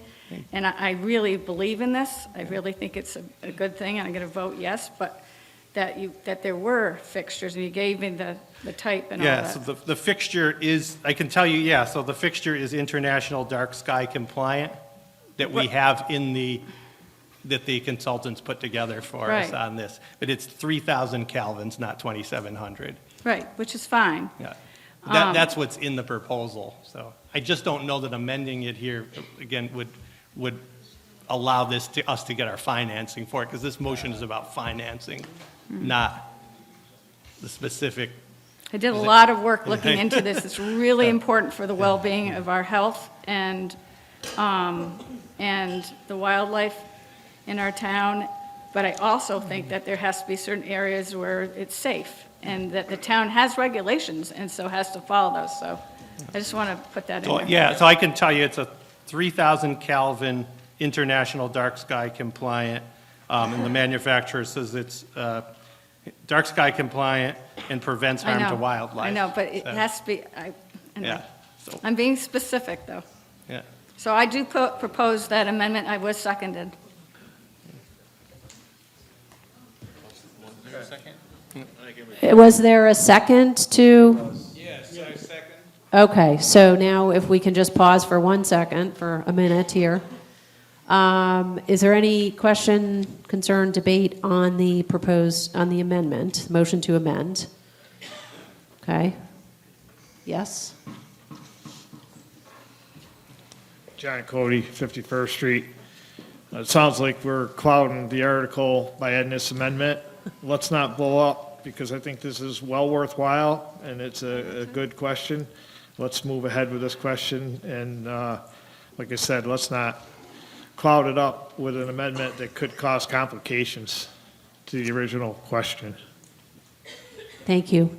S6: And I really believe in this. I really think it's a good thing, and I'm going to vote yes. But that there were fixtures, and you gave me the type and all
S3: Yeah,
S6: that.
S3: so the fixture is, I can tell you, yeah, so the fixture is international dark sky compliant that we have that the consultants put together for us
S6: Right.
S3: on this. But it's 3,000 kelvins, not 2,700.
S6: Right, which is fine.
S3: Yeah.
S6: Um,
S3: That's what's in the proposal, so. I just don't know that amending it here, again, would allow us to get our financing for it, because this motion is about financing, not the specific.
S6: I did a lot of work looking into this. It's really important for the well-being of our health and the wildlife in our town. But I also think that there has to be certain areas where it's safe, and that the town has regulations and so has to follow those. So I just want to put that in
S3: So,
S6: there.
S3: yeah, so I can tell you it's a 3,000 Kelvin international dark sky compliant, and the manufacturer says it's dark sky compliant and prevents
S6: I
S3: harm to
S6: know,
S3: wildlife.
S6: I know, but it
S3: So,
S6: has to be, I know.
S3: Yeah, so,
S6: I'm being specific, though.
S3: yeah.
S6: So I do propose that amendment. I was seconded.
S1: Was there a second to?
S5: Yes, I second.
S1: Okay, so now if we can just pause for 1 second, for a minute here. Is there any question, concern, debate on the amendment, motion to amend? Okay. Yes?
S13: John Cody, 51st Street. It sounds like we're clouding the article by adding this amendment. Let's not blow up, because I think this is well worthwhile, and it's a good question. Let's move ahead with this question, and like I said, let's not cloud it up with an amendment that could cause complications to the original question.
S1: Thank you.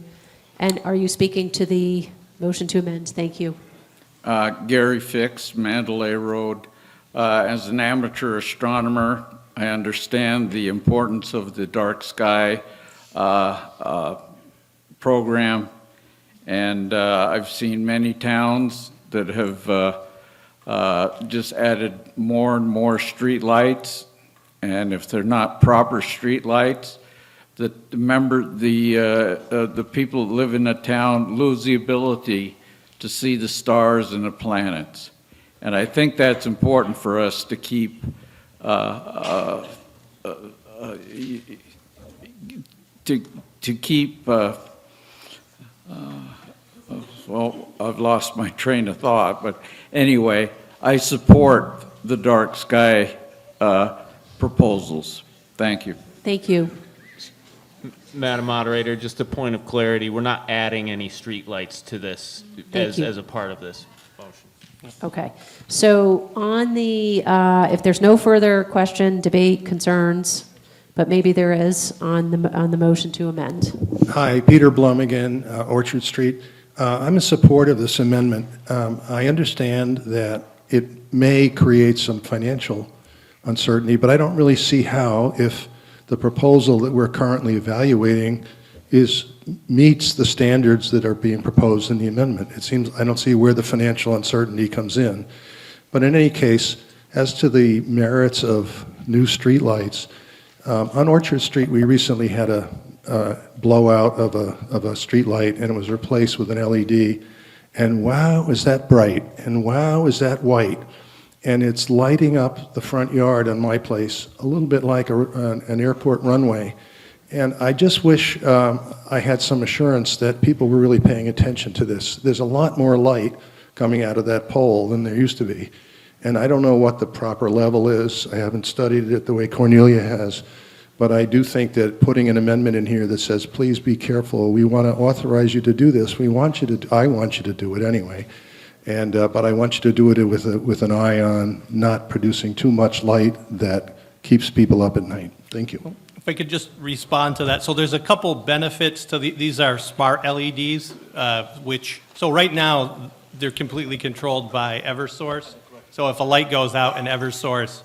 S1: And are you speaking to the motion to amend? Thank you.
S20: Gary Fix, Mandalay Road. As an amateur astronomer, I understand the importance of the dark sky program, and I've seen many towns that have just added more and more street lights, and if they're not proper street lights, the people that live in a town lose the ability to see the stars and the planets. And I think that's important for us to keep well, I've lost my train of thought, but anyway, I support the dark sky proposals. Thank you.
S1: Thank you.
S5: Madam Moderator, just a point of clarity, we're not adding any streetlights to this
S1: Thank you.
S5: as a part of this motion.
S1: Okay. So on the, if there's no further question, debate, concerns, but maybe there is on the motion to amend.
S23: Hi, Peter Blum again, Orchard Street. I'm in support of this amendment. I understand that it may create some financial uncertainty, but I don't really see how, if the proposal that we're currently evaluating meets the standards that are being proposed in the amendment. It seems, I don't see where the financial uncertainty comes in. But in any case, as to the merits of new streetlights, on Orchard Street, we recently had a blowout of a street light, and it was replaced with an LED. And wow, is that bright, and wow, is that white. And it's lighting up the front yard on my place a little bit like an airport runway. And I just wish I had some assurance that people were really paying attention to this. There's a lot more light coming out of that pole than there used to be. And I don't know what the proper level is. I haven't studied it the way Cornelia has. But I do think that putting an amendment in here that says, please be careful, we want to authorize you to do this. I want you to do it anyway. And, but I want you to do it with an eye on not producing too much light that keeps people up at night. Thank you.
S3: If I could just respond to that. So there's a couple benefits to these are smart LEDs, so right now, they're completely controlled by Eversource. So if a light goes out in Eversource,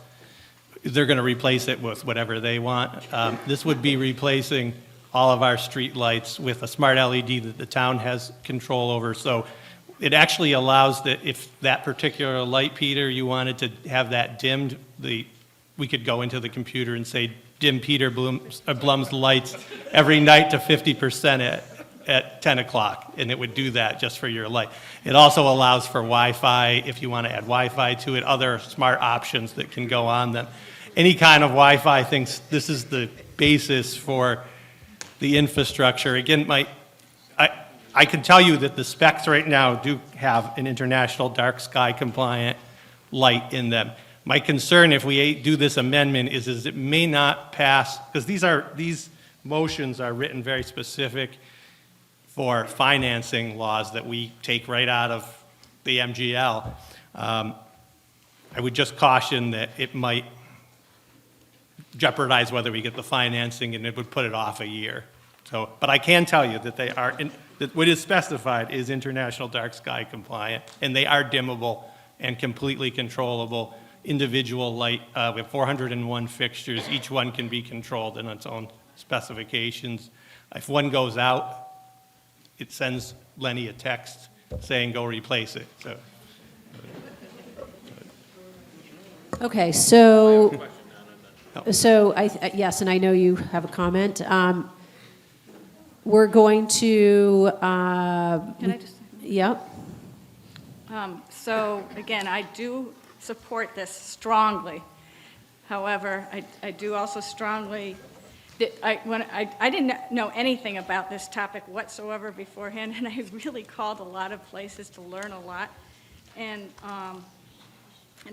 S3: they're going to replace it with whatever they want. This would be replacing all of our street lights with a smart LED that the town has control over. So it actually allows that if that particular light, Peter, you wanted to have that dimmed, we could go into the computer and say, dim Peter Blum's lights every night to 50% at 10 o'clock, and it would do that just for your light. It also allows for Wi-Fi, if you want to add Wi-Fi to it, other smart options that can go on them. Any kind of Wi-Fi thinks this is the basis for the infrastructure. Again, I can tell you that the specs right now do have an international dark sky compliant light in them. My concern if we do this amendment is it may not pass, because these motions are written very specific for financing laws that we take right out of the MGL. I would just caution that it might jeopardize whether we get the financing, and it would put it off a year. So, but I can tell you that they are, that what is specified is international dark sky compliant, and they are dimmable and completely controllable. Individual light, we have 401 fixtures. Each one can be controlled in its own specifications. If one goes out, it sends Lenny a text saying, go replace it.
S1: Okay, so yes, and I know you have a comment. We're going to,
S6: Can I just?
S1: yep.
S6: So again, I do support this strongly. However, I do also strongly, I didn't know anything about this topic whatsoever beforehand, and I really called a lot of places to learn a lot. And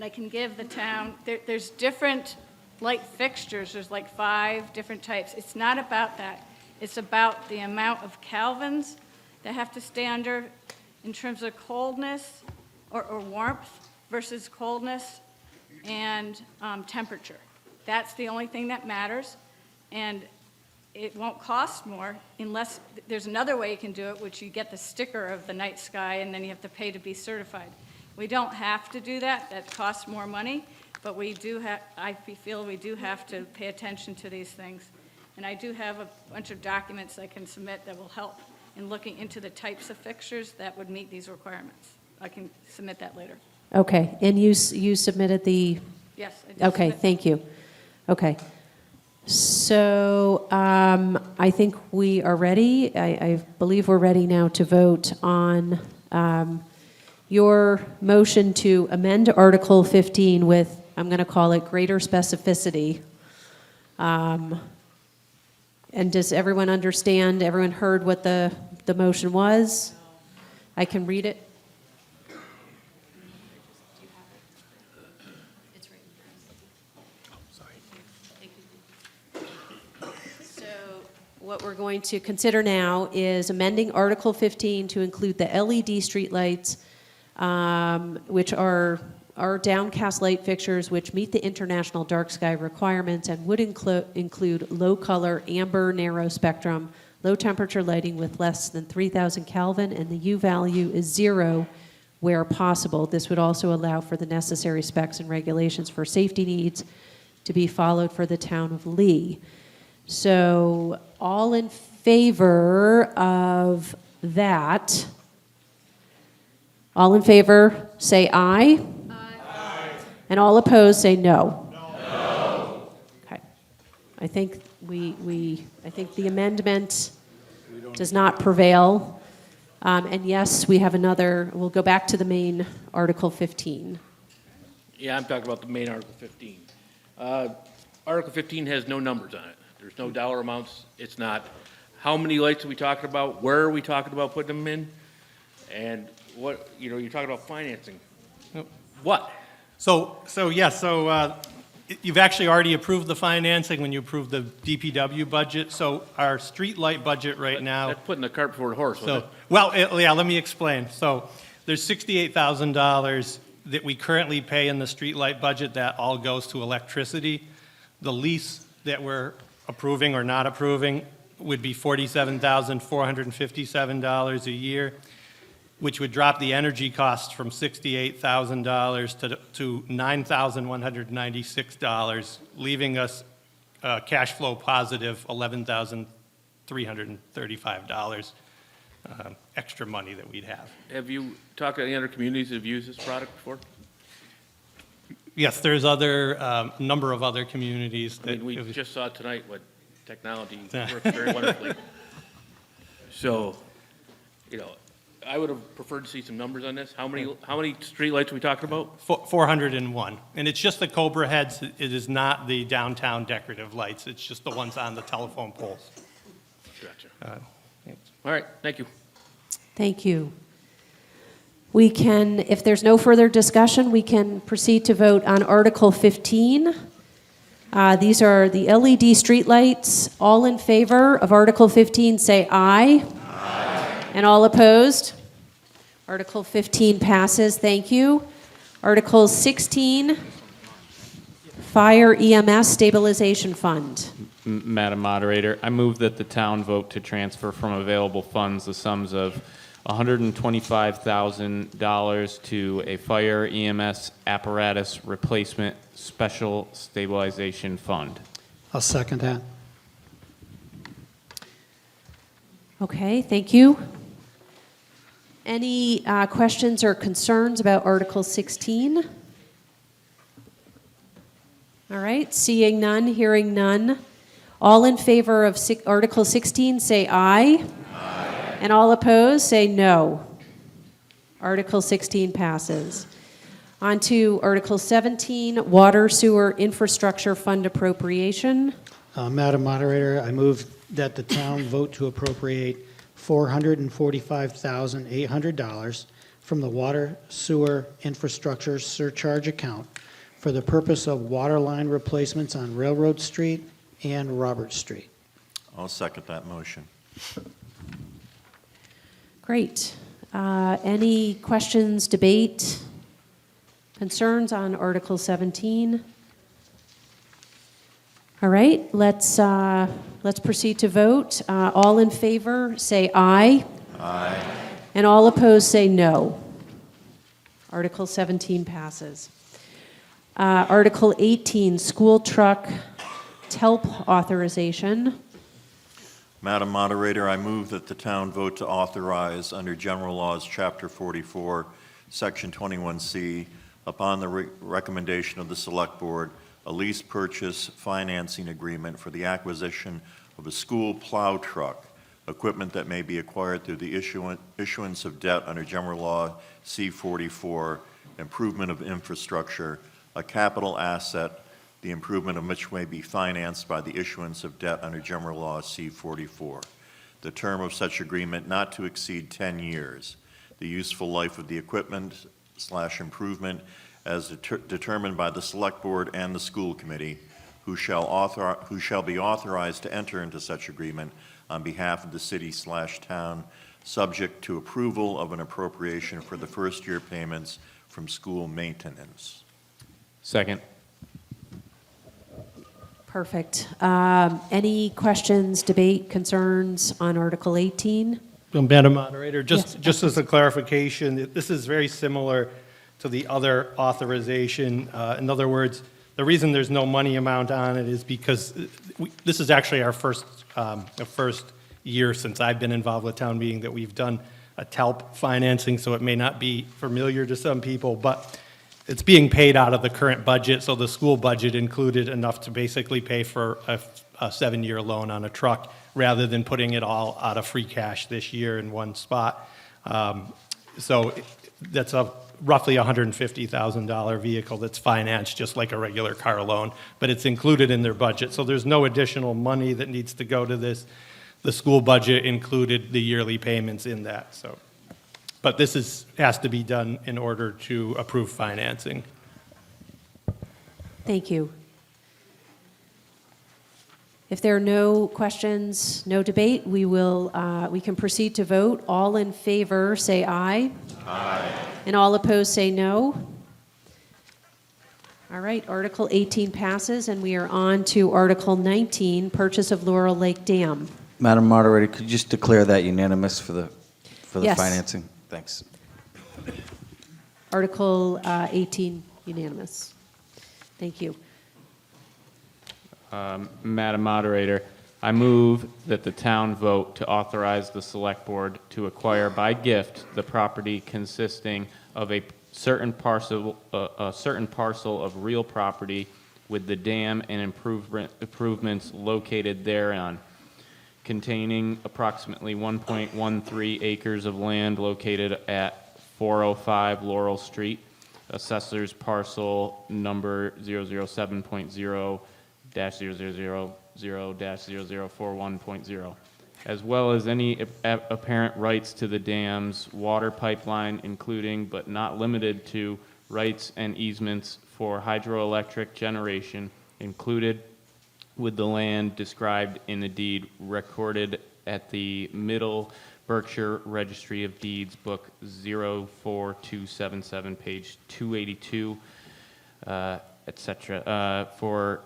S6: I can give the town, there's different light fixtures, there's like 5 different types. It's not about that. It's about the amount of kelvins that have to stay under in terms of coldness or warmth versus coldness and temperature. That's the only thing that matters, and it won't cost more unless there's another way you can do it, which you get the sticker of the night sky and then you have to pay to be certified. We don't have to do that. That costs more money, but we do have, I feel we do have to pay attention to these things. And I do have a bunch of documents I can submit that will help in looking into the types of fixtures that would meet these requirements. I can submit that later.
S1: Okay, and you submitted the?
S6: Yes, I did.
S1: Okay, thank you. Okay. So I think we are ready. I believe we're ready now to vote on your motion to amend Article 15 with, I'm going to call it greater specificity. And does everyone understand? Everyone heard what the motion was? I can read it. What we're going to consider now is amending Article 15 to include the LED streetlights, which are downcast light fixtures which meet the international dark sky requirements and would include low color, amber, narrow spectrum, low temperature lighting with less than 3,000 Kelvin, and the U value is 0 where possible. This would also allow for the necessary specs and regulations for safety needs to be followed for the town of Lee. So all in favor of that? All in favor, say aye. Aye. And all opposed, say no. No. Okay. I think I think the amendment does not prevail. And yes, we have another, we'll go back to the main Article 15.
S19: Yeah, I'm talking about the main Article 15. Article 15 has no numbers on it. There's no dollar amounts. It's not how many lights are we talking about, where are we talking about putting them in, and what, you're talking about financing. What?
S3: So you've actually already approved the financing when you approved the DPW budget. So our street light budget right now.
S19: That's putting the cart before the horse, wasn't it?
S3: Let me explain. So there's $68,000 that we currently pay in the street light budget that all goes to electricity. The lease that we're approving or not approving would be $47,457 a year, which would drop the energy costs from $68,000 to $9,196, leaving us cash flow positive $11,335 extra money that we'd have.
S19: Have you talked to any other communities that have used this product before?
S3: Yes, there's number of other communities
S19: I
S3: that.
S19: mean, we just saw tonight what technology
S3: Yeah.
S19: works very wonderfully. So, I would have preferred to see some numbers on this. How many streetlights are we talking about?
S3: 401, and it's just the Cobra heads, it is not the downtown decorative lights, it's just the ones on the telephone poles.
S19: Gotcha. All right, thank you.
S1: Thank you. We can, if there's no further discussion, we can proceed to vote on Article 15. These are the LED streetlights. All in favor of Article 15, say aye. Aye. And all opposed? Article 15 passes. Thank you. Article 16, Fire EMS Stabilization Fund.
S5: Madam Moderator, I move that the town vote to transfer from available funds the sums of $125,000 to a fire EMS apparatus replacement special stabilization fund.
S7: I'll second that.
S1: Okay, thank you. Any questions or concerns about Article 16? All right, seeing none, hearing none. All in favor of Article 16, say aye. Aye. And all opposed, say no. Article 16 passes. On to Article 17, Water Sewer Infrastructure Fund Appropriation.
S7: Madam Moderator, I move that the town vote to appropriate $445,800 from the Water Sewer Infrastructure Surcharge Account for the purpose of water line replacements on Railroad Street and Robert Street.
S4: I'll second that motion.
S1: Great. Any questions, debate, concerns on Article 17? All right, let's proceed to vote. All in favor, say aye.
S4: Aye.
S1: And all opposed, say no. Article 17 passes. Article 18, School Truck TELP Authorization.
S4: Madam Moderator, I move that the town vote to authorize under General Laws, Chapter 44, Section 21C, upon the recommendation of the Select Board, a lease purchase financing agreement for the acquisition of a school plow truck, equipment that may be acquired through the issuance of debt under General Law C-44, improvement of infrastructure, a capital asset, the improvement of which may be financed by the issuance of debt under General Law C-44. The term of such agreement not to exceed 10 years. The useful life of the equipment/improvement as determined by the Select Board and the School Committee, who shall be authorized to enter into such agreement on behalf of the city/town, subject to approval of an appropriation for the first-year payments from school maintenance.
S5: Second.
S1: Perfect. Any questions, debate, concerns on Article 18?
S3: Madam Moderator,
S1: Yes.
S3: just as a clarification, this is very similar to the other authorization. In other words, the reason there's no money amount on it is because this is actually our first year since I've been involved with town meeting that we've done a TELP financing, so it may not be familiar to some people, but it's being paid out of the current budget, so the school budget included enough to basically pay for a 7-year loan on a truck, rather than putting it all out of free cash this year in one spot. So that's a roughly $150,000 vehicle that's financed just like a regular car loan, but it's included in their budget. So there's no additional money that needs to go to this. The school budget included the yearly payments in that. So, but this has to be done in order to approve financing.
S1: Thank you. If there are no questions, no debate, we can proceed to vote. All in favor, say aye.
S4: Aye.
S1: And all opposed, say no. All right, Article 18 passes, and we are on to Article 19, Purchase of Laurel Lake Dam.
S15: Madam Moderator, could you just declare that unanimous for the
S1: Yes.
S15: financing? Thanks.
S1: Article 18, unanimous. Thank you.
S5: Madam Moderator, I move that the town vote to authorize the Select Board to acquire by gift the property consisting of a a certain parcel of real property with the dam and improvements located thereon, containing approximately 1.13 acres of land located at 405 Laurel Street, Assessor's Parcel Number 007.0-0000-0041.0, as well as any apparent rights to the dam's water pipeline, including but not limited to rights and easements for hydroelectric generation included with the land described in the deed recorded at the Middle Berkshire Registry of Deeds, Book 04277, page 282, etc., for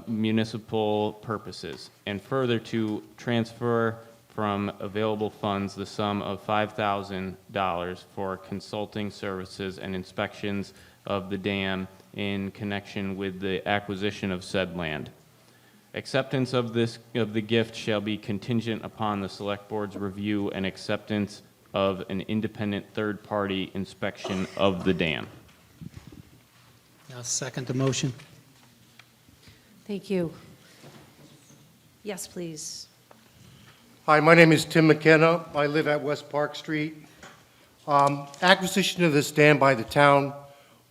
S5: municipal purposes, and further to transfer from available funds the sum of $5,000 for consulting services and inspections of the dam in connection with the acquisition of said land. Acceptance of the gift shall be contingent upon the Select Board's review and acceptance of an independent third-party inspection of the dam.
S7: I'll second the motion.
S1: Thank you. Yes, please.
S10: Hi, my name is Tim McKenna. I live at West Park Street. Acquisition of this dam by the town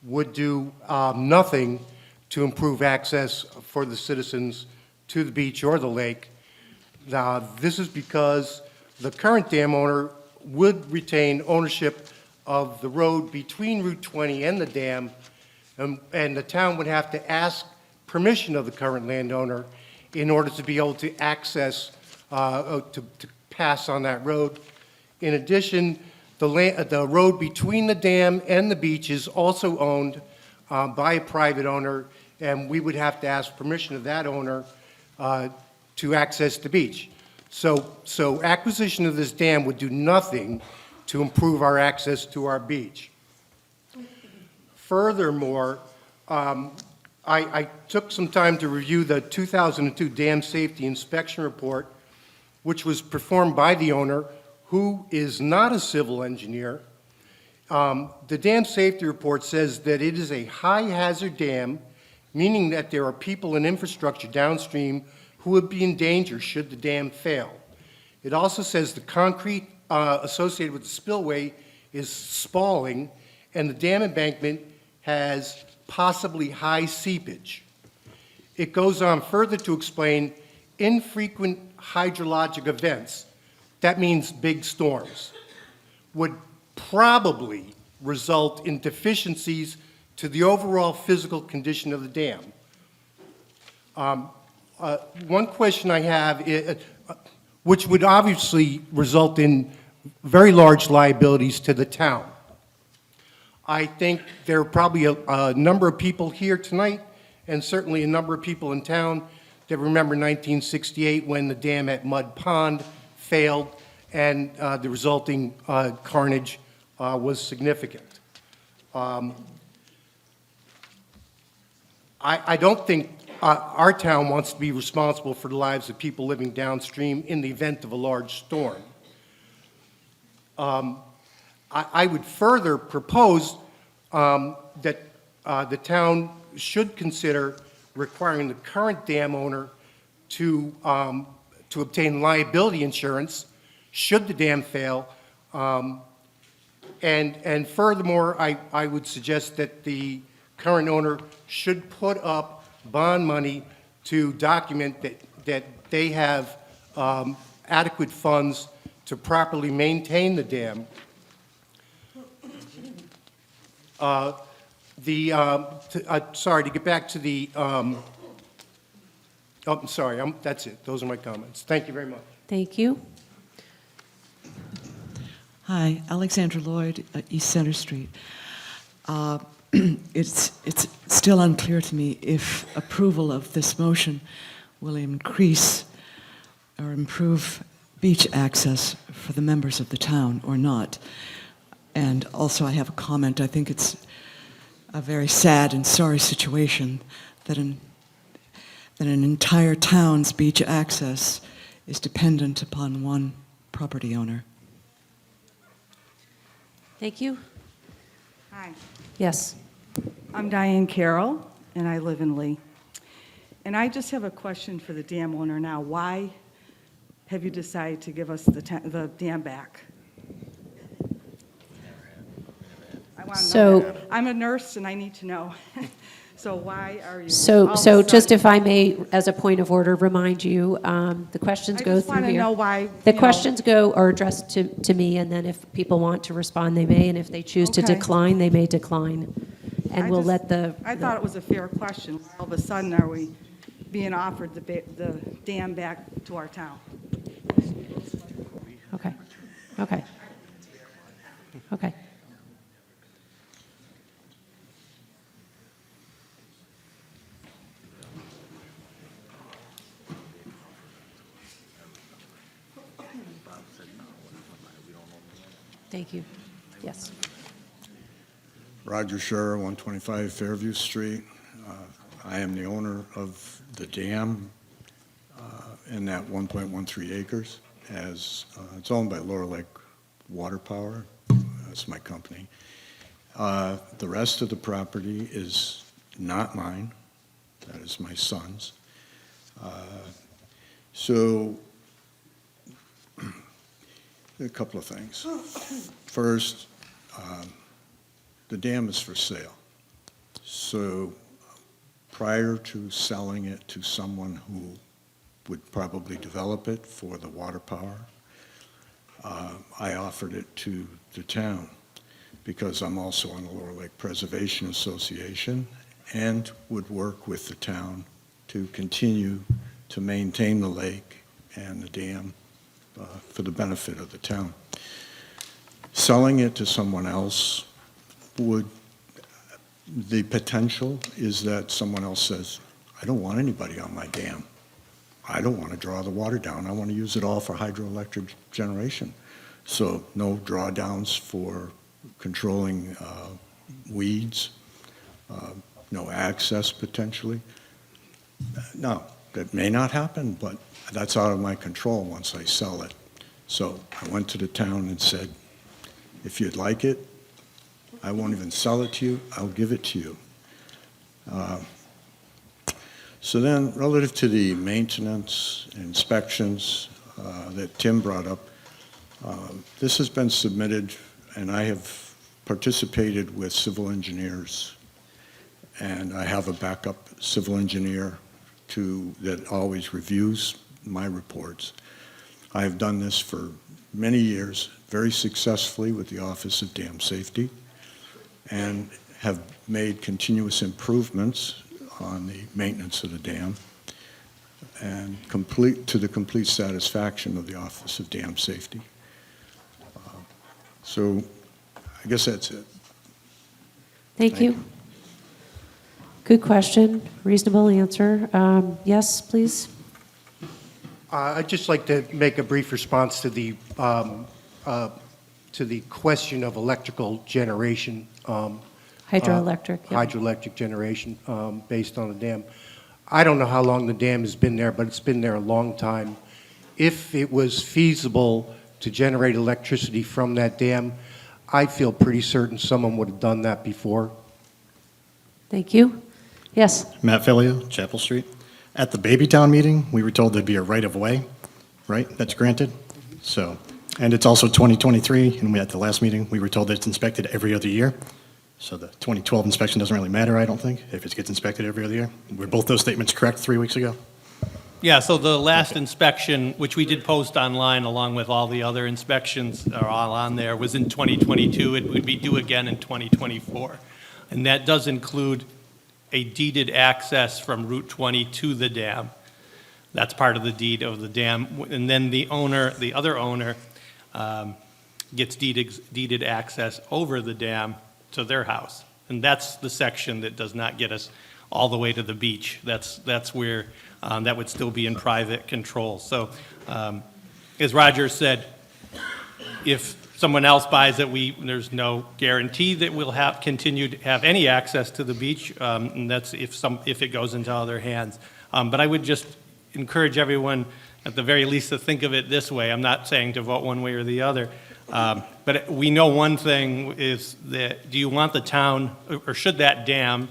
S10: would do nothing to improve access for the citizens to the beach or the lake. This is because the current dam owner would retain ownership of the road between Route 20 and the dam, and the town would have to ask permission of the current landowner in order to be able to access, to pass on that road. In addition, the road between the dam and the beach is also owned by a private owner, and we would have to ask permission of that owner to access the beach. So acquisition of this dam would do nothing to improve our access to our beach. Furthermore, I took some time to review the 2002 Dam Safety Inspection Report, which was performed by the owner, who is not a civil engineer. The dam safety report says that it is a high-hazard dam, meaning that there are people and infrastructure downstream who would be in danger should the dam fail. It also says the concrete associated with the spillway is spalling, and the dam embankment has possibly high seepage. It goes on further to explain infrequent hydrologic events, that means big storms, would probably result in deficiencies to the overall physical condition of the dam. One question I have, which would obviously result in very large liabilities to the town. I think there are probably a number of people here tonight, and certainly a number of people in town, that remember 1968 when the dam at Mud Pond failed and the resulting carnage was significant. I don't think our town wants to be responsible for the lives of people living downstream in the event of a large storm. I would further propose that the town should consider requiring the current dam owner to obtain liability insurance should the dam fail. And furthermore, I would suggest that the current owner should put up bond money to document that they have adequate funds to properly maintain the dam. Sorry, to get back to the, I'm sorry, that's it. Those are my comments. Thank you very much.
S1: Thank you.
S17: Hi, Alexandra Lloyd, East Center Street. It's still unclear to me if approval of this motion will increase or improve beach access for the members of the town or not. And also I have a comment. I think it's a very sad and sorry situation that an entire town's beach access is dependent upon one property owner.
S1: Thank you.
S18: Hi,
S1: Yes.
S18: I'm Diane Carroll, and I live in Lee. And I just have a question for the dam owner now. Why have you decided to give us the dam back? I want to know
S1: So-
S18: that. I'm a nurse, and I need to know. So why are you?
S1: So,
S18: all of a
S1: so just
S18: sudden-
S1: if I may, as a point of order, remind you, the questions
S18: I
S1: go
S18: just
S1: through
S18: wanna
S1: here.
S18: know why,
S1: The
S18: you know-
S1: questions are addressed to me, and then if people want to respond, they may, and if they choose to
S18: Okay.
S1: decline, they may decline. And we'll let the.
S18: I thought it was a fair question. All of a sudden, are we being offered the dam back to our town?
S1: Okay, okay. Okay. Thank you. Yes.
S21: Roger Scher, 125 Fairview Street. I am the owner of the dam in that 1.13 acres. It's owned by Lower Lake Water Power. That's my company. The rest of the property is not mine. That is my son's. So, a couple of things. First, the dam is for sale. So prior to selling it to someone who would probably develop it for the water power, I offered it to the town because I'm also on the Lower Lake Preservation Association and would work with the town to continue to maintain the lake and the dam for the benefit of the town. Selling it to someone else the potential is that someone else says, I don't want anybody on my dam. I don't want to draw the water down. I want to use it all for hydroelectric generation. So no drawdowns for controlling weeds, no access potentially. No, that may not happen, but that's out of my control once I sell it. So I went to the town and said, if you'd like it, I won't even sell it to you, I'll give it to you. So then, relative to the maintenance, inspections that Tim brought up, this has been submitted, and I have participated with civil engineers, and I have a backup civil engineer that always reviews my reports. I have done this for many years, very successfully with the Office of Dam Safety, and have made continuous improvements on the maintenance of the dam, and to the complete satisfaction of the Office of Dam Safety. So I guess that's it.
S1: Thank you. Good question, reasonable answer. Yes, please?
S10: I'd just like to make a brief response to the question of electrical generation.
S1: Hydroelectric, yeah.
S10: Hydroelectric generation based on the dam. I don't know how long the dam has been there, but it's been there a long time. If it was feasible to generate electricity from that dam, I feel pretty certain someone would have done that before.
S1: Thank you. Yes?
S22: Matt Filio, Chapel Street. At the Babytown meeting, we were told there'd be a right-of-way, right, that's granted? So, and it's also 2023, and at the last meeting, we were told that it's inspected every other year. So the 2012 inspection doesn't really matter, I don't think, if it gets inspected every other year. Were both those statements correct 3 weeks ago?
S3: Yeah, so the last inspection, which we did post online along with all the other inspections are all on there, was in 2022. It would be due again in 2024. And that does include a deeded access from Route 20 to the dam. That's part of the deed of the dam. And then the other owner gets deeded access over the dam to their house. And that's the section that does not get us all the way to the beach. That's where that would still be in private control. So as Roger said, if someone else buys it, there's no guarantee that we'll continue to have any access to the beach, and that's if it goes into other hands. But I would just encourage everyone, at the very least, to think of it this way. I'm not saying to vote one way or the other. But we know one thing is that, do you want the town, or should that dam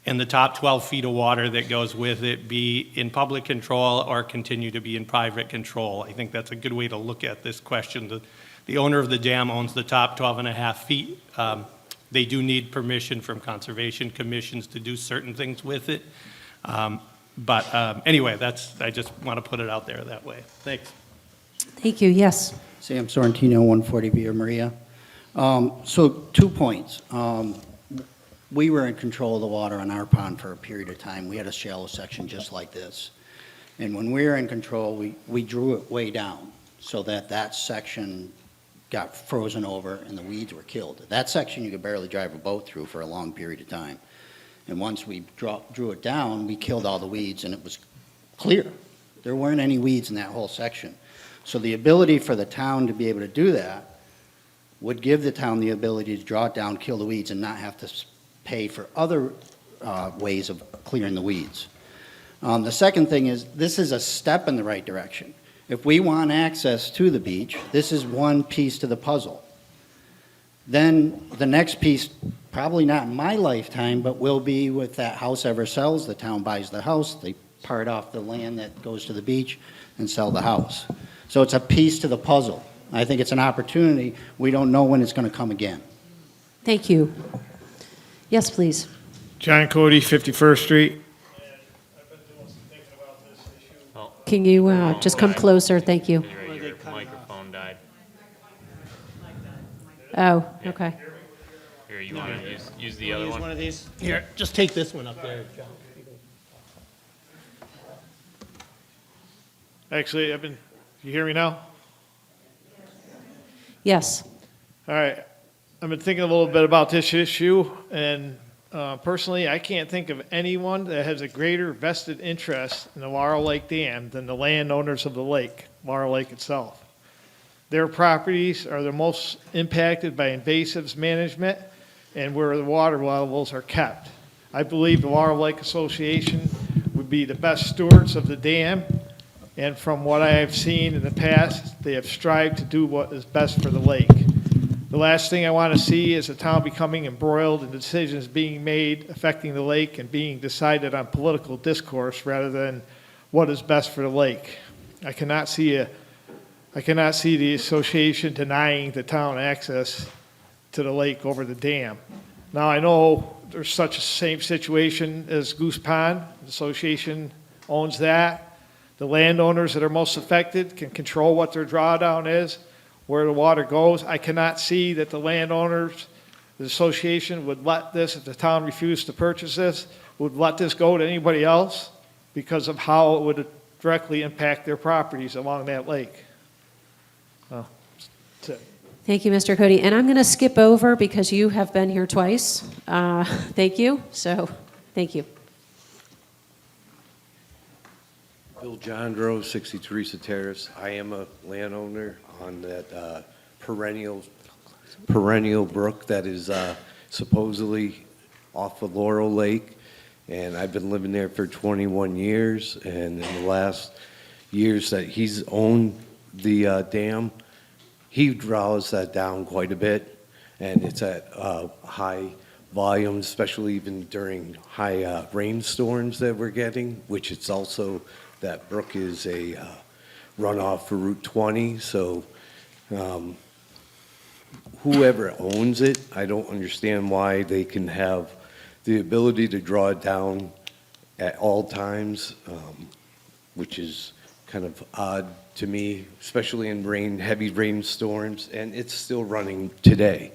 S3: and the top 12 feet of water that goes with it be in public control or continue to be in private control? I think that's a good way to look at this question. The owner of the dam owns the top 12 and a half feet. They do need permission from conservation commissions to do certain things with it. But anyway, I just want to put it out there that way. Thanks.
S1: Thank you, yes.
S9: Sam Sorrentino, 140 Via Maria. So 2 points. We were in control of the water on our pond for a period of time. We had a shallow section just like this. And when we were in control, we drew it way down so that that section got frozen over and the weeds were killed. That section you could barely drive a boat through for a long period of time. And once we drew it down, we killed all the weeds and it was clear. There weren't any weeds in that whole section. So the ability for the town to be able to do that would give the town the ability to draw it down, kill the weeds, and not have to pay for other ways of clearing the weeds. The second thing is, this is a step in the right direction. If we want access to the beach, this is one piece to the puzzle. Then the next piece, probably not in my lifetime, but will be with that house ever sells, the town buys the house, they part off the land that goes to the beach and sell the house. So it's a piece to the puzzle. I think it's an opportunity. We don't know when it's going to come again.
S1: Thank you. Yes, please.
S13: John Cody, 51st Street.
S1: Can you just come closer? Thank you.
S5: Your microphone died.
S1: Oh, okay.
S5: Here, you want to use the other
S3: Use
S5: one?
S3: one of these? Here, just take this one up there, John.
S13: Actually, you hear me now?
S1: Yes.
S13: All right. I've been thinking a little bit about this issue, and personally, I can't think of anyone that has a greater vested interest in the Laurel Lake Dam than the landowners of the lake, Laurel Lake itself. Their properties are the most impacted by invasives management and where the water levels are kept. I believe the Laurel Lake Association would be the best stewards of the dam, and from what I have seen in the past, they have strived to do what is best for the lake. The last thing I want to see is the town becoming embroiled in decisions being made affecting the lake and being decided on political discourse rather than what is best for the lake. I cannot see the association denying the town access to the lake over the dam. Now, I know there's such a same situation as Goose Pond. The association owns that. The landowners that are most affected can control what their drawdown is, where the water goes. I cannot see that the landowners, the association would let this, if the town refused to purchase this, would let this go to anybody else because of how it would directly impact their properties along that lake. Well, that's it.
S1: Thank you, Mr. Cody. And I'm going to skip over because you have been here twice. Thank you. So, thank you.
S12: Bill Jandro, 60 Teresa Terrace. I am a landowner on that perennial brook that is supposedly off of Laurel Lake, and I've been living there for 21 years, and in the last years that he's owned the dam, he draws that down quite a bit, and it's at high volume, especially even during high rainstorms that we're getting, which it's also, that brook is a runoff for Route 20, so whoever owns it, I don't understand why they can have the ability to draw it down at all times, which is kind of odd to me, especially in heavy rainstorms, and it's still running today.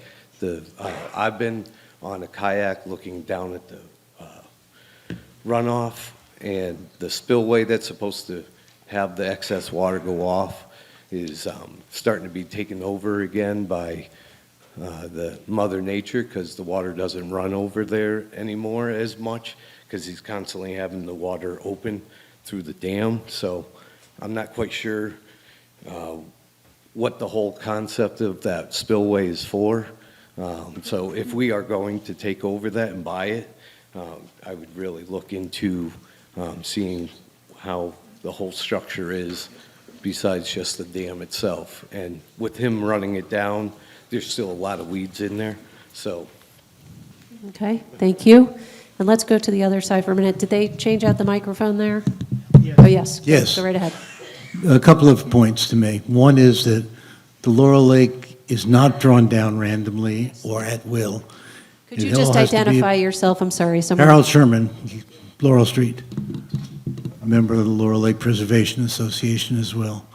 S12: I've been on a kayak looking down at the runoff, and the spillway that's supposed to have the excess water go off is starting to be taken over again by the Mother Nature, because the water doesn't run over there anymore as much because he's constantly having the water open through the dam. So I'm not quite sure what the whole concept of that spillway is for. So if we are going to take over that and buy it, I would really look into seeing how the whole structure is besides just the dam itself. And with him running it down, there's still a lot of weeds in there, so.
S1: Okay, thank you. And let's go to the other side for a minute. Did they change out the microphone there? Oh, yes.
S11: Yes.
S1: Go right ahead.
S11: A couple of points to make. One is that the Laurel Lake is not drawn down randomly or at will.
S1: Could you
S11: It all
S1: just
S11: has to be-
S1: identify yourself? I'm sorry. Someone.
S11: Harold Sherman, Laurel Street, a member of the Laurel Lake Preservation Association as well.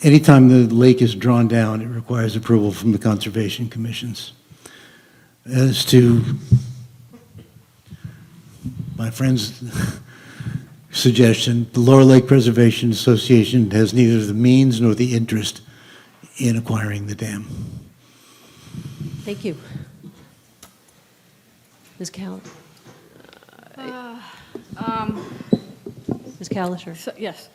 S11: Anytime the lake is drawn down, it requires approval from the conservation commissions. As to my friend's suggestion, the Laurel Lake Preservation Association has neither the means nor the interest in acquiring the dam.
S1: Thank you. Ms. Ms. Kalisher.
S6: So, yes.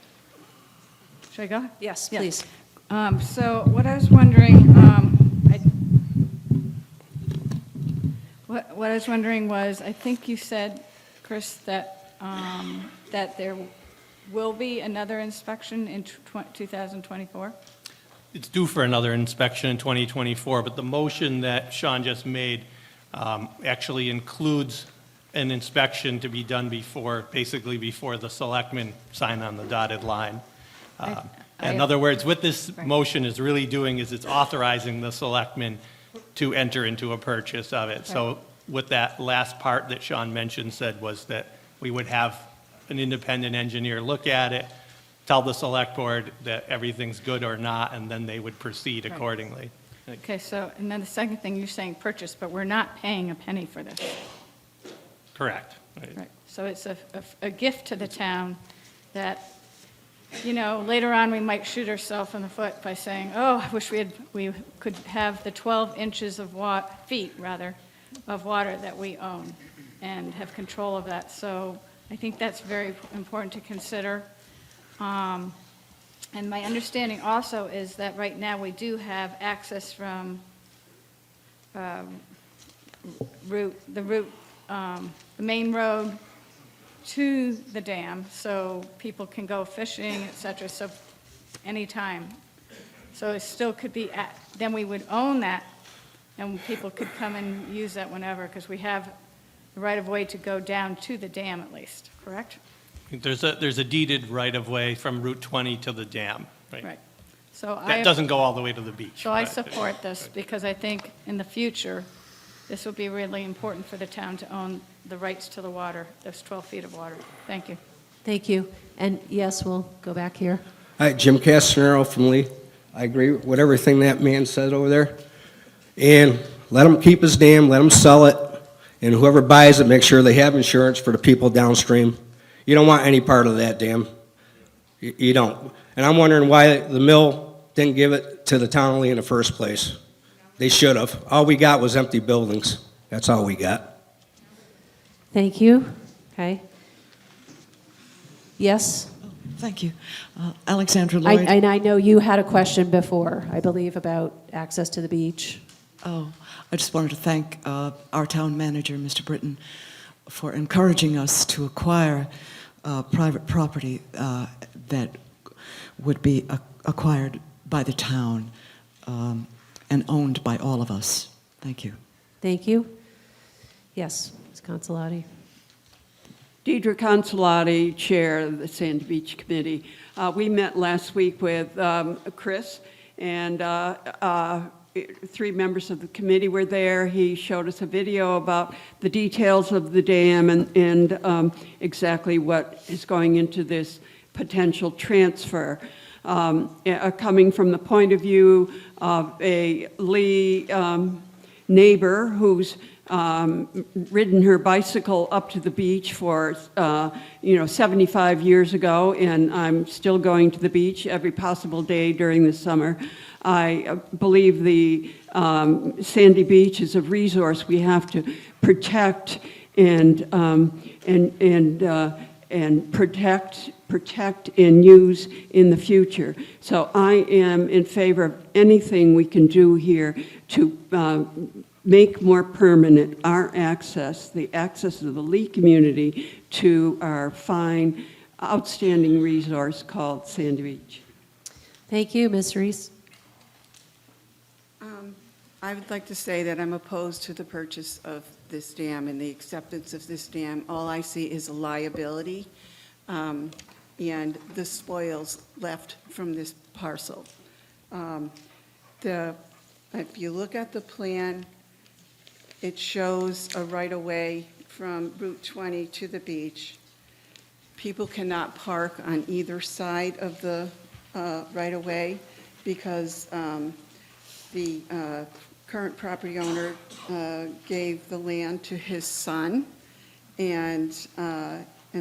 S6: Should I go?
S1: Yes, please.
S6: So what I was wondering, what I was wondering was, I think you said, Chris, that, that there will be another inspection in 2024?
S3: It's due for another inspection in 2024, but the motion that Sean just made actually includes an inspection to be done basically before the selectmen sign on the dotted line. In other words, what this motion is really doing is it's authorizing the selectmen to enter into a purchase of it. So what that last part that Sean mentioned said was that we would have an independent engineer look at it, tell the select board that everything's good or not, and then they would proceed accordingly.
S6: Okay, so, and then the second thing, you're saying purchase, but we're not paying a penny for this.
S3: Correct.
S6: Right, so it's a gift to the town that, you know, later on, we might shoot ourselves in the foot by saying, oh, I wish we could have the 12 inches of feet, rather, of water that we own and have control of that. So I think that's very important to consider. And my understanding also is that right now we do have access from the main road to the dam, so people can go fishing, et cetera, so anytime. So it still could be, then we would own that, and people could come and use that whenever, because we have the right-of-way to go down to the dam at least, correct?
S3: There's a deeded right-of-way from Route 20 to the dam, right?
S6: Right. So
S3: That doesn't go all the way to the beach.
S6: So I
S3: but-
S6: support this, because I think in the future, this will be really important for the town to own the rights to the water, those 12 feet of water. Thank you.
S1: Thank you. And yes, we'll go back here.
S14: Hi, Jim Castanero from Lee. I agree with everything that man said over there. And let him keep his dam, let him sell it, and whoever buys it, make sure they have insurance for the people downstream. You don't want any part of that dam. You don't. And I'm wondering why the mill didn't give it to the town of Lee in the first place. They should have. All we got was empty buildings. That's all we got.
S1: Thank you. Okay. Yes?
S17: Thank you. Alexandra Lloyd.
S1: And I know you had a question before, I believe, about access to the beach.
S17: Oh, I just wanted to thank our town manager, Mr. Britton, for encouraging us to acquire private property that would be acquired by the town and owned by all of us. Thank you.
S1: Thank you. Yes, Ms. Consolati.
S16: Deidre Consolati, Chair of the Sandy Beach Committee. We met last week with Chris, and 3 members of the committee were there. He showed us a video about the details of the dam and exactly what is going into this potential transfer. Coming from the point of view of a Lee neighbor who's ridden her bicycle up to the beach for 75 years ago, and I'm still going to the beach every possible day during the summer. I believe the Sandy Beach is a resource we have to protect and protect and use in the future. So I am in favor of anything we can do here to make more permanent our access, the access of the Lee community to our fine, outstanding resource called Sandy Beach.
S1: Thank you, Ms. Reese.
S2: I would like to say that I'm opposed to the purchase of this dam and the acceptance of this dam. All I see is a liability and the spoils left from this parcel. If you look at the plan, it shows a right-of-way from Route 20 to the beach. People cannot park on either side of the right-of-way because the current property owner gave the land to his son, and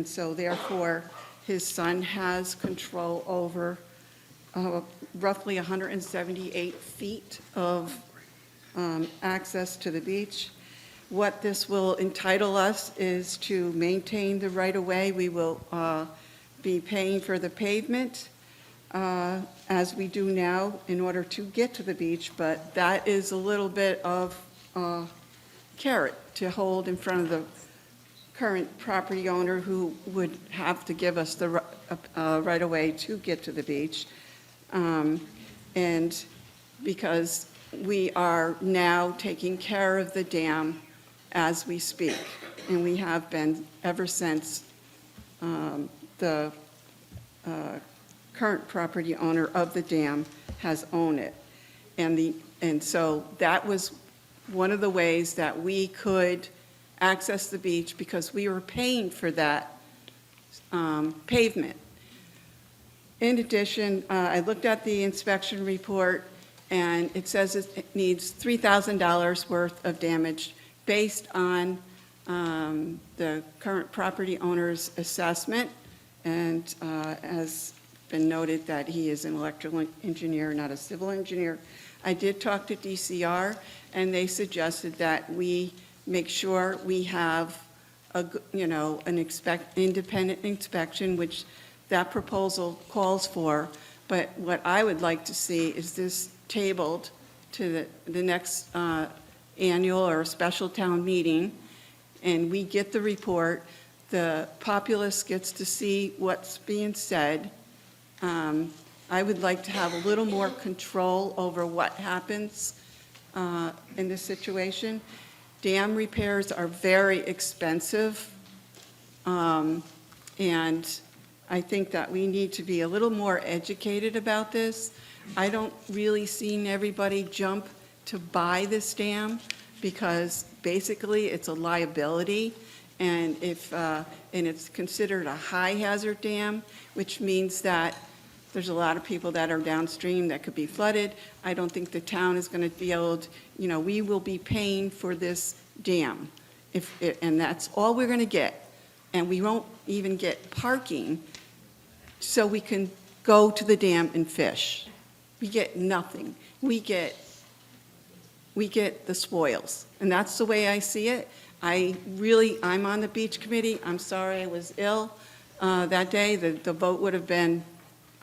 S2: so therefore, his son has control over roughly 178 feet of access to the beach. What this will entitle us is to maintain the right-of-way. We will be paying for the pavement as we do now in order to get to the beach, but that is a little bit of carrot to hold in front of the current property owner who would have to give us the right-of-way to get to the beach. And because we are now taking care of the dam as we speak, and we have been ever since the current property owner of the dam has owned it. And so that was one of the ways that we could access the beach, because we were paying for that pavement. In addition, I looked at the inspection report, and it says it needs $3,000 worth of damage based on the current property owner's assessment, and as been noted that he is an electrical engineer, not a civil engineer. I did talk to DCR, and they suggested that we make sure we have an independent inspection, which that proposal calls for. But what I would like to see is this tabled to the next annual or special town meeting, and we get the report. The populace gets to see what's being said. I would like to have a little more control over what happens in this situation. Dam repairs are very expensive, and I think that we need to be a little more educated about this. I don't really see everybody jump to buy this dam because basically it's a liability, and it's considered a high hazard dam, which means that there's a lot of people that are downstream that could be flooded. I don't think the town is going to be able to, we will be paying for this dam, and that's all we're going to get. And we won't even get parking so we can go to the dam and fish. We get nothing. We get the spoils, and that's the way I see it. I'm on the beach committee. I'm sorry I was ill that day. The vote would have been,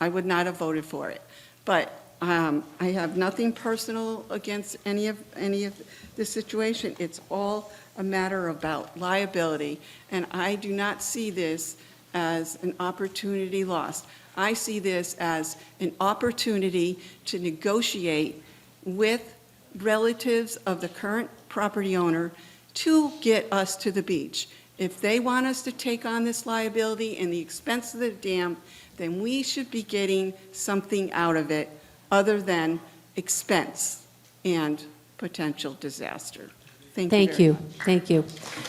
S2: I would not have voted for it. But I have nothing personal against any of this situation. It's all a matter about liability, and I do not see this as an opportunity lost. I see this as an opportunity to negotiate with relatives of the current property owner to get us to the beach. If they want us to take on this liability and the expense of the dam, then we should be getting something out of it other than expense and potential disaster. Thank you.
S1: Thank you.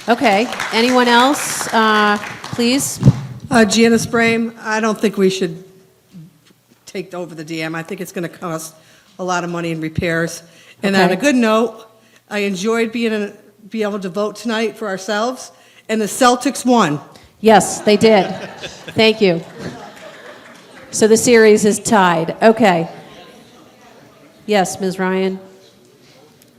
S1: Okay, anyone else, please?
S8: Janice Brame, I don't think we should take over the dam. I think it's going to cost a lot of money in repairs. And on a good note, I enjoyed being able to vote tonight for ourselves, and the Celtics won.
S1: Yes, they did. Thank you. So the series is tied. Okay. Yes, Ms. Ryan?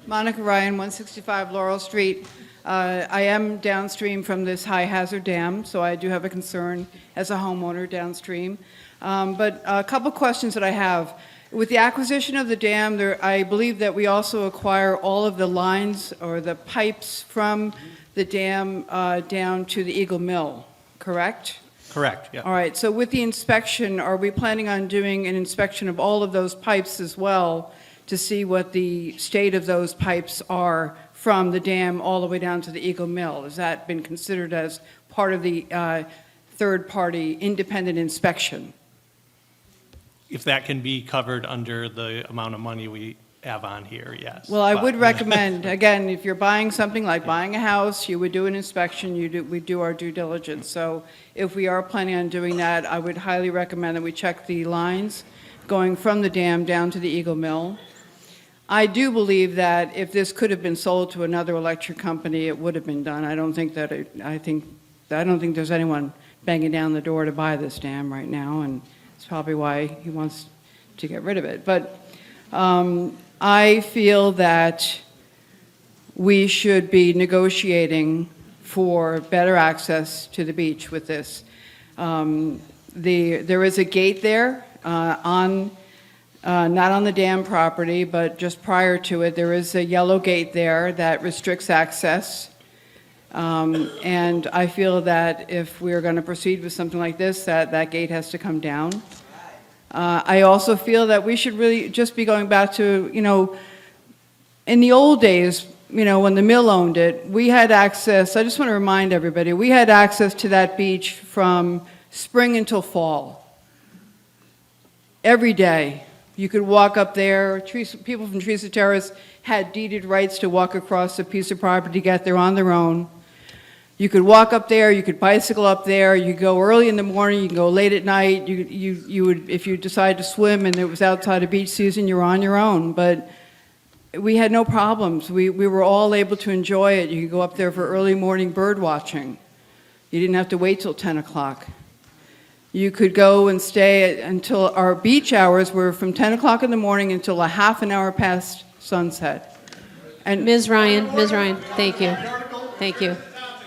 S20: Monica Ryan, 165 Laurel Street. I am downstream from this high-hazard dam, so I do have a concern as a homeowner downstream. But a couple questions that I have. With the acquisition of the dam, I believe that we also acquire all of the lines or the pipes from the dam down to the Eagle Mill, correct?
S3: Correct, yeah.
S20: All right, so with the inspection, are we planning on doing an inspection of all of those pipes as well to see what the state of those pipes are from the dam all the way down to the Eagle Mill? Has that been considered as part of the third-party independent inspection?
S3: If that can be covered under the amount of money we have on here, yes.
S20: Well, I
S3: But-
S20: would recommend, again, if you're buying something like buying a house, you would do an inspection, we do our due diligence. So if we are planning on doing that, I would highly recommend that we check the lines going from the dam down to the Eagle Mill. I do believe that if this could have been sold to another electric company, it would have been done. I don't think there's anyone banging down the door to buy this dam right now, and it's probably why he wants to get rid of it. But I feel that we should be negotiating for better access to the beach with this. There is a gate there not on the dam property, but just prior to it, there is a yellow gate there that restricts access. And I feel that if we're going to proceed with something like this, that gate has to come down. I also feel that we should really just be going back to, in the old days, when the mill owned it, we had access, I just want to remind everybody, we had access to that beach from spring until fall. Every day. You could walk up there. People from Teresa Terrace had deeded rights to walk across a piece of property to get there on their own. You could walk up there, you could bicycle up there, you could go early in the morning, you can go late at night. You would, if you decided to swim and it was outside of beach season, you're on your own. But we had no problems. We were all able to enjoy it. You could go up there for early morning bird watching. You didn't have to wait till 10 o'clock. You could go and stay until our beach hours were from 10 o'clock in the morning until a half an hour past sunset. And
S1: Ms. Ryan, thank you. Thank you.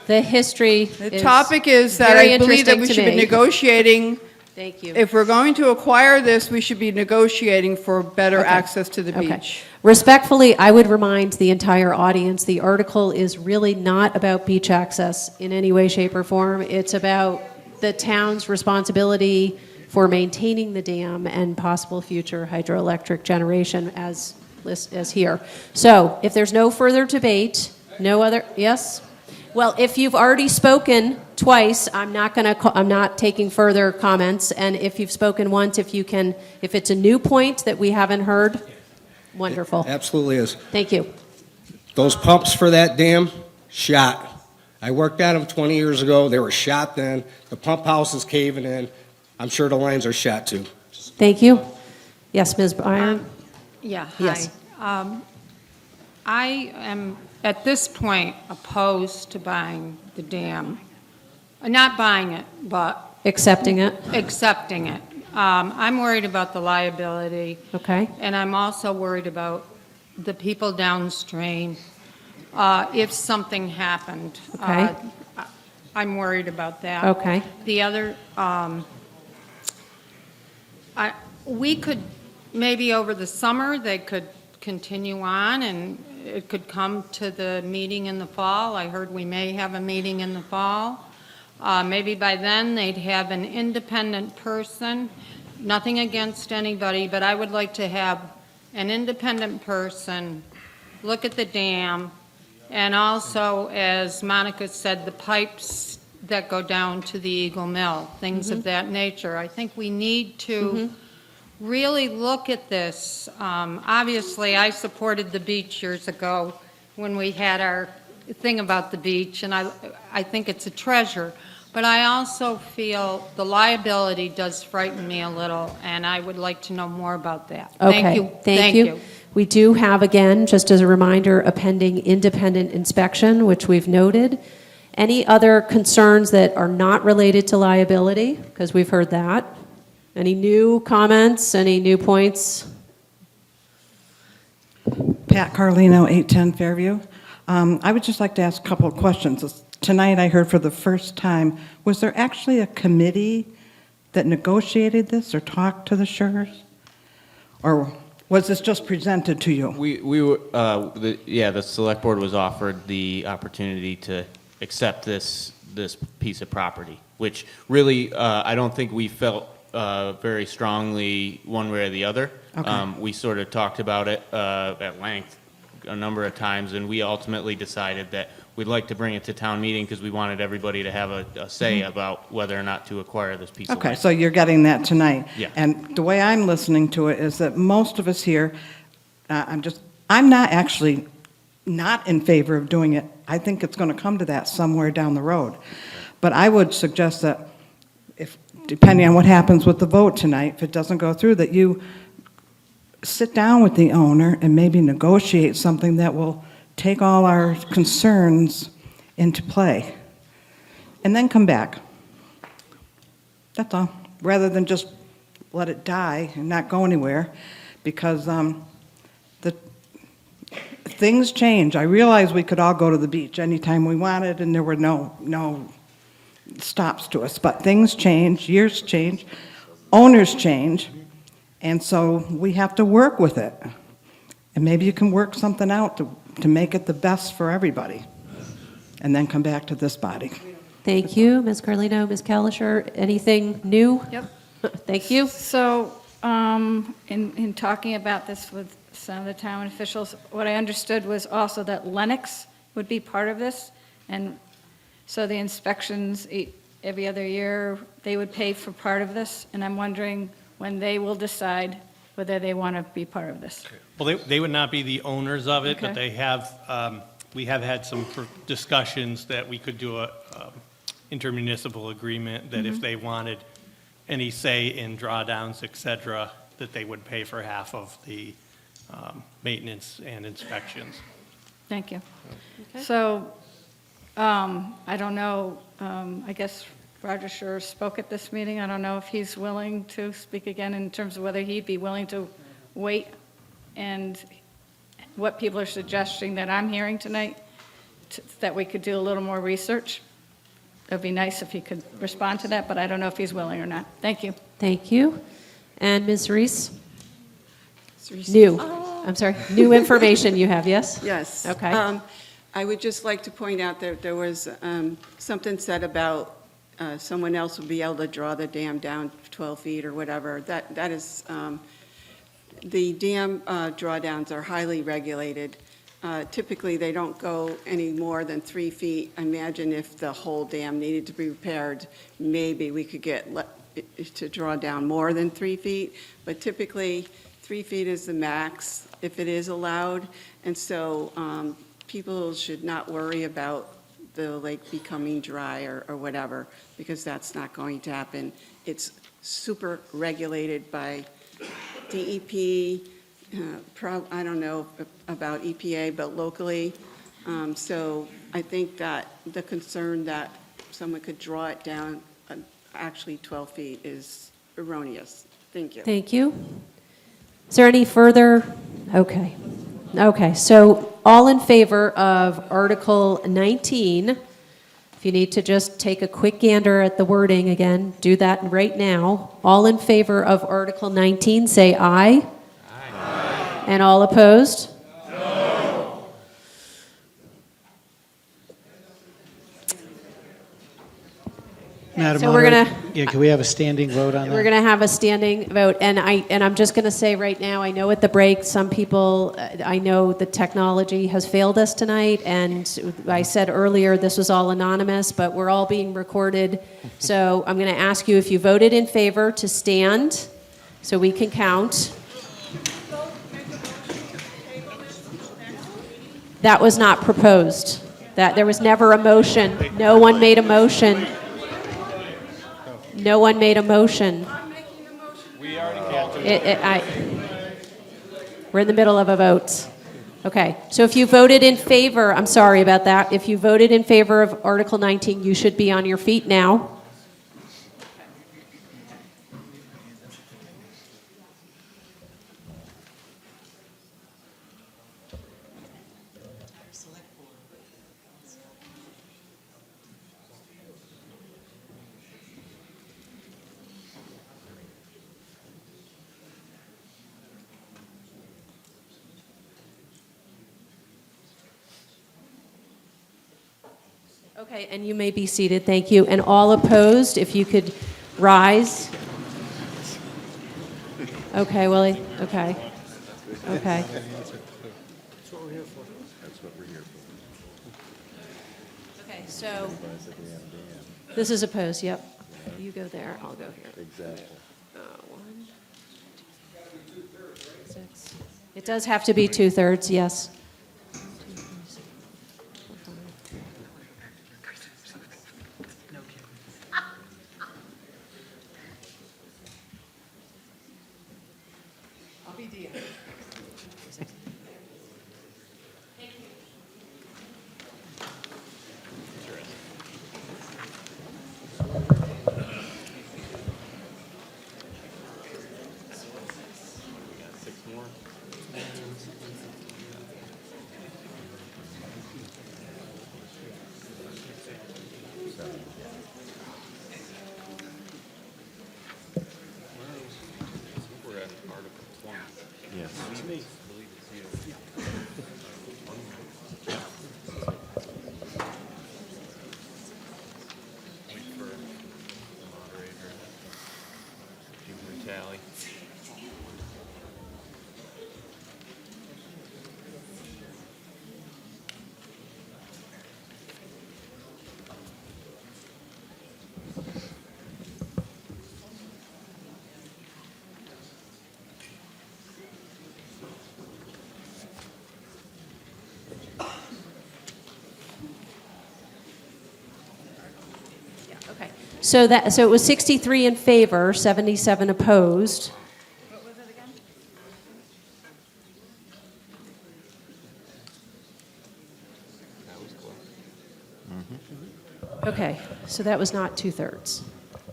S1: The history
S20: the topic is that
S1: very
S20: I believe that we
S1: interesting
S20: should
S1: to
S20: be
S1: me.
S20: negotiating.
S1: Thank you.
S20: If we're going to acquire this, we should be negotiating for better
S1: Okay.
S20: access to the
S1: Okay.
S20: beach.
S1: Respectfully, I would remind the entire audience, the article is really not about beach access in any way, shape, or form. It's about the town's responsibility for maintaining the dam and possible future hydroelectric generation as here. So if there's no further debate, no other, yes? Well, if you've already spoken twice, I'm not taking further comments. And if you've spoken once, if it's a new point that we haven't heard, wonderful.
S14: Absolutely is.
S1: Thank you.
S14: Those pumps for that dam, shot. I worked at them 20 years ago. They were shot then. The pump house is caving in. I'm sure the lines are shot too.
S1: Thank you. Yes, Ms. Byron?
S4: Yeah,
S1: Yes.
S4: hi. I am, at this point, opposed to buying the dam. Not buying it, but
S1: Accepting it?
S4: accepting it. I'm worried about the liability.
S1: Okay.
S4: And I'm also worried about the people downstream. If something happened.
S1: Okay.
S4: I'm worried about that.
S1: Okay.
S4: The other, we could, maybe over the summer, they could continue on, and it could come to the meeting in the fall. I heard we may have a meeting in the fall. Maybe by then, they'd have an independent person. Nothing against anybody, but I would like to have an independent person look at the dam, and also, as Monica said, the pipes that go down to the Eagle Mill, things of that nature. I think we need to really look at this. Obviously, I supported the beach years ago when we had our thing about the beach, and I think it's a treasure. But I also feel the liability does frighten me a little, and I would like to know more about that.
S1: Okay.
S4: Thank you.
S1: Thank you. We do have, again, just as a reminder, a pending independent inspection, which we've noted. Any other concerns that are not related to liability? Because we've heard that. Any new comments, any new points?
S18: Pat Carlino, 810 Fairview. I would just like to ask a couple of questions. Tonight I heard for the first time, was there actually a committee that negotiated this or talked to the Schurz? Or was this just presented to you?
S5: We were, the select board was offered the opportunity to accept this this piece of property, which really, I don't think we felt very strongly one way or the other.
S18: Okay.
S5: We sort of talked about it at length a number of times, and we ultimately decided that we'd like to bring it to town meeting because we wanted everybody to have a say about whether or not to acquire this piece of
S18: Okay,
S5: land.
S18: so you're getting that tonight.
S5: Yeah.
S18: And the way I'm listening to it is that most of us here, I'm not actually not in favor of doing it. I think it's going to come to that somewhere down the road. But I would suggest that if, depending on what happens with the vote tonight, if it doesn't go through, that you sit down with the owner and maybe negotiate something that will take all our concerns into play. And then come back. That's all. Rather than just let it die and not go anywhere, because the things change. I realize we could all go to the beach anytime we wanted, and there were no stops to us. But things change, years change, owners change, and so we have to work with it. And maybe you can work something out to make it the best for everybody, and then come back to this body.
S1: Thank you, Ms. Carlino. Ms. Kalischer, anything new?
S6: Yep.
S1: Thank you.
S6: So, in talking about this with some of the town officials, what I understood was also that Lennox would be part of this, and so the inspections every other year, they would pay for part of this, and I'm wondering when they will decide whether they want to be part of this.
S3: Well, they would not be the owners of it, but
S6: Okay.
S3: they have, we have had some discussions that we could do a intermunicipal agreement that if they wanted any say in drawdowns, et cetera, that they would pay for half of the maintenance and inspections.
S6: Thank you. So, I don't know, I guess Roger Scher spoke at this meeting. I don't know if he's willing to speak again in terms of whether he'd be willing to wait and what people are suggesting that I'm hearing tonight, that we could do a little more research. It'd be nice if he could respond to that, but I don't know if he's willing or not. Thank you.
S1: Thank you. And Ms. Reese? New. I'm sorry, new information you have, yes?
S2: Yes.
S1: Okay.
S2: I would just like to point out that there was something said about someone else would be able to draw the dam down 12 feet or whatever. That is, the dam drawdowns are highly regulated. Typically, they don't go any more than 3 feet. Imagine if the whole dam needed to be repaired, maybe we could get to draw down more than 3 feet, but typically 3 feet is the max if it is allowed, and so people should not worry about the lake becoming dry or whatever, because that's not going to happen. It's super regulated by DEP, I don't know about EPA, but locally. So I think that the concern that someone could draw it down actually 12 feet is erroneous. Thank you.
S1: Thank you. Is there any further? Okay. Okay, so all in favor of Article 19, if you need to just take a quick gander at the wording again, do that right now. All in favor of Article 19, say aye. Aye. And all opposed?
S7: Madam
S1: So we're
S7: Moderator,
S1: gonna-
S7: yeah, can we have a standing vote on that?
S1: We're going to have a standing vote, and I'm just going to say right now, I know at the break, some people, I know the technology has failed us tonight, and I said earlier, this was all anonymous, but we're all being recorded, so I'm going to ask you if you voted in favor to stand, so we can count. That was not proposed. That, there was never a motion. No one made a motion. No one made a motion. We're in the middle of a vote. Okay, so if you voted in favor, I'm sorry about that. If you voted in favor of Article 19, you should be on your feet now. Okay, and you may be seated, thank you. And all opposed, if you could rise. Okay, Willie, okay. Okay. Okay, so, this is opposed, yep. You go there, I'll go here.
S12: Exactly.
S1: 1, 2, 6. It does have to be 2/3, yes. 1, 2, 3, 4, 5.
S8: I'll be Dean.
S5: We're at Article 20.
S12: Yes.
S5: Wait for the moderator. Give me a tally.
S1: Okay, so it was 63 in favor, 77 opposed.
S6: What was it again?
S5: That was close.
S1: Okay, so that was not 2/3.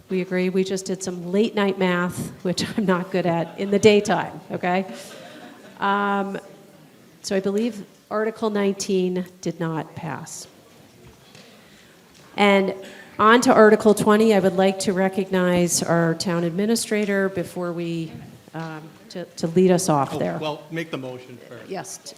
S1: We agree, we just did some late night math, which I'm not good at in the daytime, okay? So I believe Article 19 did not pass. And on to Article 20, I would like to recognize our town administrator before we, to lead us off there.
S3: Well, make the motion first.
S1: Yes.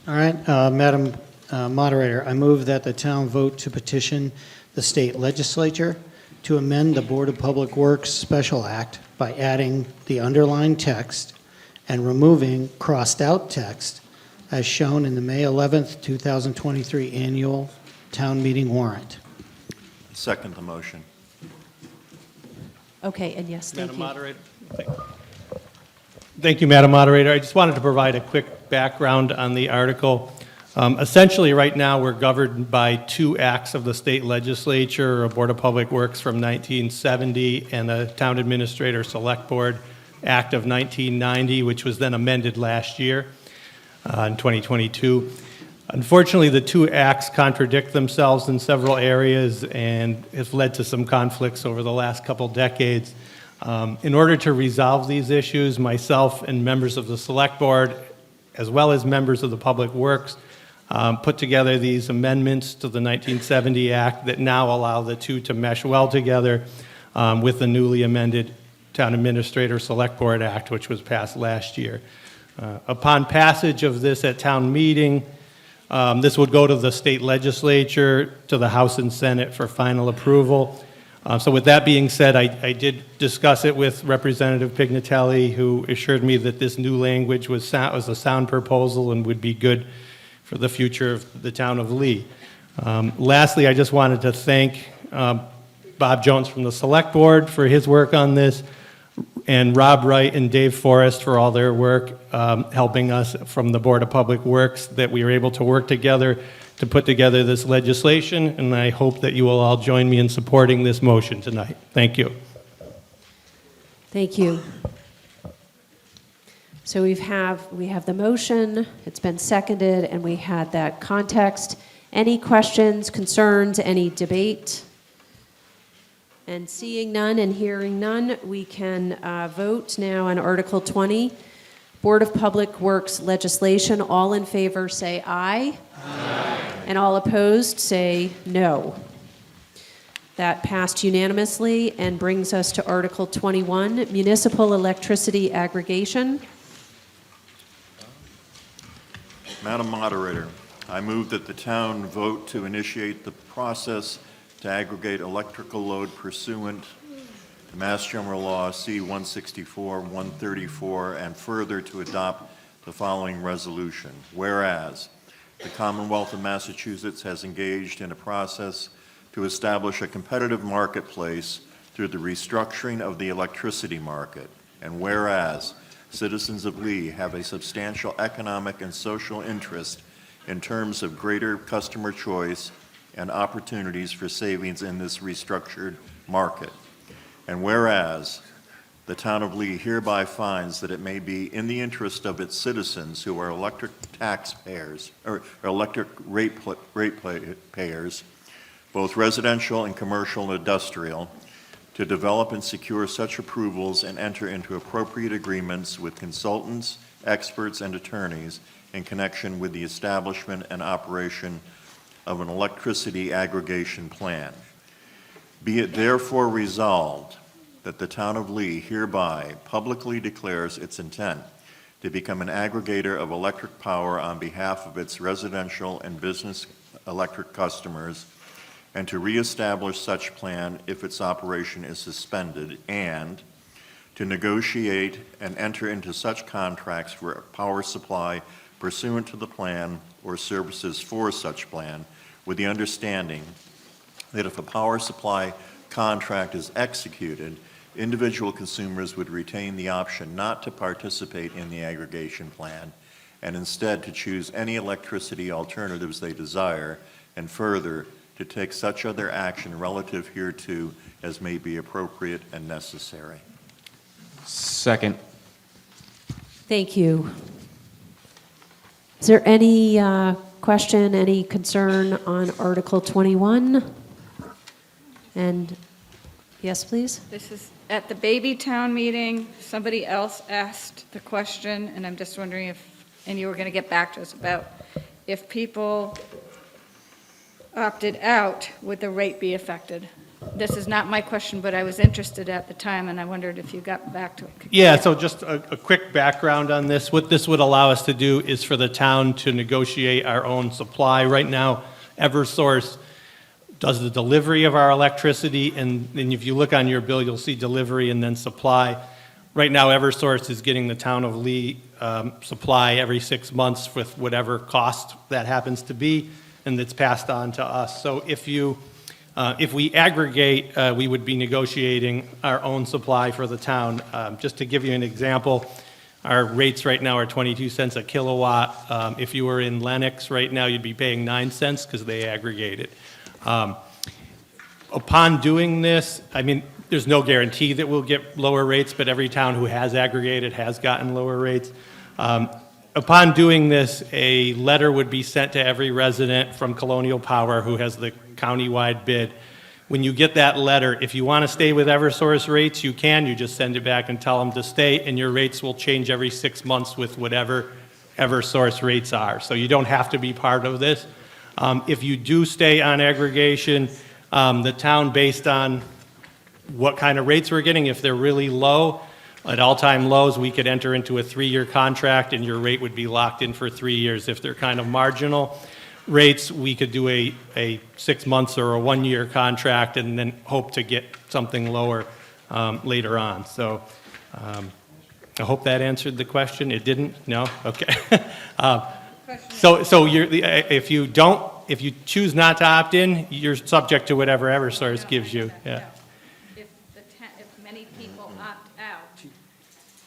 S7: All right, Madam Moderator, I move that the town vote to petition the state legislature to amend the Board of Public Works Special Act by adding the underlined text and removing crossed-out text as shown in the May 11th, 2023 annual town meeting warrant.
S15: Second the motion.
S1: Okay, and yes, thank
S3: Madam
S1: you.
S3: Moderator. Thank you, Madam Moderator. I just wanted to provide a quick background on the article. Essentially, right now, we're governed by two acts of the state legislature, a Board of Public Works from 1970 and the Town Administrator Select Board Act of 1990, which was then amended last year in 2022. Unfortunately, the two acts contradict themselves in several areas and have led to some conflicts over the last couple decades. In order to resolve these issues, myself and members of the Select Board, as well as members of the Public Works, put together these amendments to the 1970 Act that now allow the two to mesh well together with the newly amended Town Administrator Select Board Act, which was passed last year. Upon passage of this at town meeting, this would go to the state legislature, to the House and Senate for final approval. So with that being said, I did discuss it with Representative Pignatelli, who assured me that this new language was a sound proposal and would be good for the future of the town of Lee. Lastly, I just wanted to thank Bob Jones from the Select Board for his work on this, and Rob Wright and Dave Forrest for all their work helping us from the Board of Public Works, that we were able to work together to put together this legislation, and I hope that you will all join me in supporting this motion tonight. Thank you.
S1: Thank you. So we have the motion, it's been seconded, and we had that context. Any questions, concerns, any debate? And seeing none and hearing none, we can vote now on Article 20, Board of Public Works legislation. All in favor say aye. Aye. And all opposed say no. That passed unanimously and brings us to Article 21, municipal electricity aggregation.
S15: Madam Moderator, I move that the town vote to initiate the process to aggregate electrical load pursuant to Mass General Law C-164, 134, and further to adopt the following resolution. Whereas the Commonwealth of Massachusetts has engaged in a process to establish a competitive marketplace through the restructuring of the electricity market, and whereas citizens of Lee have a substantial economic and social interest in terms of greater customer choice and opportunities for savings in this restructured market, and whereas the town of Lee hereby finds that it may be in the interest of its citizens who are electric taxpayers, or electric ratepayers, both residential and commercial and industrial, to develop and secure such approvals and enter into appropriate agreements with consultants, experts, and attorneys in connection with the establishment and operation of an electricity aggregation plan. Be it therefore resolved that the town of Lee hereby publicly declares its intent to become an aggregator of electric power on behalf of its residential and business electric customers, and to reestablish such plan if its operation is suspended, and to negotiate and enter into such contracts for power supply pursuant to the plan or services for such plan, with the understanding that if a power supply contract is executed, individual consumers would retain the option not to participate in the aggregation plan and instead to choose any electricity alternatives they desire, and further, to take such other action relative hereto as may be appropriate and necessary.
S5: Second.
S1: Thank you. Is there any question, any concern on Article 21? And, yes, please?
S6: This is at the Baby Town meeting. Somebody else asked the question, and I'm just wondering if, and you were going to get back to us about, if people opted out, would the rate be affected? This is not my question, but I was interested at the time, and I wondered if you got back to it.
S3: Yeah, so just a quick background on this. What this would allow us to do is for the town to negotiate our own supply. Right now, Eversource does the delivery of our electricity, and if you look on your bill, you'll see delivery and then supply. Right now, Eversource is getting the town of Lee supply every 6 months with whatever cost that happens to be, and it's passed on to us. So if we aggregate, we would be negotiating our own supply for the town. Just to give you an example, our rates right now are 22 cents a kilowatt. If you were in Lennox right now, you'd be paying 9 cents because they aggregate it. Upon doing this, I mean, there's no guarantee that we'll get lower rates, but every town who has aggregated has gotten lower rates. Upon doing this, a letter would be sent to every resident from Colonial Power who has the county-wide bid. When you get that letter, if you want to stay with Eversource rates, you can. You just send it back and tell them to stay, and your rates will change every 6 months with whatever Eversource rates are. So you don't have to be part of this. If you do stay on aggregation, the town, based on what kind of rates we're getting, if they're really low, at all-time lows, we could enter into a 3-year contract and your rate would be locked in for 3 years. If they're kind of marginal rates, we could do a 6 months or a 1-year contract and then hope to get something lower later on. So I hope that answered the question. It didn't? No? Okay. So if you choose not to opt in, you're subject to whatever Eversource gives you. Yeah.
S6: If many people opt out,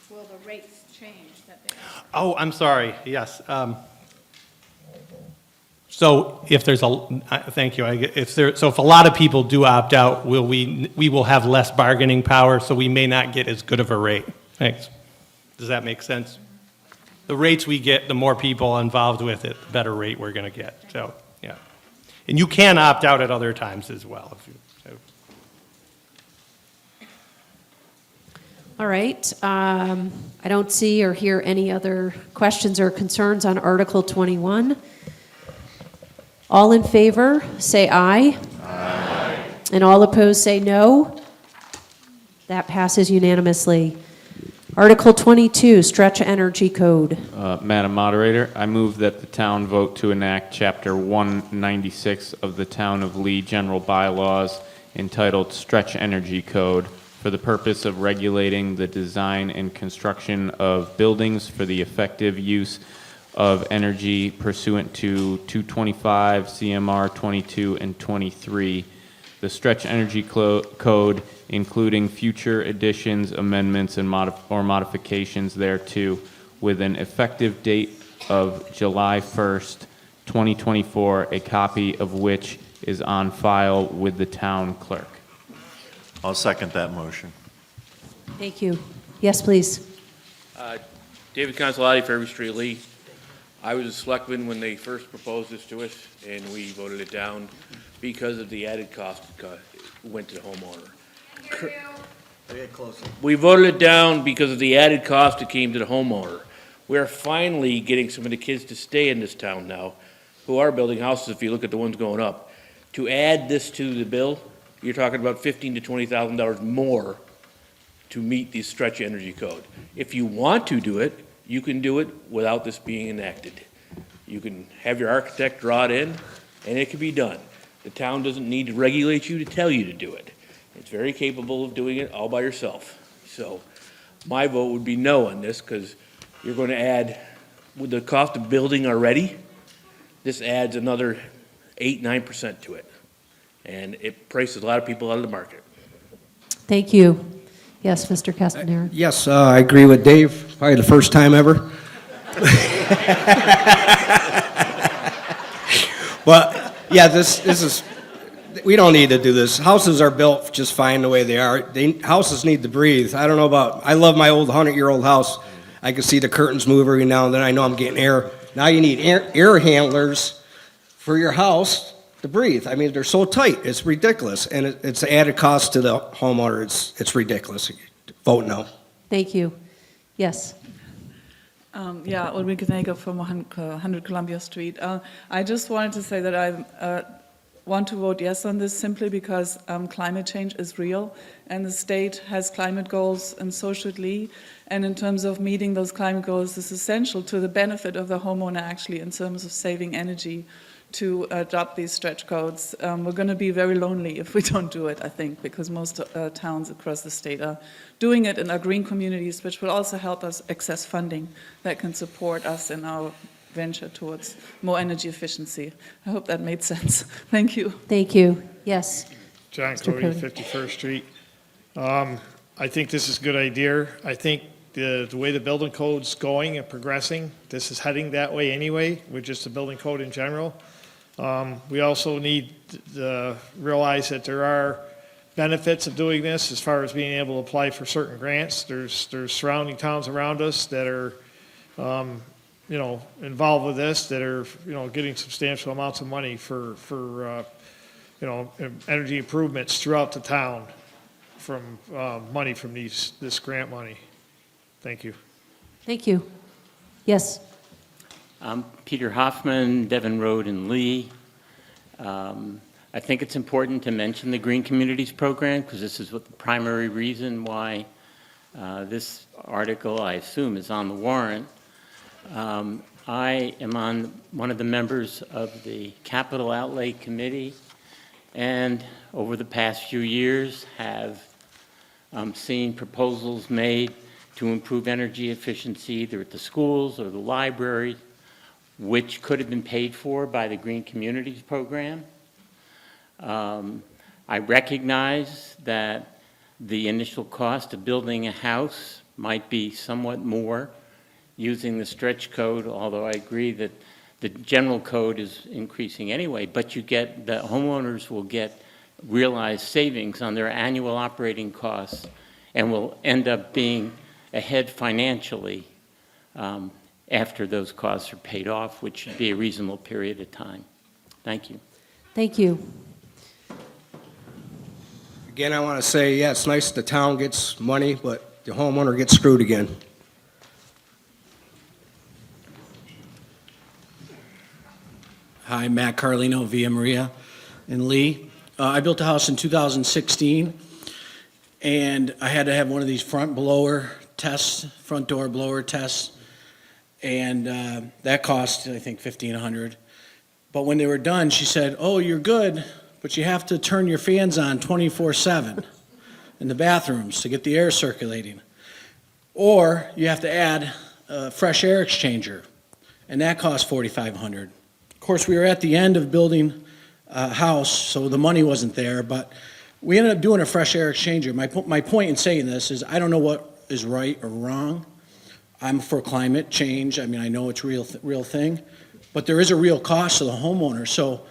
S6: will the rates change?
S3: Oh, I'm sorry. Yes. So if there's thank you. If a lot of people do opt out, we will have less bargaining power, so we may not get as good of a rate. Thanks. Does that make sense? The rates we get, the more people involved with it, the better rate we're going to get. So, yeah. And you can opt out at other times as well.
S1: All right. I don't see or hear any other questions or concerns on Article 21. All in favor, say aye. Aye. And all opposed, say no. That passes unanimously. Article 22, Stretch Energy Code.
S5: Madam Moderator, I move that the town vote to enact Chapter 196 of the Town of Lee General Bylaws entitled Stretch Energy Code for the purpose of regulating the design and construction of buildings for the effective use of energy pursuant to 225 CMR 22 and 23. The Stretch Energy Code, including future additions, amendments, and modifications thereto, with an effective date of July 1st, 2024, a copy of which is on file with the town clerk.
S15: I'll second that motion.
S1: Thank you. Yes, please.
S19: David Consolati, Fairview Street, Lee. I was a selectman when they first proposed this to us, and we voted it down because of the added cost it went to the homeowner. We voted it down because of the added cost it came to the homeowner. We're finally getting some of the kids to stay in this town now, who are building houses, if you look at the ones going up. To add this to the bill, you're talking about $15,000 to $20,000 more to meet the Stretch Energy Code. If you want to do it, you can do it without this being enacted. You can have your architect draw it in, and it can be done. The town doesn't need to regulate you to tell you to do it. It's very capable of doing it all by yourself. So my vote would be no on this, because you're going to add, with the cost of building already, this adds another 8-9% to it. And it prices a lot of people out of the market.
S1: Thank you. Yes, Mr. Castanera.
S14: Yes, I agree with Dave, probably the first time ever. But, yeah, this is, we don't need to do this. Houses are built just fine the way they are. Houses need to breathe. I don't know about, I love my old 100-year-old house. I can see the curtains move every now and then. I know I'm getting air. Now you need air handlers for your house to breathe. I mean, they're so tight, it's ridiculous. And it's added cost to the homeowner. It's ridiculous. Vote no.
S1: Thank you. Yes.
S21: Yeah, Ulrike Neger from 100 Columbia Street. I just wanted to say that I want to vote yes on this simply because climate change is real, and the state has climate goals, and so should Lee. And in terms of meeting those climate goals, it's essential to the benefit of the homeowner, actually, in terms of saving energy, to adopt these stretch codes. We're going to be very lonely if we don't do it, I think, because most towns across the state are doing it in our green communities, which will also help us access funding that can support us in our venture towards more energy efficiency. I hope that made sense. Thank you.
S1: Thank you. Yes.
S13: John
S1: Mr.
S13: Cody,
S1: Cody.
S13: 51st Street. I think this is a good idea. I think the way the building code's going and progressing, this is heading that way anyway, with just the building code in general. We also need to realize that there are benefits of doing this as far as being able to apply for certain grants. There's surrounding towns around us that are, involved with this, that are, getting substantial amounts of money for energy improvements throughout the town from money from this grant money. Thank you.
S1: Thank you. Yes.
S23: I'm Peter Hoffman, Devon Road in Lee. I think it's important to mention the Green Communities Program because this is what the primary reason why this article, I assume, is on the warrant. I am one of the members of the Capital Outlay Committee, and over the past few years have seen proposals made to improve energy efficiency either at the schools or the library, which could have been paid for by the Green Communities Program. I recognize that the initial cost of building a house might be somewhat more using the stretch code, although I agree that the general code is increasing anyway, but the homeowners will get realized savings on their annual operating costs and will end up being ahead financially after those costs are paid off, which should be a reasonable period of time. Thank you.
S1: Thank you.
S14: Again, I want to say, yeah, it's nice the town gets money, but the homeowner gets screwed again.
S24: Hi, Matt Carlino, Via Maria in Lee. I built a house in 2016, and I had to have one of these front blower tests, front door blower tests, and that cost, I think, $1,500. But when they were done, she said, "Oh, you're good, but you have to turn your fans on 24/7 in the bathrooms to get the air circulating. Or you have to add a fresh air exchanger, and that costs $4,500. Of course, we were at the end of building a house, so the money wasn't there, but we ended up doing a fresh air exchanger. My point in saying this is I don't know what is right or wrong. I'm for climate change. I mean, I know it's a real thing, but there is a real cost to the homeowner. So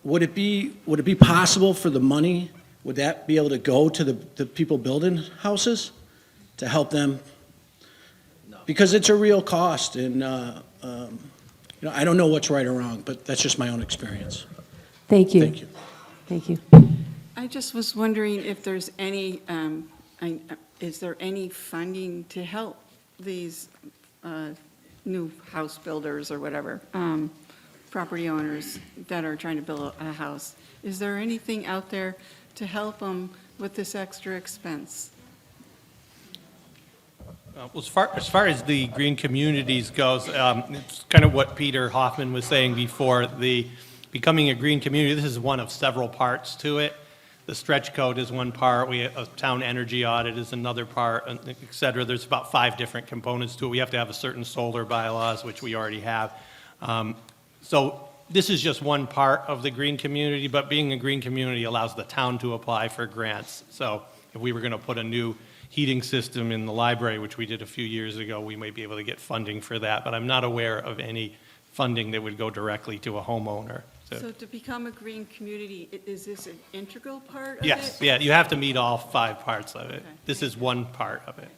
S24: would it be possible for the money, would that be able to go to the people building houses to help them? Because it's a real cost, and I don't know what's right or wrong, but that's just my own experience.
S1: Thank you.
S24: Thank you.
S1: Thank you.
S2: I just was wondering if there's any, is there any funding to help these new house builders or whatever, property owners that are trying to build a house? Is there anything out there to help them with this extra expense?
S3: Well, as far as the green communities goes, it's kind of what Peter Hoffman was saying before. The becoming a green community, this is one of several parts to it. The stretch code is one part. A town energy audit is another part, et cetera. There's about 5 different components to it. We have to have a certain solar bylaws, which we already have. So this is just one part of the green community, but being a green community allows the town to apply for grants. So if we were going to put a new heating system in the library, which we did a few years ago, we might be able to get funding for that, but I'm not aware of any funding that would go directly to a homeowner.
S2: So to become a green community, is this an integral part of it?
S3: Yes, yeah, you have to meet all 5 parts of it. This is one part of it.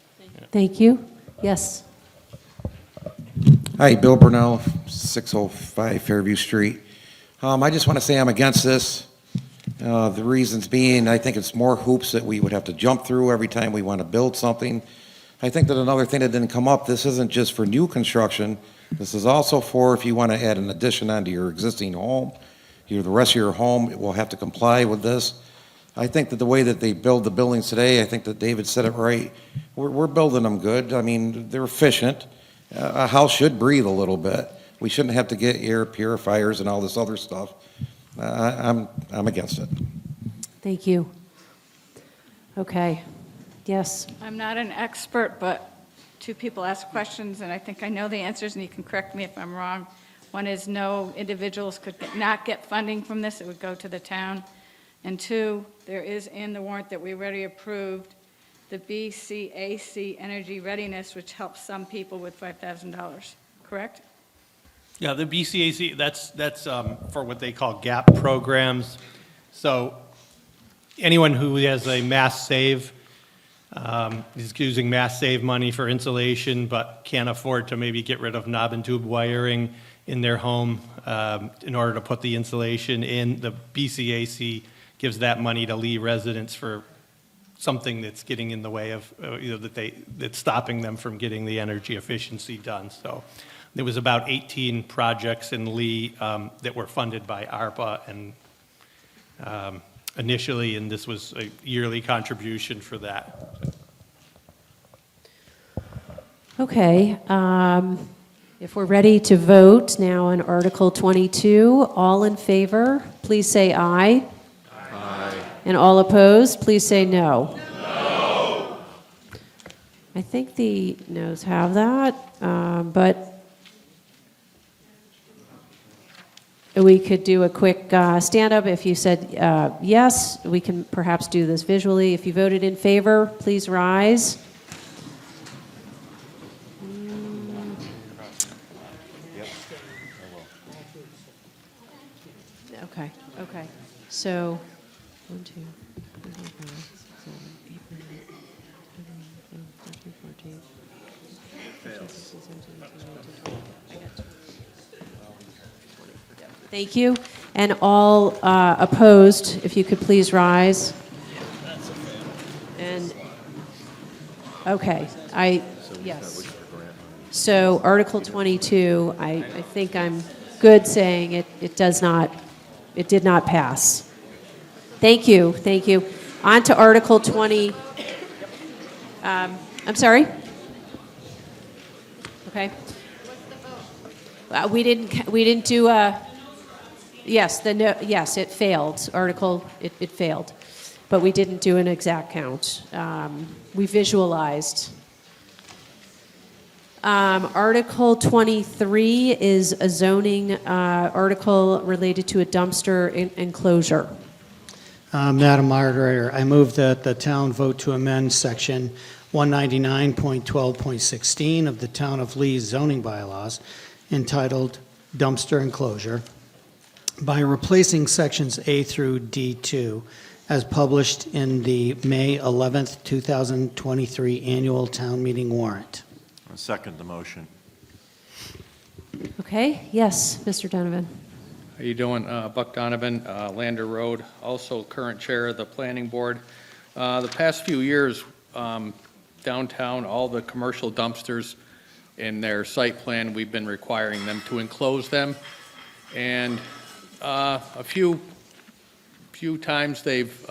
S1: Thank you. Yes.
S9: Hi, Bill Burnell, 605 Fairview Street. I just want to say I'm against this. The reasons being, I think it's more hoops that we would have to jump through every time we want to build something. I think that another thing that didn't come up, this isn't just for new construction. This is also for if you want to add an addition onto your existing home. The rest of your home will have to comply with this. I think that the way that they build the buildings today, I think that David said it right. We're building them good. I mean, they're efficient. A house should breathe a little bit. We shouldn't have to get air purifiers and all this other stuff. I'm against it.
S1: Thank you. Okay. Yes.
S6: I'm not an expert, but 2 people asked questions, and I think I know the answers, and you can correct me if I'm wrong. One is no individuals could not get funding from this, it would go to the town. And 2, there is in the warrant that we already approved, the BCAC Energy Readiness, which helps some people with $5,000, correct?
S3: Yeah, the BCAC, that's for what they call GAP programs. So anyone who has a mass save is using mass save money for insulation, but can't afford to maybe get rid of knob and tube wiring in their home in order to put the insulation in. The BCAC gives that money to Lee residents for something that's getting in the way of, that's stopping them from getting the energy efficiency done. So there was about 18 projects in Lee that were funded by ARPA and initially, and this was a yearly contribution for that.
S1: Okay. If we're ready to vote now on Article 22, all in favor, please say aye. Aye. And all opposed, please say no. No. I think the noes have that, but we could do a quick stand-up. If you said yes, we can perhaps do this visually. If you voted in favor, please rise. Okay. So, 1, 2, 3, 4, 5, 6, 7, 8, 9, 10, 11, 12, 13, 14. 15, 16, 17, 18, 19, 20. I got 20. Thank you. And all opposed, if you could please rise. And, okay, yes. So Article 22, I think I'm good saying it did not pass. Thank you. On to Article 20. I'm sorry? Okay? We didn't do a, yes, yes, it failed. Article, it failed. But we didn't do an exact count. We visualized. Article 23 is a zoning article related to a dumpster enclosure.
S7: Madam Moderator, I move that the town vote to amend Section 199.12.16 of the Town of Lee zoning bylaws entitled Dumpster Enclosure by replacing Sections A through D2 as published in the May 11th, 2023 annual town meeting warrant.
S15: I second the motion.
S1: Okay, yes, Mr. Donovan.
S10: How you doing? Buck Donovan, Lander Road, also current chair of the planning board. The past few years, downtown, all the commercial dumpsters in their site plan, we've been requiring them to enclose them. And a few times they've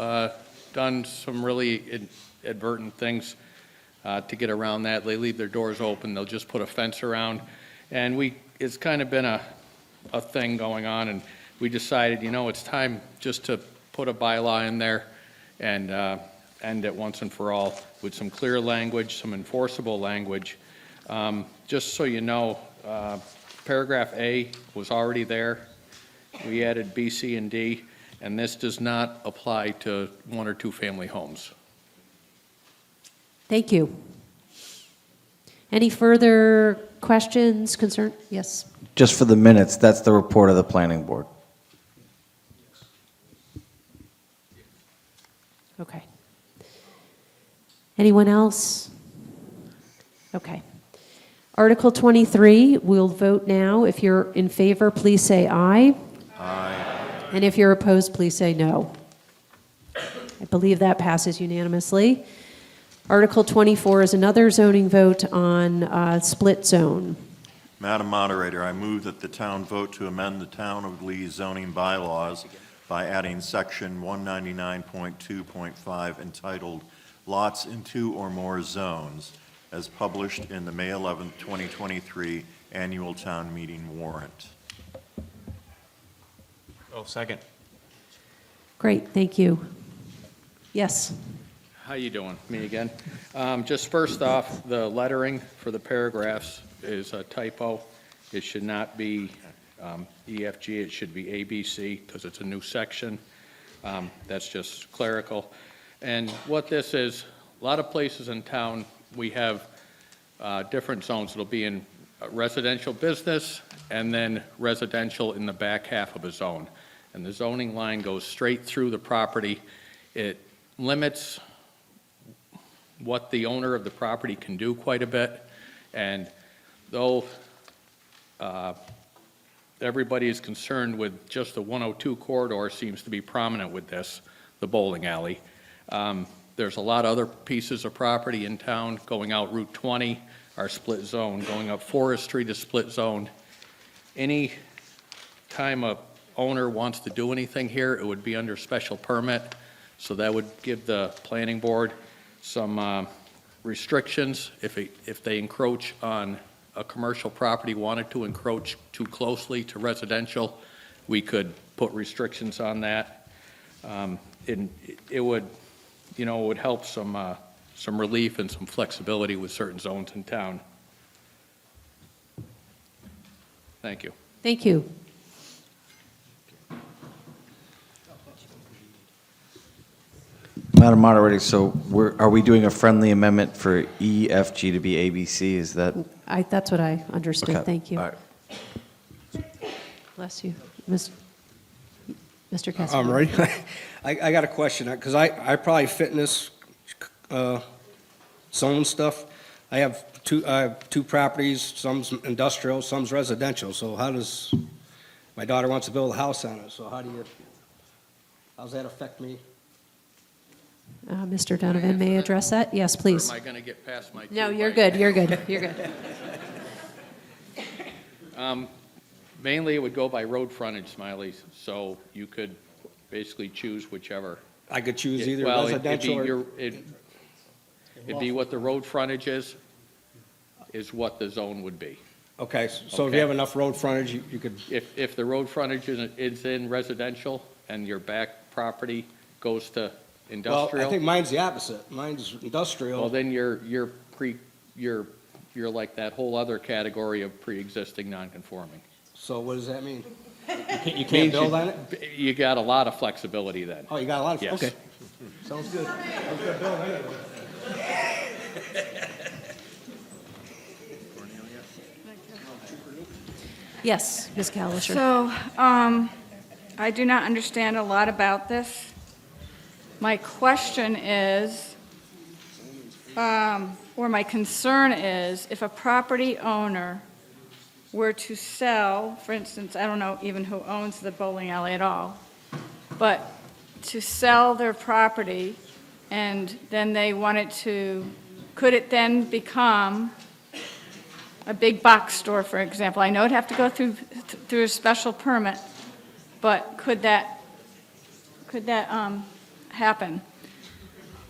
S10: done some really advertent things to get around that. They leave their doors open, they'll just put a fence around. And it's kind of been a thing going on, and we decided, it's time just to put a bylaw in there and end it once and for all with some clear language, some enforceable language. Just so you know, paragraph A was already there. We added B, C, and D, and this does not apply to 1 or 2 family homes.
S1: Thank you. Any further questions, concern? Yes.
S11: Just for the minutes, that's the report of the planning board.
S1: Okay. Anyone else? Okay. Article 23, we'll vote now. If you're in favor, please say aye.
S15: Aye.
S1: And if you're opposed, please say no. I believe that passes unanimously. Article 24 is another zoning vote on split zone.
S15: Madam Moderator, I move that the town vote to amend the Town of Lee zoning bylaws by adding Section 199.2.5 entitled Lots in 2 or More Zones, as published in the May 11, 2023 annual town meeting warrant.
S5: Oh, second.
S1: Great, thank you. Yes.
S10: How you doing? Me again. Just first off, the lettering for the paragraphs is a typo. It should not be EFG, it should be ABC because it's a new section. That's just clerical. And what this is, a lot of places in town, we have different zones. It'll be in residential business and then residential in the back half of a zone. And the zoning line goes straight through the property. It limits what the owner of the property can do quite a bit. And though everybody is concerned with just the 102 corridor seems to be prominent with this, the bowling alley. There's a lot of other pieces of property in town going out Route 20, our split zone, going up Forest Street is split zone. Any time a owner wants to do anything here, it would be under special permit. So that would give the planning board some restrictions. If they encroach on a commercial property, wanted to encroach too closely to residential, we could put restrictions on that. It would, it would help some relief and some flexibility with certain zones in town. Thank you.
S1: Thank you.
S11: Madam Moderator, so are we doing a friendly amendment for EFG to be ABC? Is that?
S1: That's what I understood.
S11: Okay.
S1: Thank you.
S11: All right.
S1: Bless you. Mr. Kessler.
S14: I'm ready. I got a question, because I probably fit in this zone stuff. I have two properties, some's industrial, some's residential, so my daughter wants to build a house on it, so how's that affect me?
S1: Mr. Donovan may address that. Yes, please.
S10: Or am I going to get past my?
S1: No, you're good. You're good. You're good.
S10: Mainly, it would go by road frontage, Smiley, so you could basically choose whichever.
S14: I could choose either
S10: Well,
S14: residential or...
S10: It'd be what the road frontage is. is what the zone would be.
S14: Okay, so if
S10: Okay.
S14: you have enough road frontage, you could,
S10: If the road frontage is in residential and your back property goes to
S14: well,
S10: industrial.
S14: I think mine's the opposite. Mine's
S10: Well,
S14: industrial.
S10: then you're like that whole other category of pre-existing non-conforming.
S14: So what does that mean? You
S10: Means
S14: can't build on it?
S10: You got a lot of flexibility then.
S14: Oh, you got a lot of,
S10: Yes.
S14: okay. Sounds good. Sounds good, Bill, anyway.
S1: Yes, Ms. Calisher.
S6: So, I do not understand a lot about this. My question is, or my concern is, if a property owner were to sell, for instance, I don't know even who owns the bowling alley at all, but to sell their property, and then they wanted to, could it then become a big box store, for example? I know it'd have to go through a special permit, but could that happen?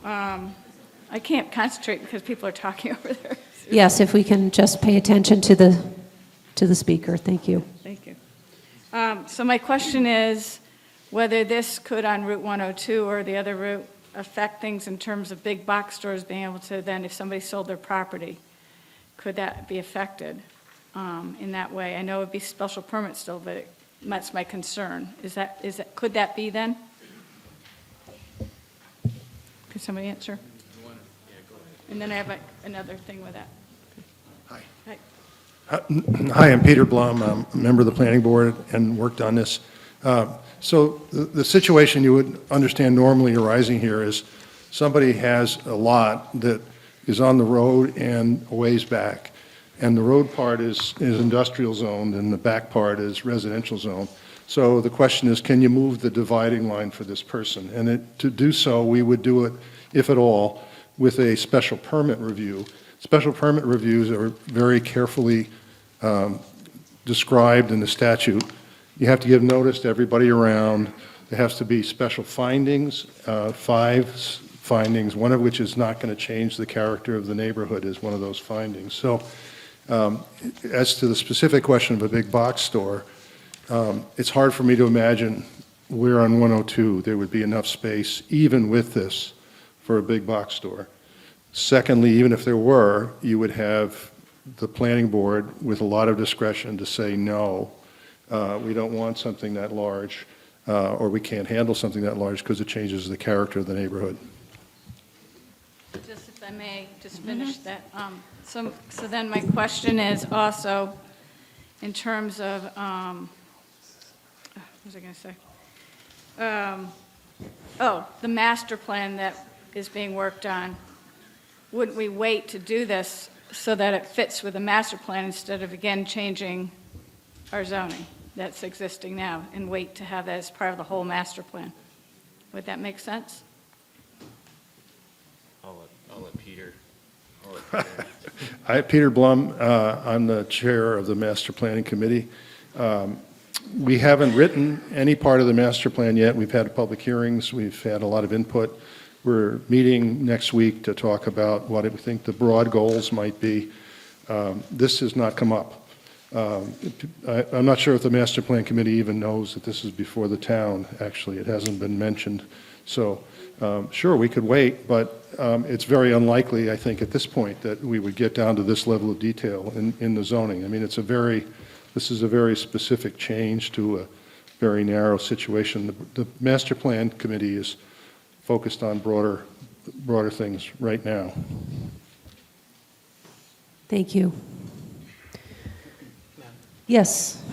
S6: I can't concentrate because people are talking over there.
S1: Yes, if we can just pay attention to the speaker, thank you.
S6: Thank you. So my question is whether this could, on Route 102 or the other route, affect things in terms of big box stores being able to then, if somebody sold their property, could that be affected in that way? I know it'd be special permit still, but that's my concern. Could that be then? Could somebody answer? And then I have another thing with that.
S16: Hi.
S6: Hi.
S16: Hi, I'm Peter Blum. I'm a member of the planning board and worked on this. So the situation you would understand normally arising here is somebody has a lot that is on the road and a ways back. And the road part is industrial zoned and the back part is residential zone. So the question is, can you move the dividing line for this person? And to do so, we would do it, if at all, with a special permit review. Special permit reviews are very carefully described in the statute. You have to give notice to everybody around. There has to be special findings, 5 findings, one of which is not going to change the character of the neighborhood is one of those findings. So as to the specific question of a big box store, it's hard for me to imagine where on 102 there would be enough space, even with this, for a big box store. Secondly, even if there were, you would have the planning board with a lot of discretion to say, no, we don't want something that large, or we can't handle something that large because it changes the character of the neighborhood.
S6: Just if I may, just finish that. So then my question is also, in terms of, what was I going to say? The master plan that is being worked on. Wouldn't we wait to do this so that it fits with the master plan instead of, again, changing our zoning that's existing now, and wait to have that as part of the whole master plan? Would that make sense?
S5: I'll let Peter.
S16: Peter Blum, I'm the chair of the Master Planning Committee. We haven't written any part of the master plan yet. We've had public hearings. We've had a lot of input. We're meeting next week to talk about what we think the broad goals might be. This has not come up. I'm not sure if the Master Plan Committee even knows that this is before the town, actually. It hasn't been mentioned. So, sure, we could wait, but it's very unlikely, I think, at this point, that we would get down to this level of detail in the zoning. I mean, this is a very specific change to a very narrow situation. The Master Plan Committee is focused on broader things right now.
S1: Thank you. Yes.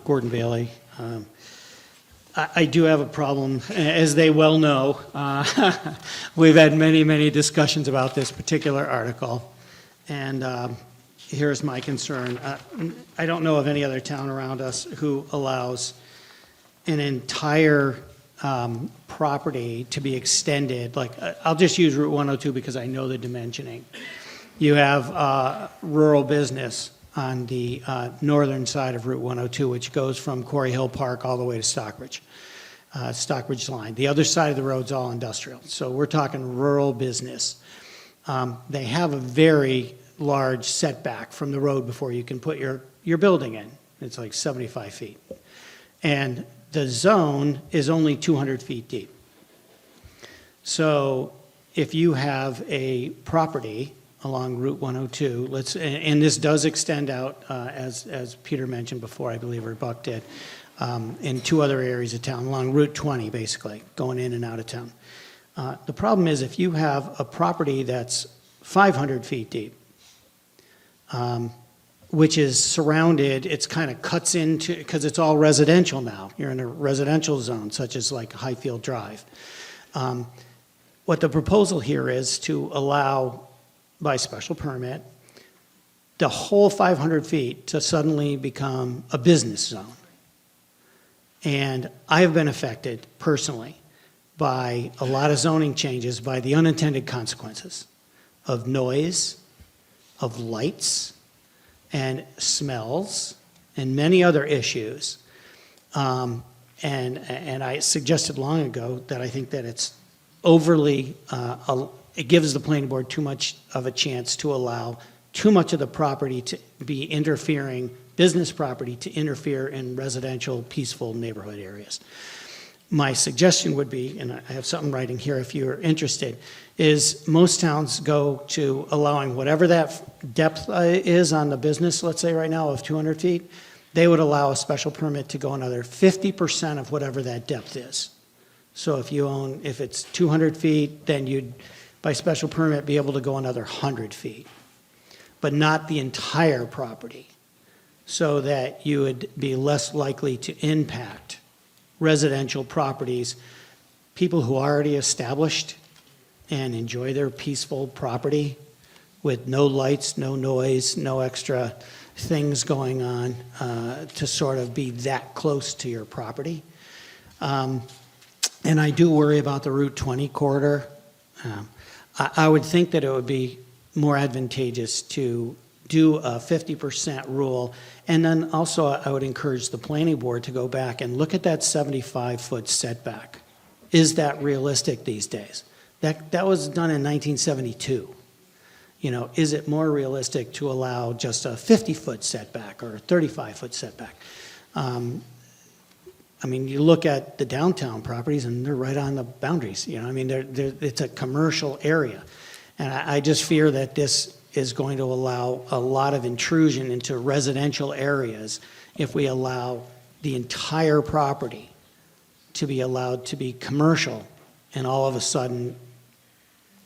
S7: Gordon Bailey. I do have a problem, as they well know. We've had many, many discussions about this particular article, and here's my concern. I don't know of any other town around us who allows an entire property to be extended. Like, I'll just use Route 102 because I know the dimensioning. You have rural business on the northern side of Route 102, which goes from Quarry Hill Park all the way to Stockbridge line. The other side of the road's all industrial. So we're talking rural business. They have a very large setback from the road before you can put your building in. It's like 75 feet. And the zone is only 200 feet deep. So if you have a property along Route 102, and this does extend out, as Peter mentioned before, I believe, or Buck did, in 2 other areas of town, along Route 20, basically, going in and out of town. The problem is if you have a property that's 500 feet deep, which is surrounded, it's kind of cuts into, because it's all residential now. You're in a residential zone, such as like Highfield Drive. What the proposal here is to allow, by special permit, the whole 500 feet to suddenly become a business zone. And I have been affected personally by a lot of zoning changes by the unintended consequences of noise, of lights, and smells, and many other issues. And I suggested long ago that I think that it's overly, it gives the planning board too much of a chance to allow too much of the property to be interfering, business property to interfere in residential, peaceful neighborhood areas. My suggestion would be, and I have something writing here if you're interested, is most towns go to allowing whatever that depth is on the business, let's say right now of 200 feet, they would allow a special permit to go another 50% of whatever that depth is. So if it's 200 feet, then you'd, by special permit, be able to go another 100 feet, but not the entire property, so that you would be less likely to impact residential properties, people who are already established and enjoy their peaceful property with no lights, no noise, no extra things going on, to sort of be that close to your property. And I do worry about the Route 20 corridor. I would think that it would be more advantageous to do a 50% rule. And then also I would encourage the planning board to go back and look at that 75-foot setback. Is that realistic these days? That was done in 1972. You know, is it more realistic to allow just a 50-foot setback or a 35-foot setback? I mean, you look at the downtown properties and they're right on the boundaries. You know, I mean, it's a commercial area. And I just fear that this is going to allow a lot of intrusion into residential areas if we allow the entire property to be allowed to be commercial and all of a sudden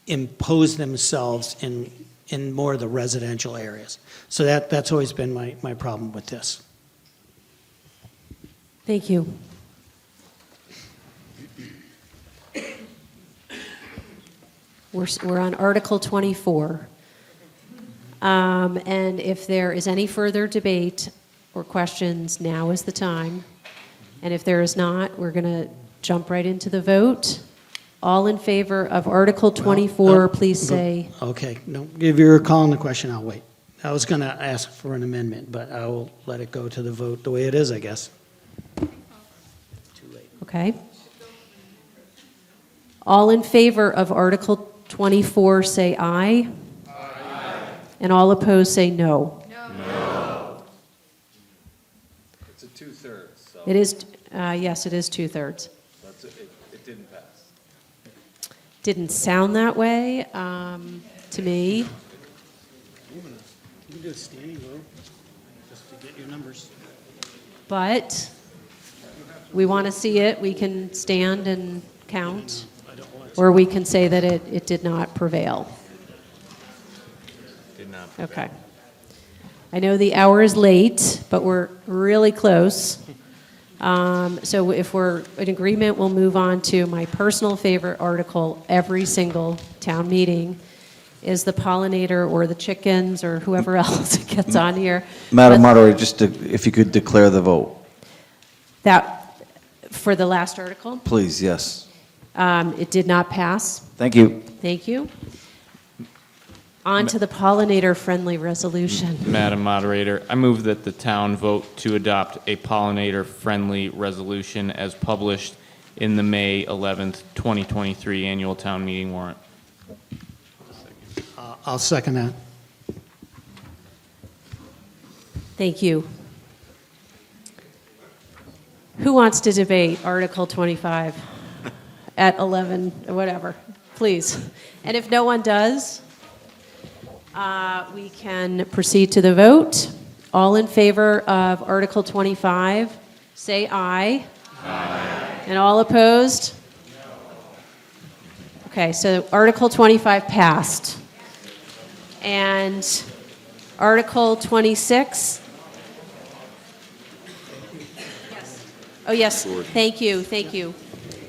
S7: impose themselves in more of the residential areas. So that's always been my problem with this.
S1: Thank you. We're on Article 24. And if there is any further debate or questions, now is the time. And if there is not, we're going to jump right into the vote. All in favor of Article 24, please say.
S7: Okay, no, if you're calling the question, I'll wait. I was going to ask for an amendment, but I will let it go to the vote the way it is, I guess.
S1: Okay. All in favor of Article 24, say aye. Aye. And all opposed, say no.
S11: No. It's a 2/3. So
S1: It is, yes, it is 2/3.
S11: it didn't pass.
S1: Didn't sound that way to me.
S7: You can do a standing vote, just to get your numbers.
S1: But we want to see it. We can stand and count. Or we can say that it did not prevail.
S5: Did not prevail.
S1: Okay. I know the hour is late, but we're really close. So if we're in agreement, we'll move on to my personal favorite article every single town meeting is the pollinator or the chickens or whoever else gets on here.
S11: Madam Moderator, if you could declare the vote.
S1: That, for the last article,
S11: Please, yes.
S1: it did not pass.
S11: Thank you.
S1: Thank you. On to the pollinator-friendly resolution.
S5: Madam Moderator, I move that the town vote to adopt a pollinator-friendly resolution as published in the May 11th, 2023 annual town meeting warrant.
S7: I'll second that.
S1: Thank you. Who wants to debate Article 25 at 11, whatever, please? And if no one does, we can proceed to the vote. All in favor of Article 25, say aye. Aye. And all opposed? No. Okay, so Article 25 passed. And Article 26? Oh, yes, thank you, thank you.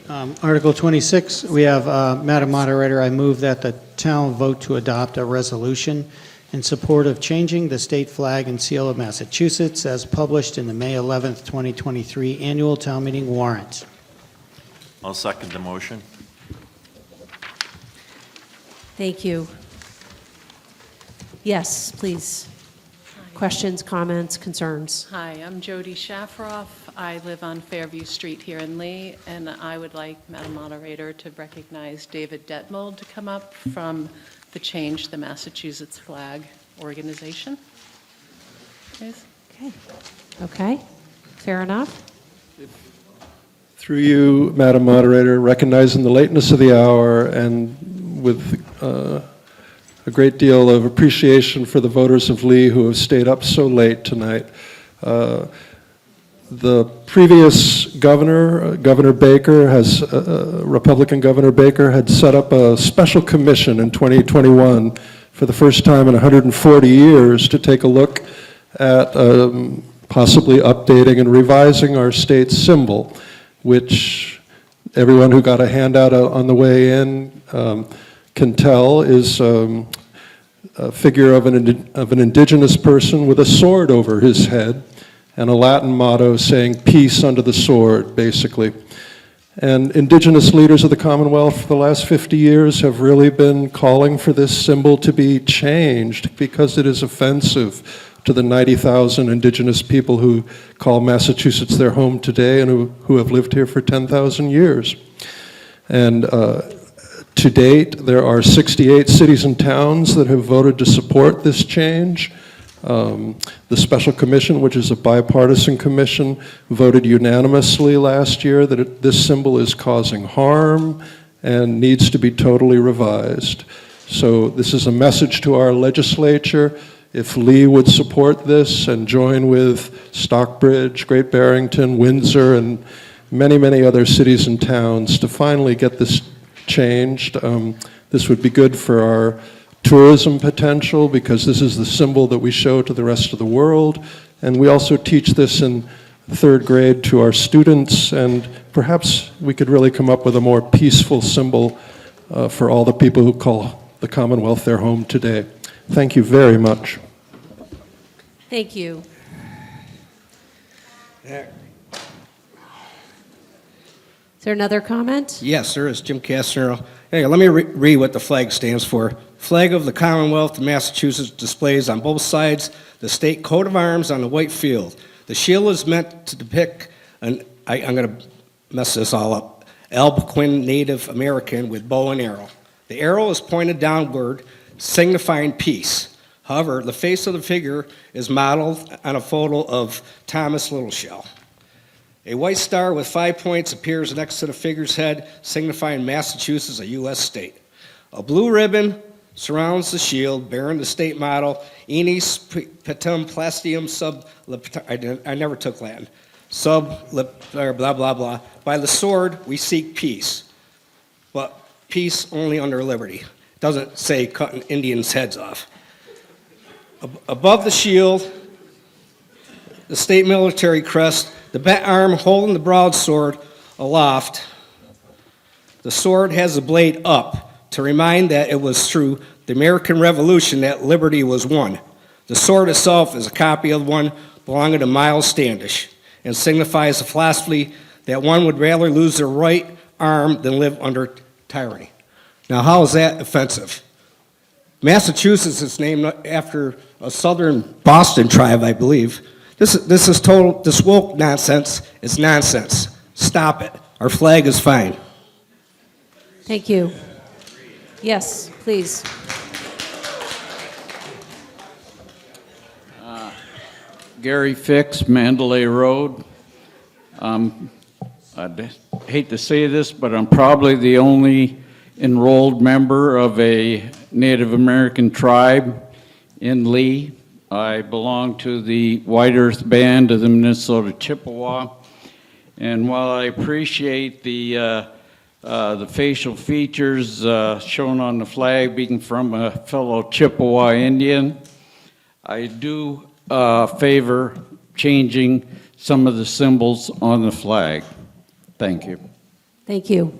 S7: Article 26, we have, Madam Moderator, I move that the town vote to adopt a resolution in support of changing the state flag and seal of Massachusetts as published in the May 11th, 2023 annual town meeting warrant.
S15: I'll second the motion.
S1: Thank you. Yes, please. Questions, comments, concerns?
S4: Hi, I'm Jody Shafroff. I live on Fairview Street here in Lee, and I would like, Madam Moderator, to recognize David Detmold to come up from the Change the Massachusetts Flag organization. Please.
S1: Okay, fair enough.
S16: Through you, Madam Moderator, recognizing the lateness of the hour and with a great deal of appreciation for the voters of Lee who have stayed up so late tonight. The previous governor, Governor Baker, Republican Governor Baker, had set up a special commission in 2021 for the first time in 140 years to take a look at possibly updating and revising our state symbol, which everyone who got a handout on the way in can tell is a figure of an indigenous person with a sword over his head and a Latin motto saying peace under the sword, basically. And indigenous leaders of the Commonwealth for the last 50 years have really been calling for this symbol to be changed because it is offensive to the 90,000 indigenous people who call Massachusetts their home today and who have lived here for 10,000 years. And to date, there are 68 cities and towns that have voted to support this change. The Special Commission, which is a bipartisan commission, voted unanimously last year that this symbol is causing harm and needs to be totally revised. So this is a message to our legislature. If Lee would support this and join with Stockbridge, Great Barrington, Windsor, and many, many other cities and towns to finally get this changed, this would be good for our tourism potential because this is the symbol that we show to the rest of the world. And we also teach this in third grade to our students, and perhaps we could really come up with a more peaceful symbol for all the people who call the Commonwealth their home today. Thank you very much.
S1: Thank you. Is there another comment?
S14: Yes, there is. Jim Castro. Hey, let me read what the flag stands for. Flag of the Commonwealth of Massachusetts displays on both sides the state coat of arms on the white field. The shield is meant to depict I'm going to mess this all up, Algonquin Native American with bow and arrow. The arrow is pointed downward, signifying peace. However, the face of the figure is modeled on a photo of Thomas Littleshell. A white star with 5 points appears next to the figure's head, signifying Massachusetts, a U.S. state. A blue ribbon surrounds the shield, bearing the state motto, Enis Patem Plastium Sub, I never took Latin, Sub, blah, blah, blah. By the sword, we seek peace, but peace only under liberty. It doesn't say cutting Indians' heads off. Above the shield, the state military crest, the bent arm holding the broadsword aloft. The sword has the blade up to remind that it was through the American Revolution that liberty was won. The sword itself is a copy of one belonging to Miles Standish and signifies the philosophy that one would rather lose their right arm than live under tyranny. Now, how is that offensive? Massachusetts is named after a southern Boston tribe, I believe. This is total, this woke nonsense is nonsense. Stop it. Our flag is fine.
S1: Thank you. Yes, please.
S17: Gary Fix, Mandalay Road. I'd hate to say this, but I'm probably the only enrolled member of a Native American tribe in Lee. I belong to the White Earth Band of the Minnesota Chippewa. And while I appreciate the facial features shown on the flag being from a fellow Chippewa Indian, I do favor changing some of the symbols on the flag. Thank you.
S1: Thank you.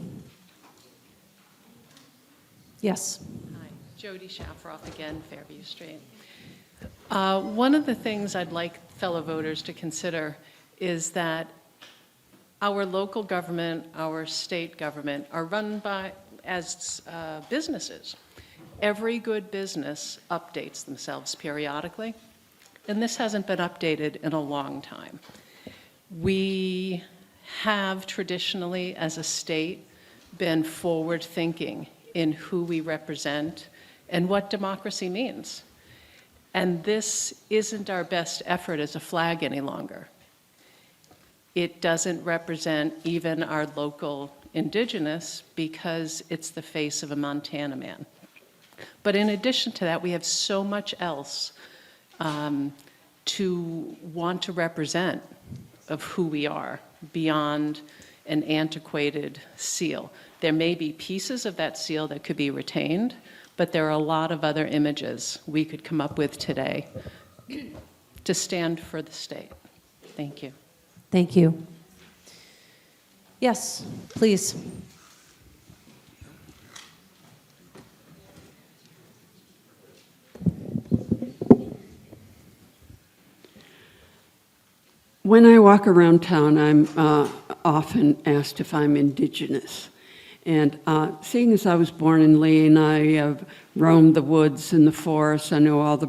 S1: Yes.
S4: Hi, Jody Shafroff again, Fairview Street. One of the things I'd like fellow voters to consider is that our local government, our state government are run as businesses. Every good business updates themselves periodically, and this hasn't been updated in a long time. We have traditionally, as a state, been forward-thinking in who we represent and what democracy means. And this isn't our best effort as a flag any longer. It doesn't represent even our local indigenous because it's the face of a Montana man. But in addition to that, we have so much else to want to represent of who we are beyond an antiquated seal. There may be pieces of that seal that could be retained, but there are a lot of other images we could come up with today to stand for the state. Thank you.
S1: Thank you. Yes, please.
S18: When I walk around town, I'm often asked if I'm Indigenous. And seeing as I was born in Lee and I have roamed the woods and the forests, I know all the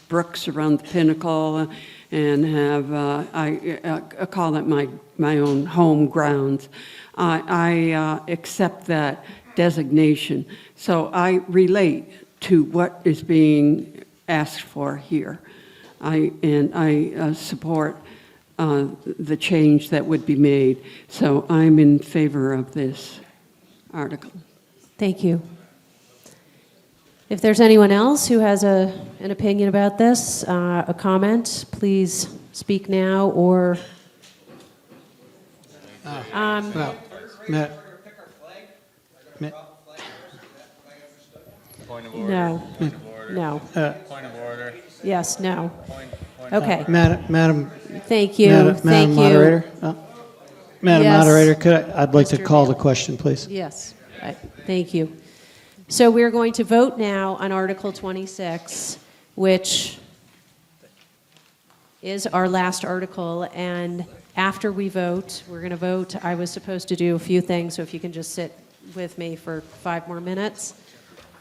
S18: brooks around the Pinnacle and have, I call it my own home grounds. I accept that designation. So I relate to what is being asked for here. I support the change that would be made. So I'm in favor of this article.
S1: Thank you. If there's anyone else who has an opinion about this, a comment, please speak now or.
S7: Well, Matt.
S5: Point of order.
S1: No.
S5: Point of order.
S1: No.
S5: Point of order.
S1: Yes, no.
S5: Point
S1: Okay.
S7: Madam.
S1: Thank you.
S7: Madam
S1: Thank you.
S7: Moderator. Madam
S1: Yes.
S7: Moderator, I'd like to
S1: Mr.
S7: call the
S1: Neal.
S7: question, please.
S1: Yes, right. Thank you. So we're going to vote now on Article 26, which is our last article. And after we vote, we're going to vote. I was supposed to do a few things, so if you can just sit with me for 5 more minutes,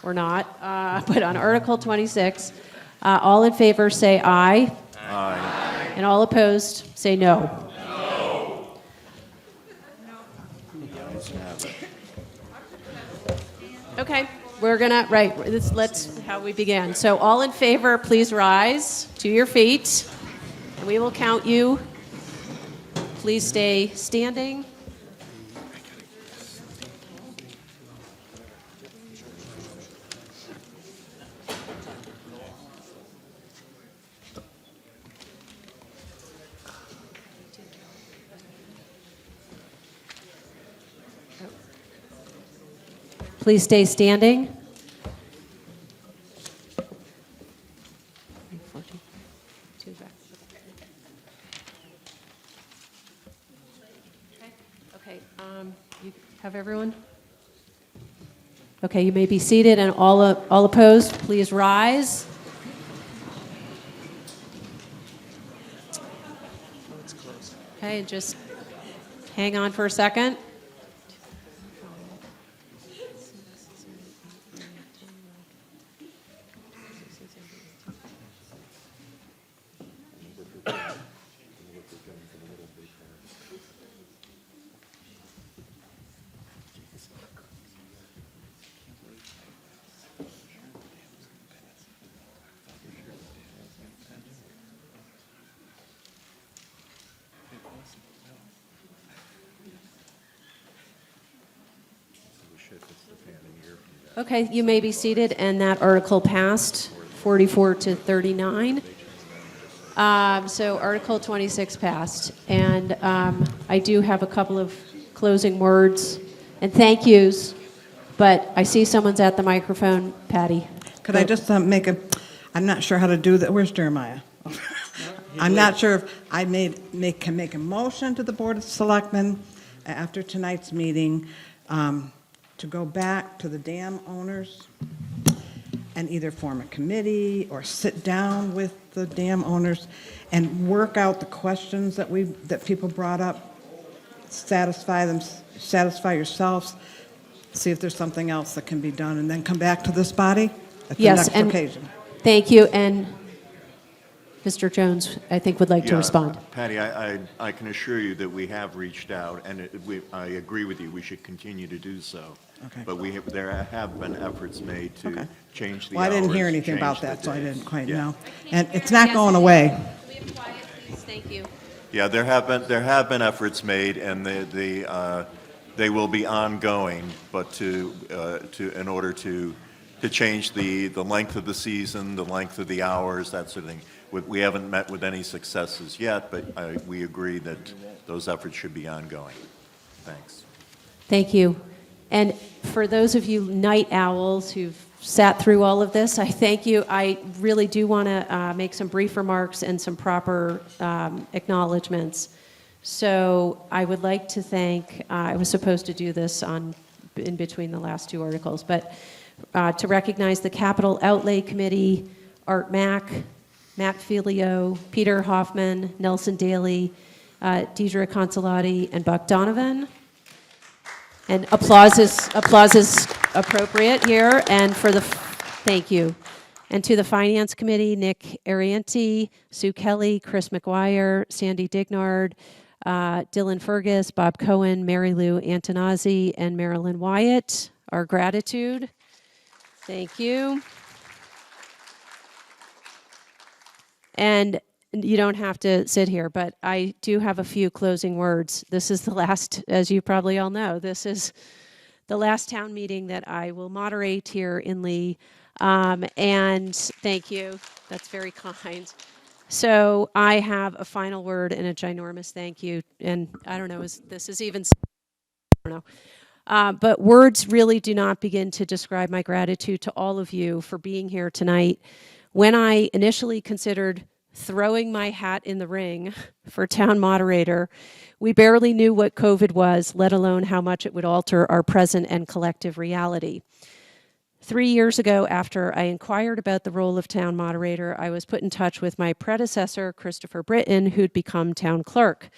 S1: or not. But on Article 26, all in favor say aye. Aye. And all opposed say no. Okay, we're gonna, right, let's how we began. So all in favor, please rise to your feet, and we will count you. Please stay standing. Please stay standing. Okay, you have everyone? Okay, you may be seated, and all opposed, please rise. Okay, just hang on for a second. Okay, you may be seated, and that article passed 44 to 39. So Article 26 passed, and I do have a couple of closing words and thank yous, but I see someone's at the microphone. Patty.
S8: Could I just I'm not sure how to do that. Where's Jeremiah? I'm not sure if I can make a motion to the Board of Selectmen after tonight's meeting to go back to the dam owners and either form a committee or sit down with the dam owners and work out the questions that people brought up, satisfy yourselves, see if there's something else that can be done, and then come back to this body at the next occasion.
S1: Thank you, and Mr. Jones, I think, would like to respond.
S15: Patty, I can assure you that we have reached out, and I agree with you, we should continue to do so.
S8: Okay.
S15: But there have been efforts made to change the hours.
S8: Well, I didn't hear anything about
S15: change
S8: that,
S15: the
S8: so I
S15: days.
S8: didn't quite
S15: Yeah.
S8: know. And it's not going away.
S1: We have quiet, please. Thank you.
S15: Yeah, there have been efforts made, and they will be ongoing, but in order to change the length of the season, the length of the hours, that sort of thing. We haven't met with any successes yet, but we agree that those efforts should be ongoing. Thanks.
S1: Thank you. And for those of you night owls who've sat through all of this, I thank you. I really do want to make some brief remarks and some proper acknowledgments. So I would like to thank, I was supposed to do this in between the last two articles, but to recognize the Capital Outlay Committee, Art Mack, Matt Filio, Peter Hoffman, Nelson Daly, Deidre Consolati, and Buck Donovan. And applause is appropriate here. And thank you. And to the Finance Committee, Nick Arienti, Sue Kelly, Chris McGuire, Sandy Dignard, Dylan Fergus, Bob Cohen, Mary Lou Antonazzi, and Marilyn Wyatt. Our gratitude. Thank you. And you don't have to sit here, but I do have a few closing words. This is the last, as you probably all know, this is the last town meeting that I will moderate here in Lee. And thank you. That's very kind. So I have a final word and a ginormous thank you. And I don't know, this is even, I don't know. But words really do not begin to describe my gratitude to all of you for being here tonight. When I initially considered throwing my hat in the ring for town moderator, we barely knew what COVID was, let alone how much it would alter our present and collective reality. 3 years ago, after I inquired about the role of town moderator, I was put in touch with my predecessor, Christopher Britton, who'd become town clerk.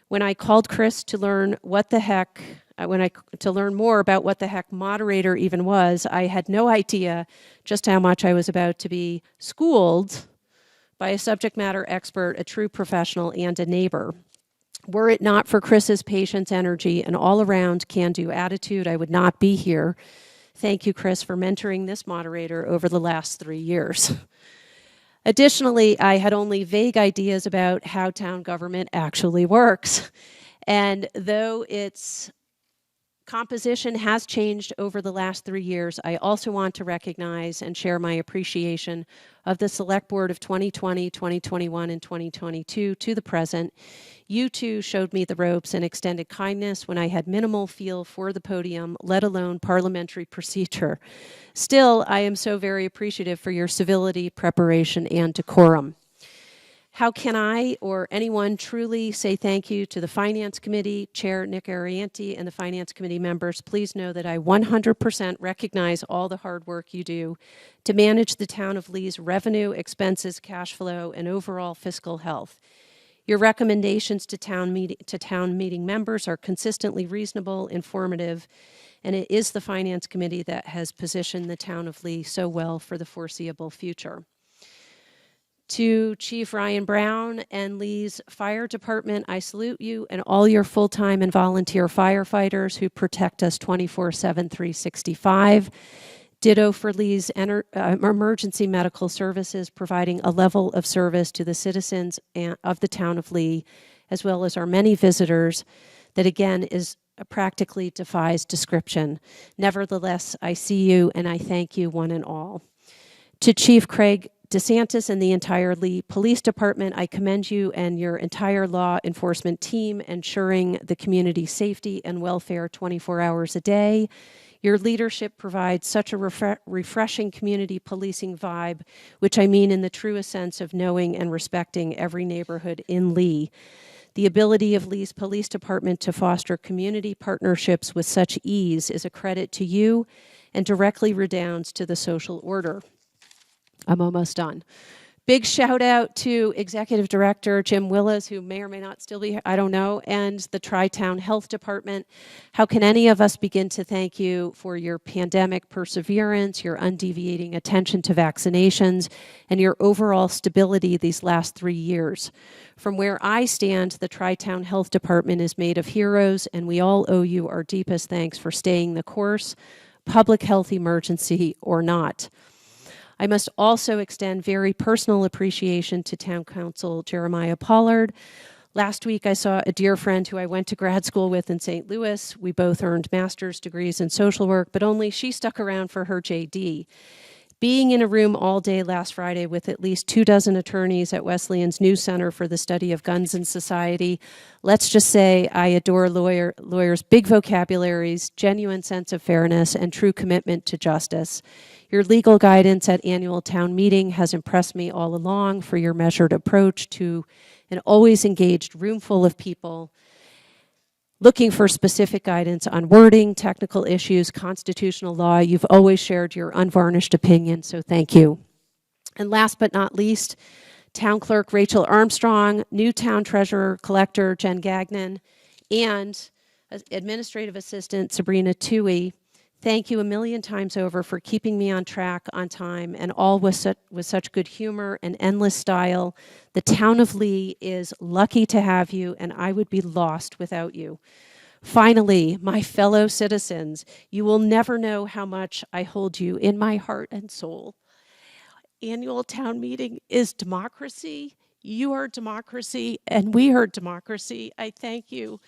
S1: When I called Chris to learn to learn more about what the heck moderator even was, I had no idea just how much I was about to be schooled by a subject matter expert, a true professional, and a neighbor. Were it not for Chris's patience, energy, and all-around can-do attitude, I would not be here. Thank you, Chris, for mentoring this moderator over the last 3 years. Additionally, I had only vague ideas about how town government actually works. And though its composition has changed over the last 3 years, I also want to recognize and share my appreciation of the Select Board of 2020, 2021, and 2022 to the present. You too showed me the ropes and extended kindness when I had minimal feel for the podium, let alone parliamentary procedure. Still, I am so very appreciative for your civility, preparation, and decorum. How can I or anyone truly say thank you to the Finance Committee, Chair Nick Arienti, and the Finance Committee members? Please know that I 100% recognize all the hard work you do to manage the town of Lee's revenue, expenses, cash flow, and overall fiscal health. Your recommendations to town meeting members are consistently reasonable, informative, and it is the Finance Committee that has positioned the town of Lee so well for the foreseeable future. To Chief Ryan Brown and Lee's Fire Department, I salute you and all your full-time and volunteer firefighters who protect us 24/7, 365. Ditto for Lee's emergency medical services, providing a level of service to the citizens of the town of Lee, as well as our many visitors, that again is practically defies description. Nevertheless, I see you and I thank you one and all. To Chief Craig DeSantis and the entire Lee Police Department, I commend you and your entire law enforcement team ensuring the community's safety and welfare 24 hours a day. Your leadership provides such a refreshing community policing vibe, which I mean in the truest sense of knowing and respecting every neighborhood in Lee. The ability of Lee's Police Department to foster community partnerships with such ease is a credit to you and directly redounds to the social order. I'm almost done. Big shout out to Executive Director Jim Willis, who may or may not still be here, I don't know, and the Tri-Town Health Department. How can any of us begin to thank you for your pandemic perseverance, your undeviating attention to vaccinations, and your overall stability these last 3 years? From where I stand, the Tri-Town Health Department is made of heroes, and we all owe you our deepest thanks for staying the course, public health emergency or not. I must also extend very personal appreciation to Town Council Jeremiah Pollard. Last week, I saw a dear friend who I went to grad school with in St. Louis. We both earned master's degrees in social work, but only she stuck around for her JD. Being in a room all day last Friday with at least 24 attorneys at Wesleyan's new Center for the Study of Guns in Society, let's just say I adore lawyers' big vocabularies, genuine sense of fairness, and true commitment to justice. Your legal guidance at annual town meeting has impressed me all along for your measured approach to an always engaged room full of people looking for specific guidance on wording, technical issues, constitutional law. You've always shared your unvarnished opinion, so thank you. And last but not least, Town Clerk Rachel Armstrong, new Town Treasurer Collector Jen Gagnon, and Administrative Assistant Sabrina Toohey. Thank you a million times over for keeping me on track, on time, and all with such good humor and endless style. The town of Lee is lucky to have you, and I would be lost without you. Finally, my fellow citizens, you will never know how much I hold you in my heart and soul. Annual town meeting is democracy. You are democracy, and we are democracy. I thank you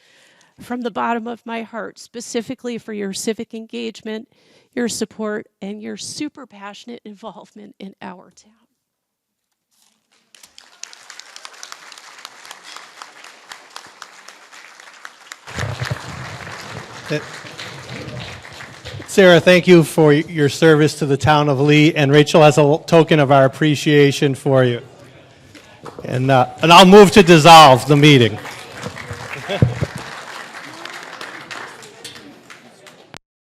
S1: from the bottom of my heart, specifically for your civic engagement, your support, and your super passionate involvement in our town.
S3: Sarah, thank you for your service to the town of Lee, and Rachel, as a token of our appreciation for you. And I'll move to dissolve the meeting.